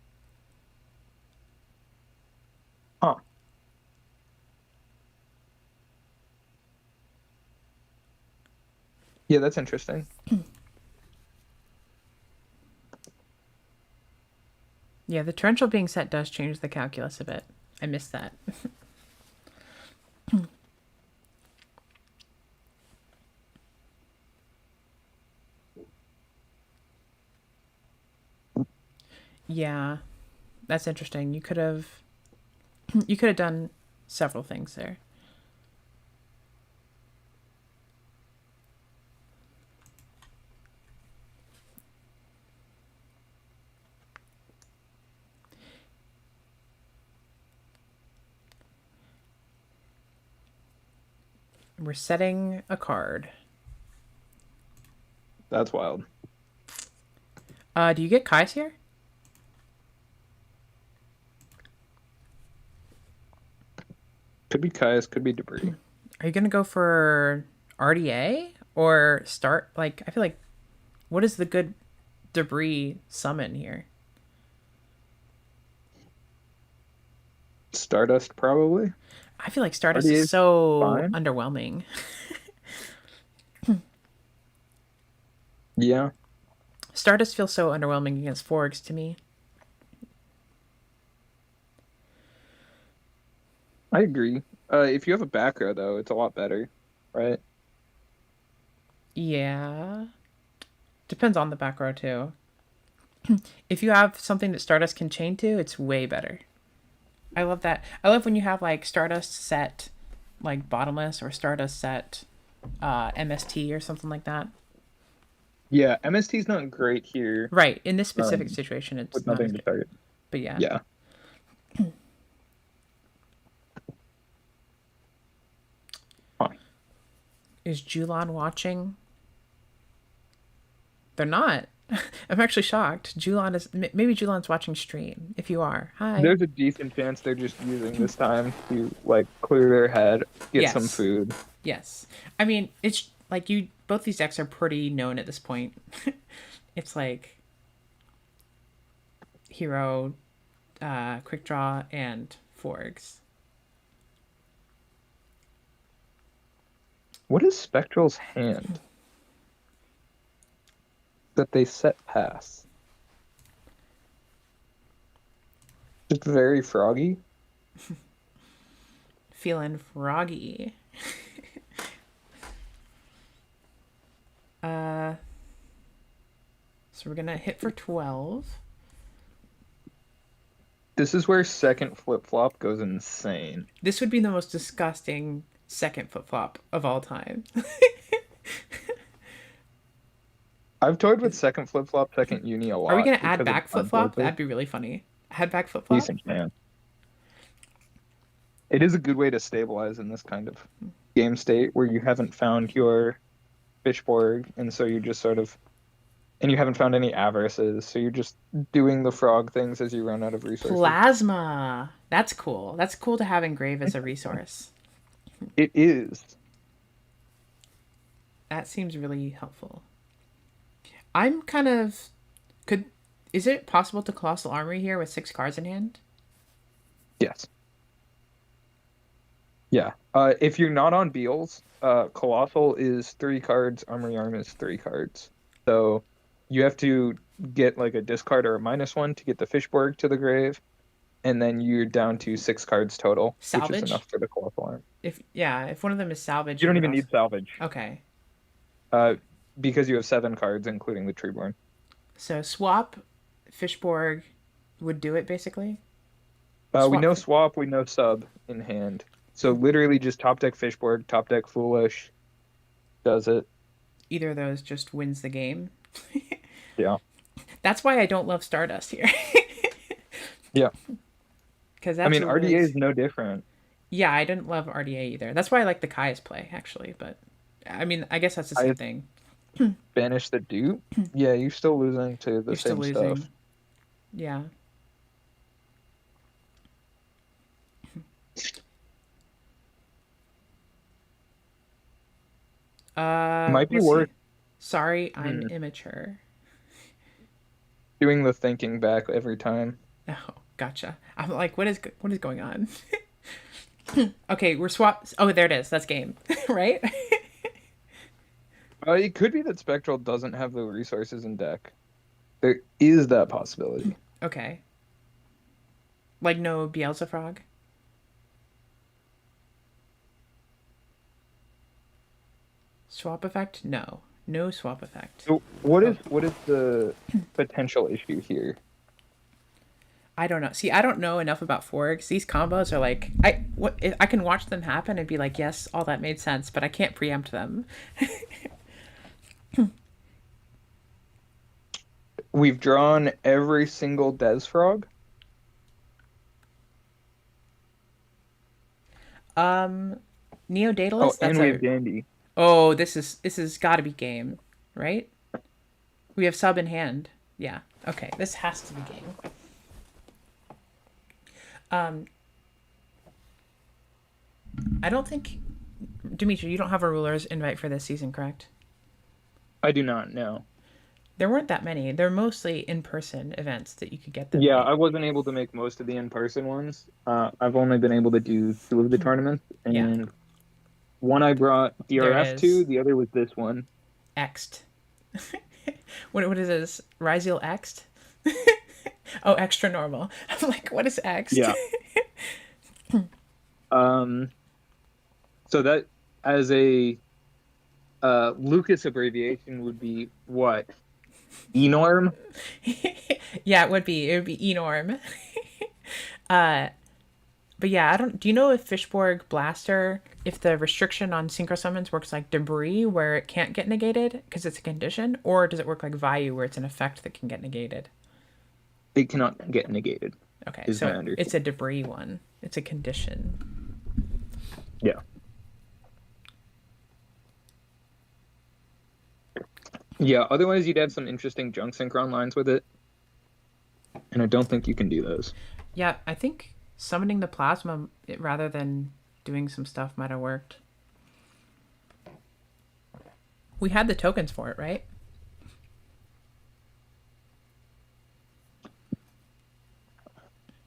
Huh. Yeah, that's interesting. Yeah, the torrential being set does change the calculus a bit. I missed that. Yeah, that's interesting. You could have done several things there. We're setting a card. That's wild. Do you get Kai's here? Could be Caius, could be debris. Are you gonna go for RDA or start? Like, I feel like, what is the good debris summon here? Stardust probably. I feel like Stardust RDA is is so fine. underwhelming. Yeah, Stardust feels so underwhelming against Forks to me. I agree. If you have a back row though, it's a lot better, right? Yeah. Depends on the back row too. If you have something that Stardust can chain to, it's way better. I love that. I love when you have like Stardust set like bottomless or Stardust set MST or something like that. Yeah, MST's not great here. Right. In this specific Um, situation, it's with not as nothing to good. target. But yeah. Yeah. Huh. Is Julan watching? They're not. I'm actually shocked. Julan is maybe Julan's watching stream. If you are, hi. There's a decent chance they're just using this time to like clear their head, get some Yes. food. Yes. I mean, it's like you. Both these decks are pretty known at this point. It's like hero, quick draw, and Forgs. What is Spectral's hand that they set pass? Just very froggy. Feeling froggy. So we're gonna hit for 12. This is where second flip flop goes insane. This would be the most disgusting second flip flop of all time. I've toyed with second flip flop, second uni a Are we lot gonna add because it's back flip flop? unfortunate. That'd be really funny. Add back flip flop. Decent man. It is a good way to stabilize in this kind of game state where you haven't found your Fishborg, and so you just sort of, and you haven't found any avarices, so you're just doing the frog things as you run out of resources. Plasma. That's cool. That's cool to have engrave as a resource. It is. That seems really helpful. I'm kind of could is it possible to colossal armory here with 6 cards in hand? Yes. Yeah. If you're not on Beals, Colossal is 3 cards, Armory Arm is 3 cards. So you have to get like a discard or a -1 to get the Fishborg to the grave, and then you're down to 6 cards total, which is Salvage? enough for the Colossal Arm. If one of them is salvage, You don't would even also- need salvage, Okay. because you have 7 cards, including the Treeborn. So swap Fishborg would do it basically. We Swap. know swap, we know sub in hand. So literally just top deck Fishborg, top deck Foolish does it. Either of those just wins the game. Yeah. That's why I don't love Stardust here. Yeah. Because I mean, RDA is no different. Yeah, I didn't love RDA either. That's why I like the Kai's play actually. But I mean, I guess that's the same thing. Banish the dupe. Yeah, you're still losing to the You're still same losing. stuff. Yeah. Might be let's worth see. Sorry, I'm immature. doing the thinking back every time. Oh, gotcha. I'm like, what is going on? Okay, we're swap. Oh, there it is. That's game, right? It could be that Spectral doesn't have the resources in deck. There is that possibility. Okay. Like no Beelzefrog? Swap effect? No. No swap effect. So what is the potential issue here? I don't know. See, I don't know enough about Forks. These combos are like I can watch them happen and be like, yes, all that made sense, but I can't preempt them. We've drawn every single Des Frog. Oh, Neodatalus? That's and we have a. Dandy. Oh, this is got to be game, right? We have sub in hand. Yeah. Okay, this has to be game. Um, I don't think Dimitri, you don't have a ruler's invite for this season, correct? I do not know. There weren't that many. They're mostly in-person events that you could get them, Yeah, right? I wasn't able to make most of the in-person ones. I've only been able to do two of the tournaments, Yeah, and one I brought there it DRF to, is. the other was this one. Xed. What is this? Ryziel Xed? Oh, extra normal. I'm like, what is Xed? Yeah. Um, so that as a Lucas abbreviation would be what? Enorm? Yeah, it would be. It would be enorm. Uh, but yeah, I don't. Do you know if Fishborg Blaster, if the restriction on synchro summons works like debris, where it can't get negated because it's a condition, or does it work like Vayu, where it's an effect that can get negated? It cannot get negated, Okay, is my so it's a understanding. debris one. It's a condition. Yeah. Yeah, otherwise you'd have some interesting junk synchron lines with it, and I don't think you can do those. Yeah, I think summoning the plasma rather than doing some stuff might have worked. We had the tokens for it, right?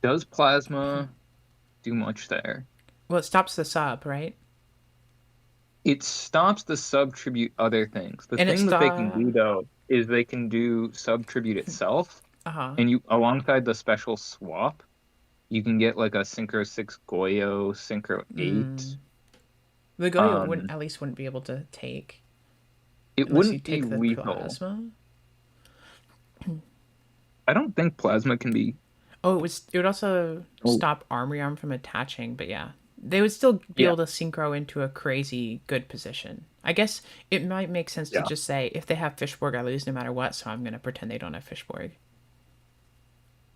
Does plasma do much there? Well, it stops the sub, right? It stops the sub tribute other things. The And thing that they can do though is they can do sub tribute itself, uh huh. and you alongside the special swap, you can get like a Synchro 6 Goyo, Synchro 8. The Goyo wouldn't Um, at least wouldn't be able to take it unless you wouldn't be take the lethal. plasma. I don't think plasma can be. Oh, it would also Oh, stop Armory Arm from attaching, but yeah. They would still be yeah, able to synchro into a crazy good position. I guess it might make sense to yeah, just say if they have Fishborg, I lose no matter what, so I'm gonna pretend they don't have Fishborg.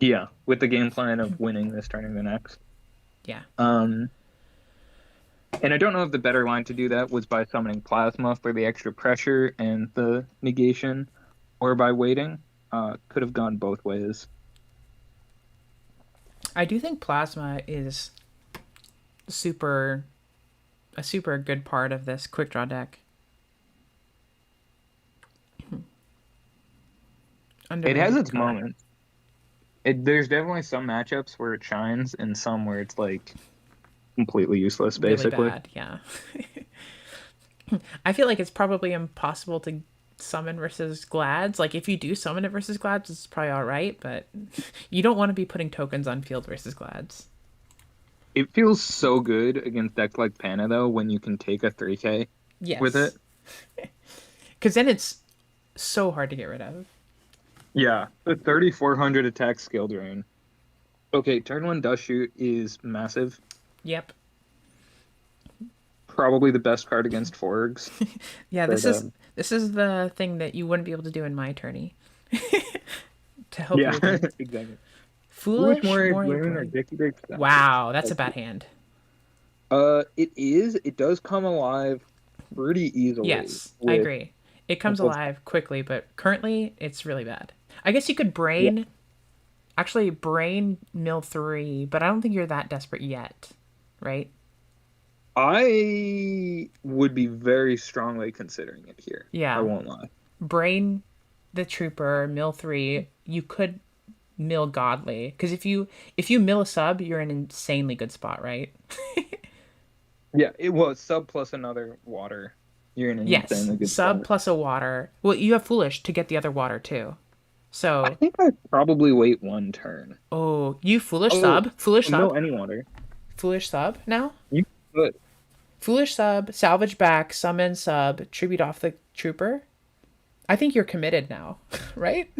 yeah. With the game plan of winning this, turning the next. Yeah. Um, and I don't know if the better line to do that was by summoning plasma for the extra pressure and the negation, or by waiting. Could have gone both ways. I do think plasma is super a super good part of this quick draw deck. It has Underrated its card. moments. There's definitely some matchups where it shines, and some where it's like completely useless, Really basically. bad, yeah. I feel like it's probably impossible to summon versus Glads. Like if you do summon it versus Glads, it's probably all right, but you don't want to be putting tokens on field versus Glads. It feels so good against decks like Pana though when you can take a 3K with it. Yes, because then it's so hard to get rid of. Yeah, the 3400 attack skill drain. Okay, turn one dust shoot is massive. Yep. Probably the best card against Forgs. Yeah, But this is the thing that you wouldn't be able to do in my tourney. To help yeah, your team. exactly. Foolish Foolish Moray Moray Bloom or Brain. Dicky Break Savage. Wow, that's a bad hand. It is. It does come alive pretty easily Yes, I with agree. It comes what's alive quickly, but currently it's really bad. I guess you could yeah. brain mill 3, but I don't think you're that desperate yet, right? I would be very strongly considering it here. I Yeah. won't lie. Brain the trooper, mill 3, you could mill godly cuz if you mill a sub, you're in an insanely good spot, right? Yeah, it was sub plus another water. You're in an Yes, insanely good sub spot. plus a water. Well, you have foolish to get the other water too. I So, think I'd probably wait one turn. oh, you foolish Oh, sub, foolish no, sub, any water. foolish sub now? You could. Foolish sub, salvage back, summon sub, tribute off the trooper. I think you're committed now, right?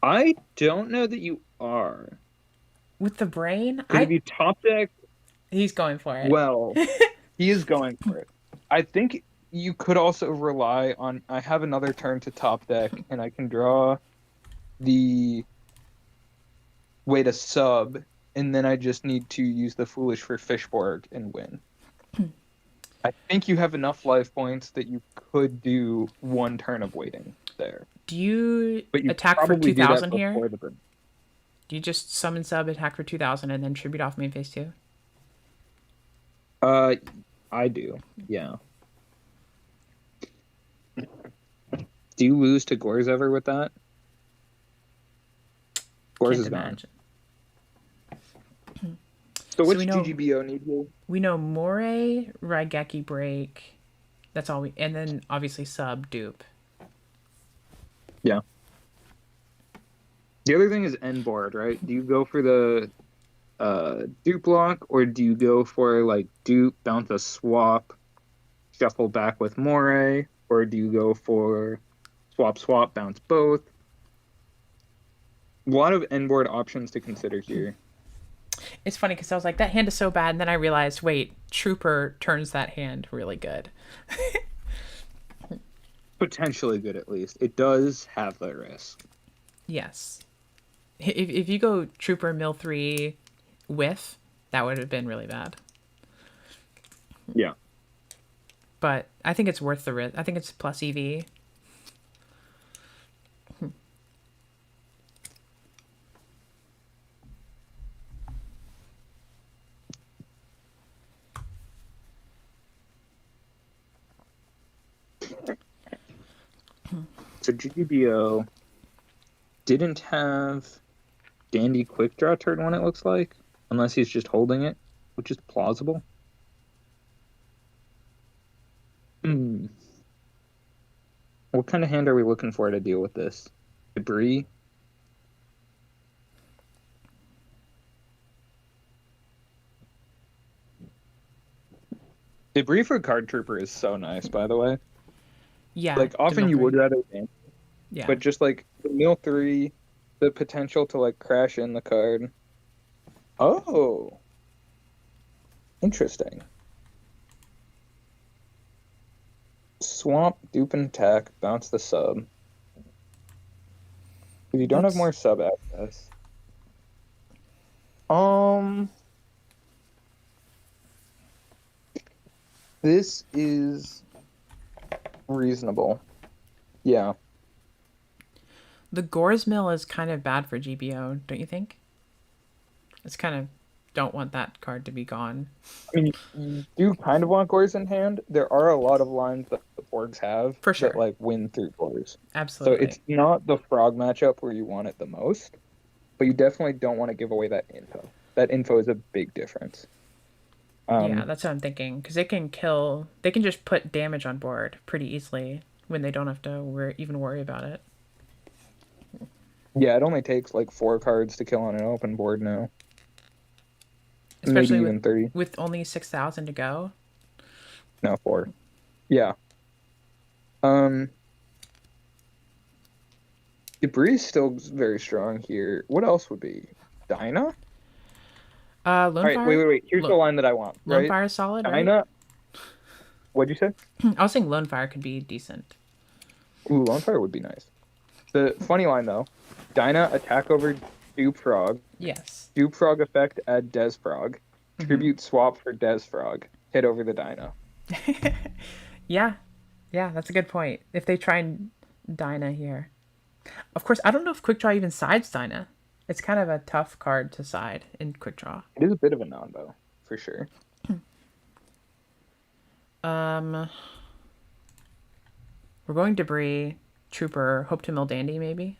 I don't know that you are. With the brain, Because if you top deck, he's going for it. well, he is going for it. I think you could also rely on. I have another turn to top deck, and I can draw the way to sub and then I just need to use the Foolish for Fishborg and win. I think you have enough life points that you could do one turn of waiting there. Do you But you attack for probably do that 2,000 here? before the burn. Do you just summon sub, attack for 2,000, and then tribute off main phase 2? I do, yeah. Do you lose to Gores ever with that? Gores Can't is gone. imagine. So So which we know- GGBO need you? We know Moray, Raigeki Break. That's all we... And then, obviously, sub, dupe. Yeah. The other thing is end board, right? Do you go for the dupe block, or do you go for like dupe, bounce a swap, shuffle back with Moray, or do you go for swap, bounce both? A lot of end board options to consider here. It's funny because I was like, that hand is so bad. And then I realized, wait, Trooper turns that hand really good. Potentially good, at least. It does have the risk. Yes. If you go Trooper Mill 3 whiff, that would have been really bad. Yeah. But I think it's worth the risk. I think it's plus EV. So GGBO didn't have Dandy quick draw turn one, it looks like, unless he's just holding it, which is plausible. What kind of hand are we looking for to deal with this? Debris? Debris for Card Trooper is so nice, by the way. Yeah. Like, often you would rather Dandy, Yeah. but just like the Mill 3, the potential to like crash in the card. Oh. Interesting. Swamp, dupe, and attack, bounce the sub. If you don't have more sub access. This is reasonable. Yeah. The Gores Mill is kind of bad for GBO, don't you think? It's kind of don't want that card to be gone. I mean, you do kind of want Gores in hand. There are a lot of lines that the Borgs have For sure. that like win through Gores. Absolutely. So it's not the frog matchup where you want it the most, but you definitely don't want to give away that info. That info is a big difference. Yeah, that's what I'm thinking. Because they can just put damage on board pretty easily when they don't have to even worry about it. Yeah, it only takes like 4 cards to kill on an open board now. Especially maybe even 3. With only 6,000 to go. No, 4. Yeah. Debris is still very strong here. What else would be? Dinah? Lone Alright, Fire? wait. Here's the line that I want. Lone Right? Fire is solid, right? Dinah. What'd you say? I was saying Lone Fire could be decent. Ooh, Lone Fire would be nice. The funny line though, Dinah attack over Dupe Frog. Yes. Dupe Frog effect add Des Frog. Tribute swap for Des Frog. Hit over the Dinah. Yeah, that's a good point. If they try and Dinah here. Of course, I don't know if Quick Draw even sides Dinah. It's kind of a tough card to side in Quick Draw. It is a bit of a non-bow, for sure. We're going Debris, Trooper, hope to mill Dandy maybe.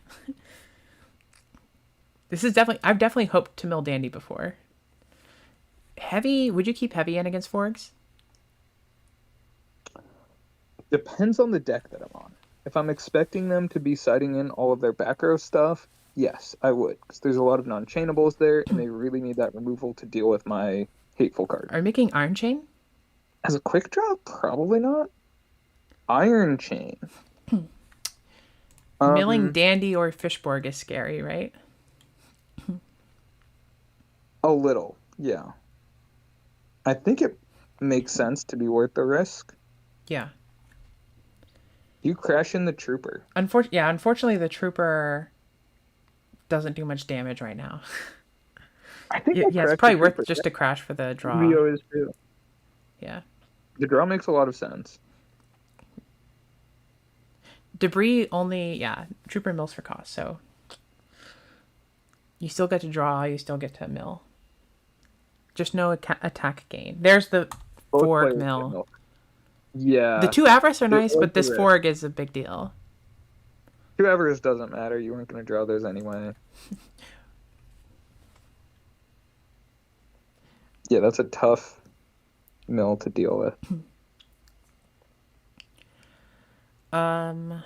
I've definitely hoped to mill Dandy before. Heavy, would you keep Heavy in against Forgs? Depends on the deck that I'm on. If I'm expecting them to be siding in all of their back row stuff, yes, I would. Because there's a lot of non-chainables there, and they really need that removal to deal with my hateful card. Are you making Iron Chain? As a quick draw, probably not. Iron Chain. Milling Dandy or Fishborg is scary, right? A little, yeah. I think it makes sense to be worth the risk. Yeah. You crash in the Trooper. Unfortunately, the Trooper doesn't do much damage right now. I think Yeah, I yeah, it's crashed probably the worth Trooper. just to crash for the draw. Leo is too. Yeah. The draw makes a lot of sense. Debris only, yeah, Trooper mills for cost, so you still get to draw, you still get to mill. Just no attack gain. There's the Both Forg players get mill. milk. The Yeah. two Avarice are It nice, was but the this risk. Forg is a big deal. Two Evers doesn't matter. You weren't going to draw those anyway. Yeah, that's a tough mill to deal with. Um,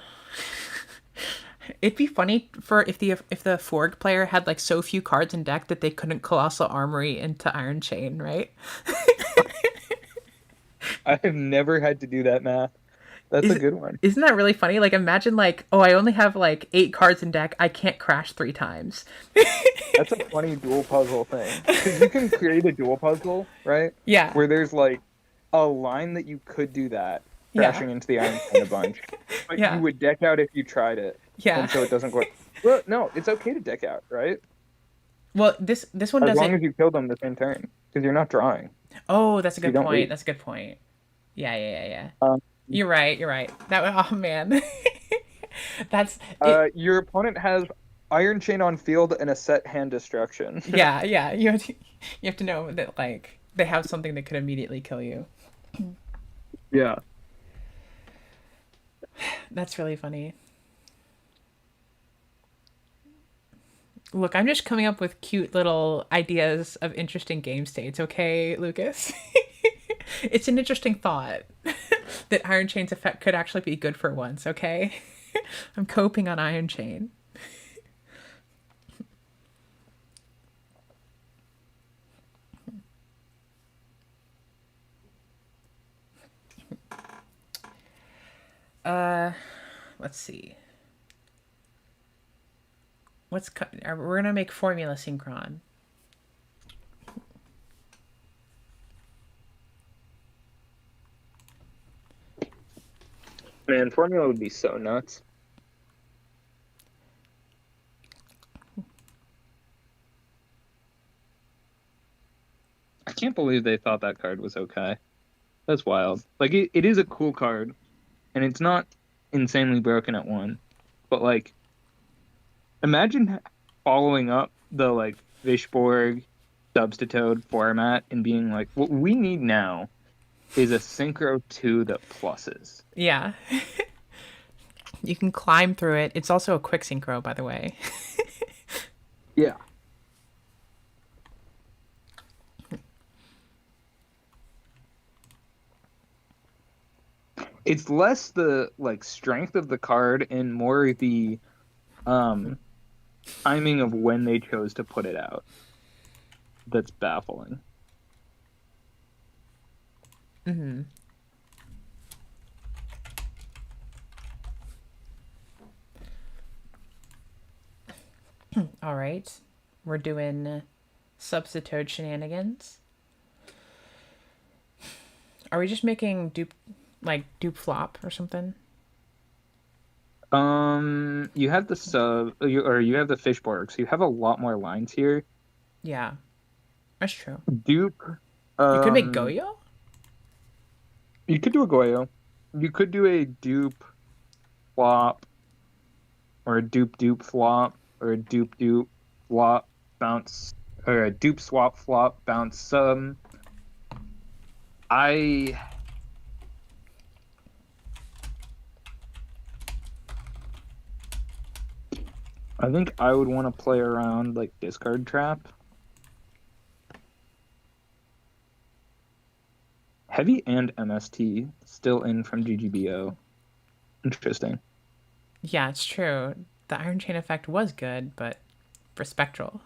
it'd be funny for if the Forg player had like so few cards in deck that they couldn't Colossal Armory into Iron Chain, right? I have never had to do that math. That's a good one. Isn't that really funny? Like imagine like, oh, I only have like 8 cards in deck. I can't crash 3 times. That's a funny dual puzzle thing. Because you can create a dual puzzle, right? Yeah. Where there's like a line that you could do that, crashing into the Iron Chain a bunch. But Yeah. you would deck out if you tried it. Yeah. And so it doesn't work. Well, no, it's okay to deck out, right? Well, this one As doesn't. long as you kill them the same turn. Because you're not drawing. Oh, that's a You good don't point. lose. That's a good point. Yeah. Um, You're right. That oh man. That's your opponent has Iron Chain on field and a set hand destruction. yeah. You have to know that like they have something that could immediately kill you. Yeah. That's really funny. Look, I'm just coming up with cute little ideas of interesting game states, okay, Lucas? It's an interesting thought that Iron Chain's effect could actually be good for once, okay? I'm coping on Iron Chain. Let's see. We're gonna make formula synchron. Man, formula would be so nuts. I can't believe they thought that card was okay. That's wild. Like, it is a cool card, and it's not insanely broken at 1. But, like, imagine following up the, like, Vishborg Substitute format and being like, what we need now is a Synchro 2 that pluses. Yeah. You can climb through it. It's also a quick synchro, by the way. Yeah. It's less the like strength of the card and more the timing of when they chose to put it out that's baffling. Mm-hmm. All right. We're doing substitute shenanigans. Are we just making dupe flop or something? You have the you have the Fishborg, so you have a lot more lines here. Yeah. That's true. Dupe. You could make Goyo? You could do a Goyo. You could do a dupe flop, or a dupe flop, or a dupe flop bounce, or a dupe swap flop bounce. I think I would want to play around like discard trap. Heavy and MST still in from GGBO. Interesting. Yeah, it's true. The Iron Chain effect was good, but for Spectral.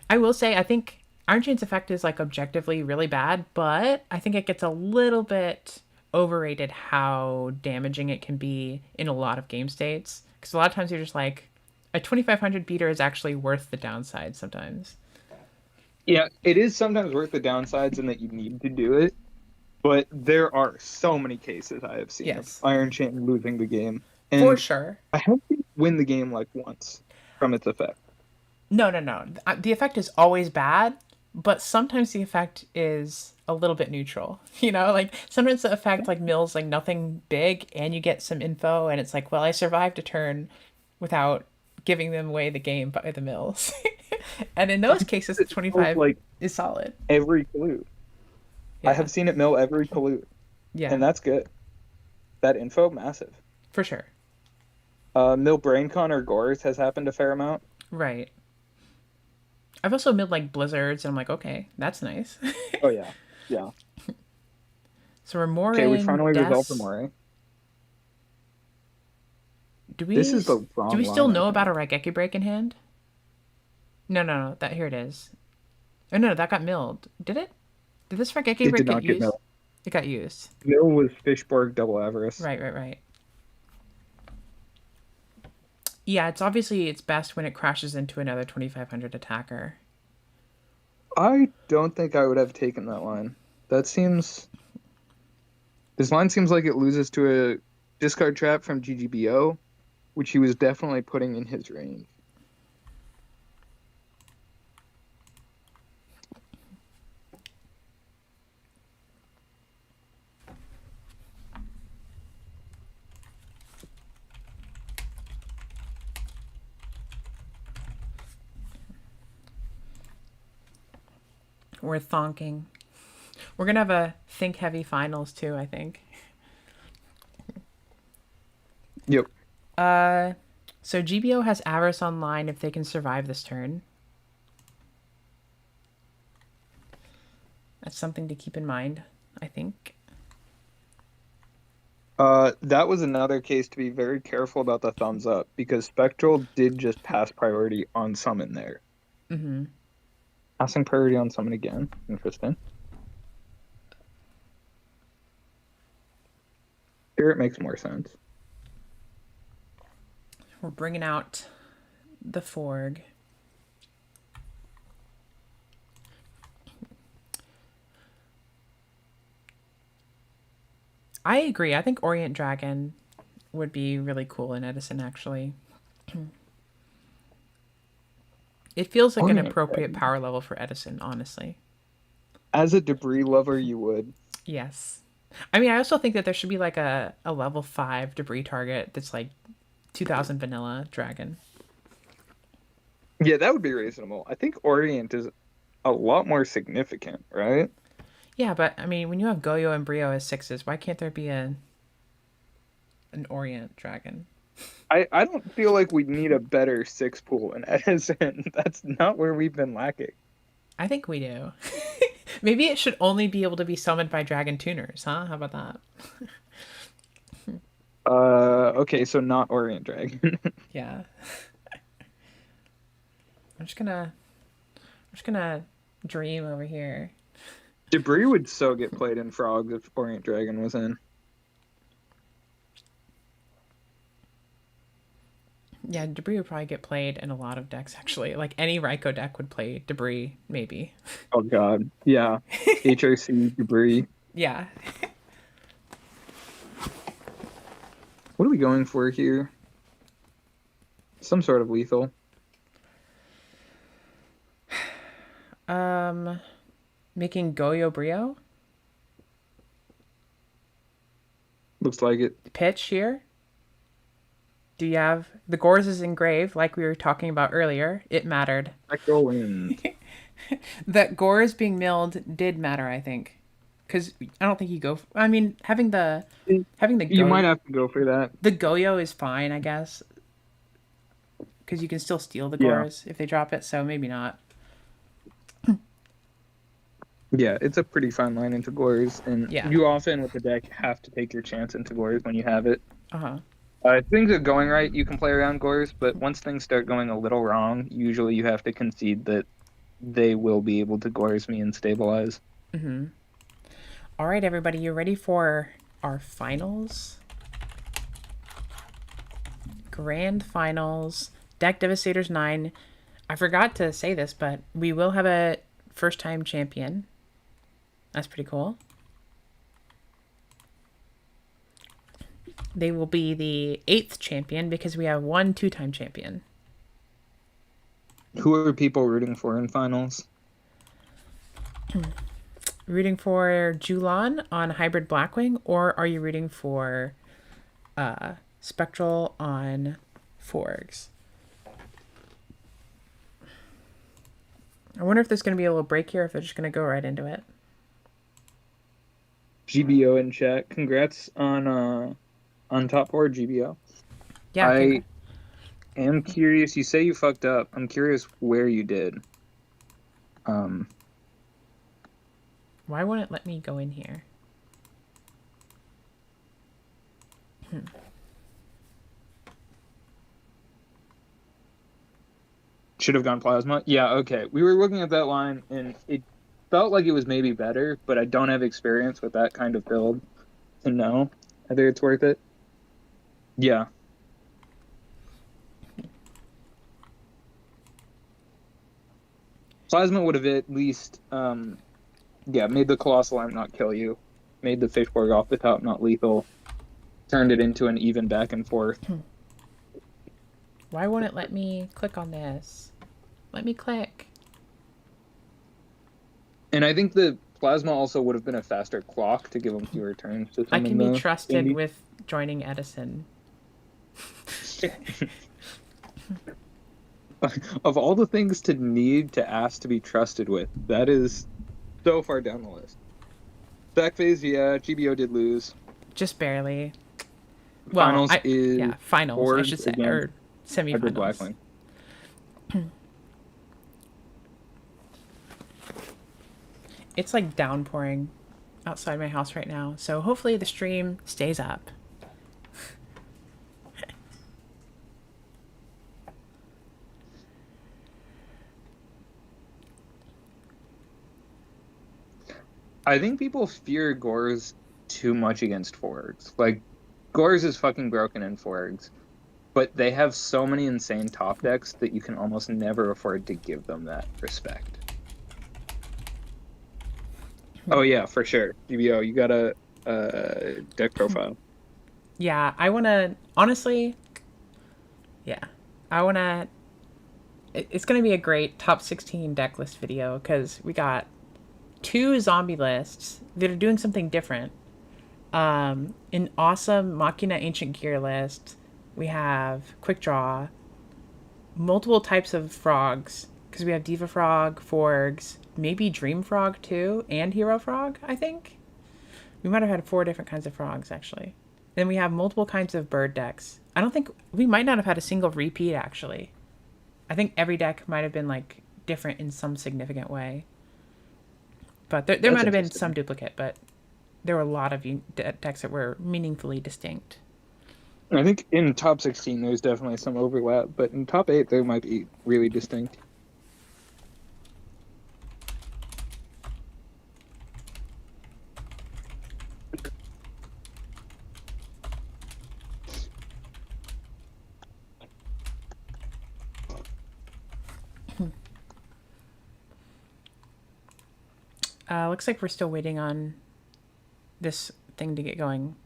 I will say, I think Iron Chain's effect is like objectively really bad, but I think it gets a little bit overrated how damaging it can be in a lot of game states. Because a lot of times you're just like, a 2500 beater is actually worth the downside sometimes. Yeah, it is sometimes worth the downsides in that you need to do it, but there are so many cases I have seen Yes. of Iron Chain losing the game. And For sure. I have seen it win the game like once from its effect. No, no, no. The effect is always bad, but sometimes the effect is a little bit neutral. You know, like sometimes the effect like mills like nothing big and you get some info and it's like, well, I survived a turn without giving them away the game by the mills. And in those cases, the It feels 25 like is solid. every clue. I Yeah. have seen it mill every clue, Yeah, and that's good. That info, massive. for sure. Mill BrainCon or Gores has happened a fair amount. Right. I've also made like blizzards and I'm like, okay, that's nice. Oh yeah, yeah. So we're more Okay, we in finally resolved the deaths. Moray. Do This we is the do wrong we still line, I know about think. a Raigeki break in hand? No, no, no. That here it is. Oh no, that got milled. Did it? Did this Raigeki It break did get not get used? mill. It got used. Mill was Fishborg double Avarice. Right, right, right. Yeah, it's best when it crashes into another 2500 attacker. I don't think I would have taken that line. That seems. This line seems like it loses to a discard trap from GGBO, which he was definitely putting in his range. We're thonking. We're gonna have a think heavy finals too, I think. Yep. So GBO has Avarice online if they can survive this turn. That's something to keep in mind, I think. That was another case to be very careful about the thumbs up because Spectral did just pass priority on summon there. Mm-hmm. Passing priority on summon again. Interesting. Here it makes more sense. We're bringing out the Forg. I agree. I think Orient Dragon would be really cool in Edison, actually. It feels like an Orient appropriate Dragon. power level for Edison, honestly. As a debris lover, you would. Yes. I mean, I also think that there should be like a level 5 debris target that's like 2000 vanilla dragon. Yeah, that would be reasonable. I think Orient is a lot more significant, right? Yeah, but I mean, when you have Goyo and Brio as 6s, why can't there be an Orient dragon? I don't feel like we need a better six pool in Edison. That's not where we've been lacking. I think we do. Maybe it should only be able to be summoned by dragon tuners, huh? How about that? Okay, so not Orient Dragon. Yeah. I'm just gonna dream over here. Debris would so get played in Frogs if Orient Dragon was in. Yeah, Debris would probably get played in a lot of decks, actually. Like any Raikou deck would play Debris, maybe. Oh god. Yeah. HRC, Debris. Yeah. What are we going for here? Some sort of lethal. Making Goyo Brio? Looks like it. Pitch here? Do you have... The Gores is engraved, like we were talking about earlier. It mattered. Spectral wins. That Gores being milled did matter, I think. Because I don't think you go... I mean, having the You Goyo... might have to go for that. The Goyo is fine, I guess. Because you can still steal the Yeah. Gores if they drop it, so maybe not. Yeah, it's a pretty fine line into Gores, and Yeah. you often with the deck have to take your chance into Gores when you have it. Uh-huh. If things are going right, you can play around Gores, but once things start going a little wrong, usually you have to concede that they will be able to Gores me and stabilize. Mm-hmm. All right, everybody, you ready for our finals? Grand finals. Deck Devastators 9. I forgot to say this, but we will have a first-time champion. That's pretty cool. They will be the 8th champion because we have one 2-time champion. Who are people rooting for in finals? Rooting for Julan on Hybrid Blackwing, or are you rooting for Spectral on Forgs? I wonder if there's going to be a little break here, if they're just going to go right into it. GBO in chat. Congrats on top four, GBO. Yeah, I am curious. You say you fucked up. I'm curious where you did. Why won't it let me go in here? Should have gone plasma. Yeah, okay. We were looking at that line, and it felt like it was maybe better, but I don't have experience with that kind of build to know whether it's worth it. Yeah. Plasma would have at least, made the Colossal Arm not kill you, made the Fishborg off the top not lethal, turned it into an even back and forth. Why won't it let me click on this? Let me click. And I think the Plasma also would have been a faster clock to give them fewer turns. To I can be the trusted indie. with joining Edison. Of all the things to need to ask to be trusted with, that is so far down the list. Back phase, yeah, GBO did lose. Just barely. Well, Finals is finals, I Forge should say, against or Hybrid semifinals. Blackwing. It's like downpouring outside my house right now, so hopefully the stream stays up. I think people fear Gores too much against Forgs. Like, Gores is fucking broken in Forgs, but they have so many insane top decks that you can almost never afford to give them that respect. Oh yeah, for sure. GBO, you got a deck profile. Yeah, I want to, honestly, yeah, I want to, it's going to be a great top 16 deck list video, because we got 2 zombie lists that are doing something different. An awesome Machina Ancient Gear list. We have Quick Draw, multiple types of frogs, because we have Diva Frog, Forgs, maybe Dream Frog too, and Hero Frog, I think. We might have had 4 different kinds of frogs, actually. Then we have multiple kinds of bird decks. I don't think, we might not have had a single repeat, actually. I think every deck might have been, like, different in some significant way. But there might have been some duplicate, but there were a lot of decks that were meaningfully distinct. I think in top 16 there's definitely some overlap, but in top 8 there might be really distinct. Looks like we're still waiting on this thing to get going.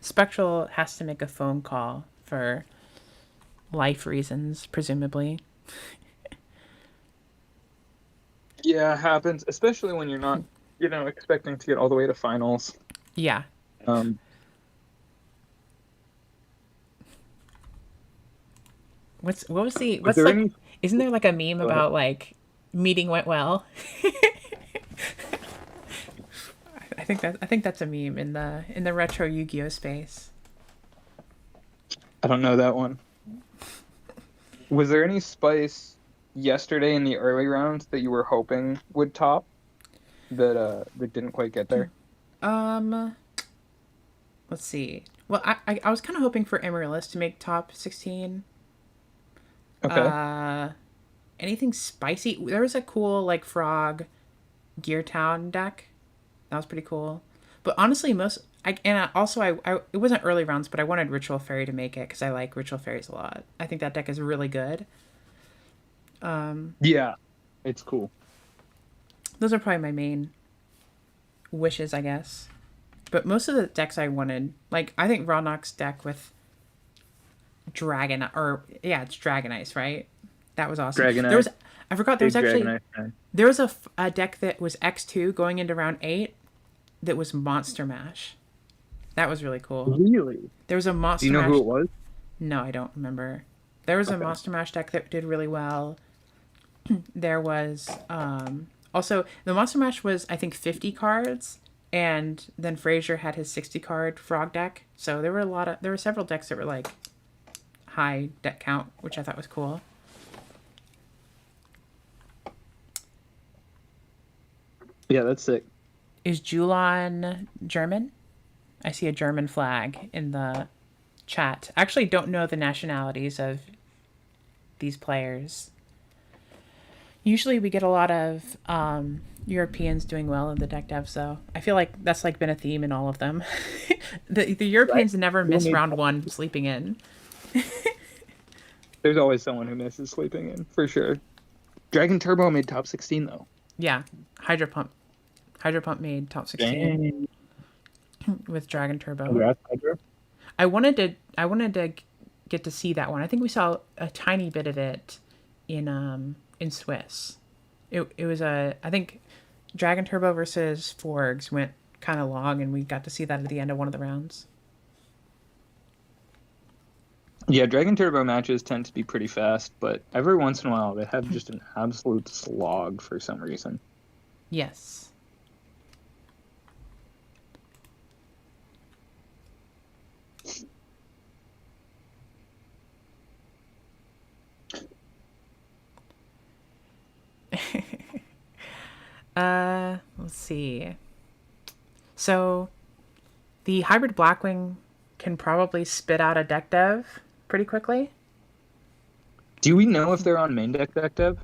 Spectral has to make a phone call for life reasons, presumably. Yeah, it happens, especially when you're not, expecting to get all the way to finals. Yeah. Isn't there like a meme about like meeting went well? I think that's a meme in the retro Yu-Gi-Oh space. I don't know that one. Was there any spice yesterday in the early rounds that you were hoping would top that didn't quite get there? Let's see. Well, I was kind of hoping for Amaryllis to make top 16. Okay. Anything spicy? There was a cool like frog Gear Town deck. That was pretty cool. But honestly, it wasn't early rounds, but I wanted Ritual Fairy to make it because I like Ritual Fairies a lot. I think that deck is really good. Yeah, it's cool. Those are probably my main wishes, I guess. But most of the decks I wanted, like I think Ronok's deck with it's Dragon Ice, right? That was awesome. There Dragonite. was, I forgot, there Big was actually, Dragonite fan. there was a deck that was X2 going into round 8 that was Monster Mash. That was really cool. Really? There was a Do you Monster know who Mash. it was? No, I don't remember. There was a Okay. Monster Mash deck that did really well. There was also the Monster Mash was I think 50 cards, and then Frazier had his 60 card frog deck. So there were several decks that were like high deck count, which I thought was cool. Yeah, that's sick. Is Julon German? I see a German flag in the chat. I actually don't know the nationalities of these players. Usually we get a lot of Europeans doing well in the deck devs, though. I feel like that's like been a theme in all of them. The Europeans never miss round 1 sleeping in. There's always someone who misses sleeping in, for sure. Dragon Turbo made top 16, though. Yeah, Hydro Pump. Hydro Pump made top 16 with Dragon Turbo. Congrats, Hydro. I wanted to get to see that one. I think we saw a tiny bit of it in Swiss. It was I think Dragon Turbo versus Forgs went kind of long, and we got to see that at the end of one of the rounds. Yeah, Dragon Turbo matches tend to be pretty fast, but every once in a while they have just an absolute slog for some reason. Yes. Let's see. So, the hybrid Blackwing can probably spit out a deck dev pretty quickly. Do we know if they're on main deck dev?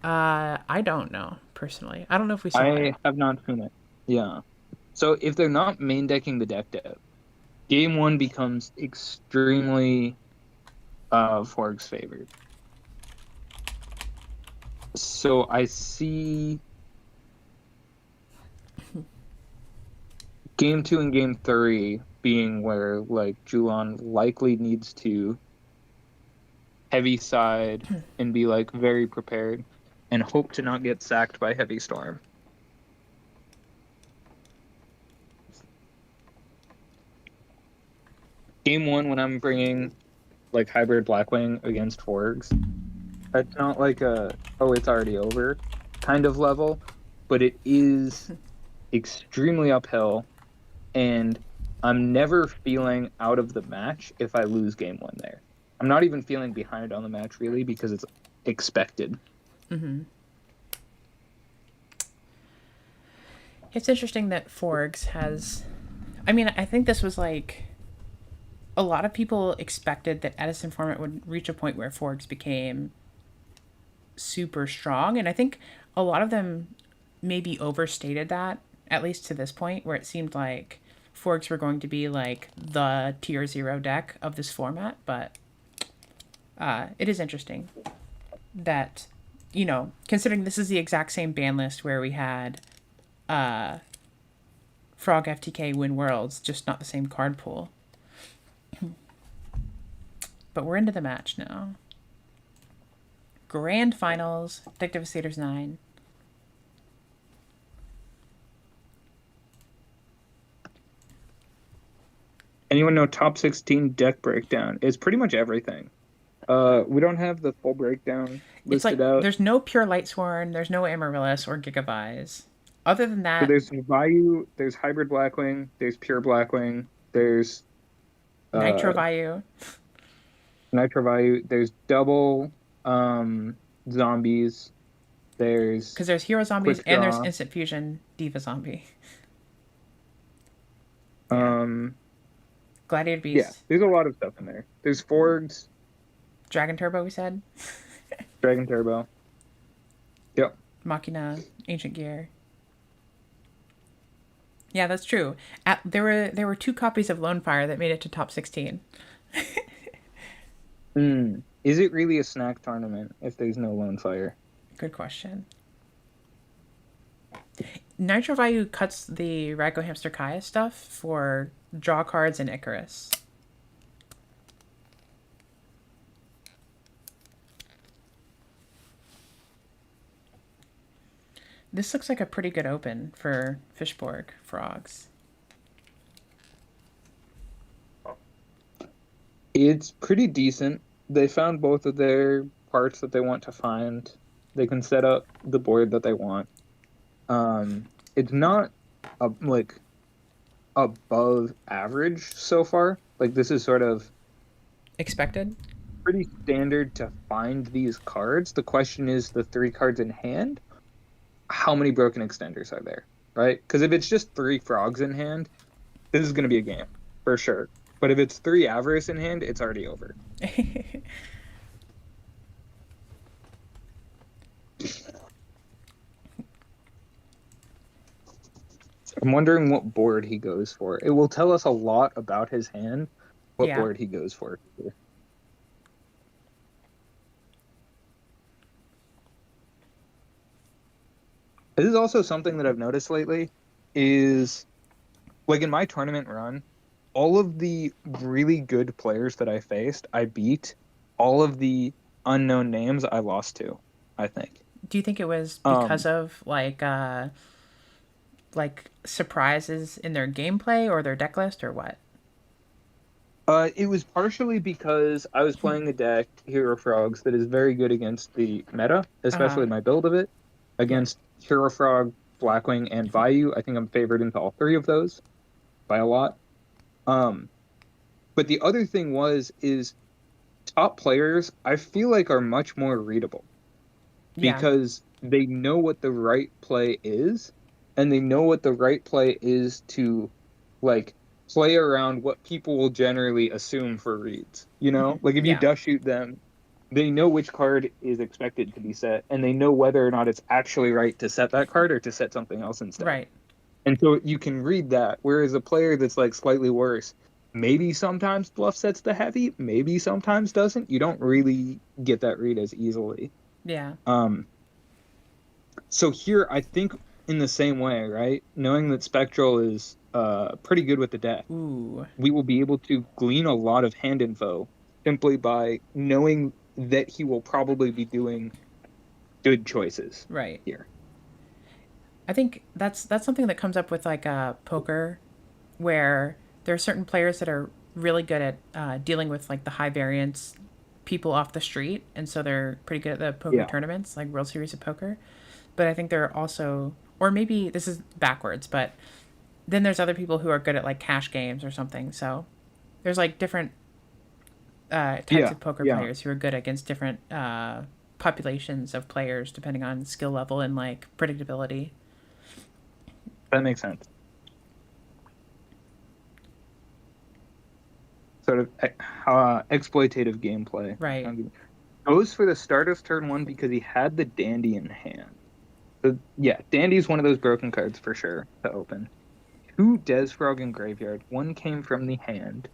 I don't know personally. I don't know if we saw I it. have not seen it. Yeah. So if they're not main decking the deck dev, game 1 becomes extremely Forg's favored. So I see game 2 and game 3 being where like Julon likely needs to heavy side and be like very prepared and hope to not get sacked by Heavy Storm. Game 1 when I'm bringing like hybrid Blackwing against Forgs, it's not like it's already over kind of level, but it is extremely uphill, and I'm never feeling out of the match if I lose game 1 there. I'm not even feeling behind on the match really because it's expected. Mm-hmm. It's interesting that Forgs has... I mean, I think this was like... A lot of people expected that Edison format would reach a point where Forgs became super strong, and I think a lot of them maybe overstated that, at least to this point, where it seemed like Forgs were going to be like the tier 0 deck of this format, but it is interesting that, you know, considering this is the exact same ban list where we had Frog FTK win Worlds, just not the same card pool. But we're into the match now. Grand Finals, Deck Devastators 9. Anyone know top 16 deck breakdown? It's pretty much everything. We don't have the full breakdown It's like listed out. there's no pure Lightsworn, there's no Amaryllis or Gigavise. Other than So that, there's Vayu, there's hybrid Blackwing, there's pure Blackwing, there's Nitro Vayu. Nitro Vayu, there's double zombies, there's Because there's Hero Zombies Quick and there's Draw. Instant Fusion Diva Zombie. Gladiator Beast. Yeah, there's a lot of stuff in there. There's Forgs, Dragon Turbo, we said. Dragon Turbo. Yep. Machina, Ancient Gear. Yeah, that's true. There were 2 copies of Lone Fire that made it to top 16. Is it really a snack tournament if there's no Lone Fire? Good question. Nitro Vayu cuts the Raggo Hamster Kaya stuff for draw cards and Icarus. This looks like a pretty good open for Fishborg frogs. It's pretty decent. They found both of their parts that they want to find. They can set up the board that they want. It's not like above average so far. Like this is sort of Expected? pretty standard to find these cards. The question is the 3 cards in hand. How many broken extenders are there, right? Because if it's just 3 frogs in hand, this is going to be a game for sure. But if it's 3 avarice in hand, it's already over. I'm wondering what board he goes for. It will tell us a lot about his hand, what Yeah. board he goes for. This is also something that I've noticed lately is like in my tournament run, all of the really good players that I faced, I beat. All of the unknown names I lost to, I think. Do you think it was because of like surprises in their gameplay or their deck list or what? It was partially because I was playing a deck, Hero Frogs, that is very good against the meta, Uh-huh. especially my build of it. Yeah. Against Hero Frog, Blackwing, and Vayu, I think I'm favored into all 3 of those by a lot. But the other thing is top players, I feel like are much more readable Yeah. because they know what the right play is, and they know what the right play is to like play around what people will generally assume for reads. You know, like if you Yeah. dust shoot them, they know which card is expected to be set, and they know whether or not it's actually right to set that card or to set something else instead. Right. And so you can read that. Whereas a player that's like slightly worse, maybe sometimes bluff sets the heavy, maybe sometimes doesn't. You don't really get that read as easily. Yeah. So here, I think in the same way, right? Knowing that Spectral is pretty good with the deck, Ooh. we will be able to glean a lot of hand info simply by knowing that he will probably be doing good choices Right. here. I think that's something that comes up with like poker, where there are certain players that are really good at dealing with like the high variance people off the street, and so they're pretty good at the poker Yeah. tournaments, like World Series of Poker. But I think there are also, or maybe this is backwards, but then there's other people who are good at like cash games or something. So there's like different types Yeah. of poker Yeah. players who are good against different populations of players depending on skill level and like predictability. That makes sense. Sort of exploitative gameplay. Right. Goes for the Stardust turn 1 because he had the Dandy in hand. So, yeah, Dandy's one of those broken cards for sure to open. 2 Des Frog in graveyard. 1 came from the hand.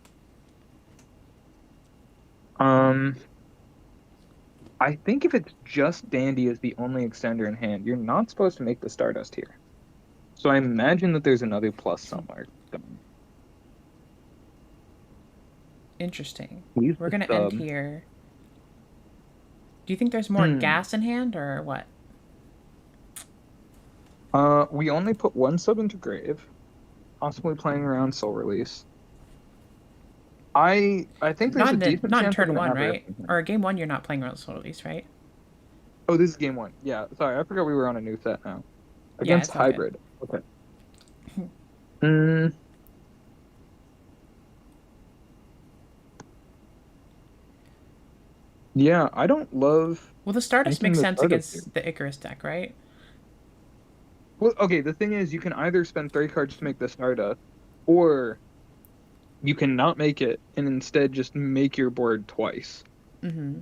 I think if it's just Dandy as the only extender in hand, you're not supposed to make the Stardust here. So I imagine that there's another plus somewhere. Interesting. Use We're the going to end sub. here. Do you think there's more gas in hand or what? We only put 1 sub into grave, possibly playing around Soul Release. I think there's a decent Not in chance turn of an one, aberration right? here. Or game one, you're not playing World Soul Release, right? Oh, this is game 1. Yeah, sorry, I forgot we were on a new set now. Yeah, Against it's all good. hybrid. Okay. Mm, yeah, I don't love Well, the Stardust making makes the sense Stardust here. against the Icarus deck, right? Well, okay, the thing is, you can either spend 3 cards to make the Stardust, or you can not make it and instead just make your board twice. Mm-hmm.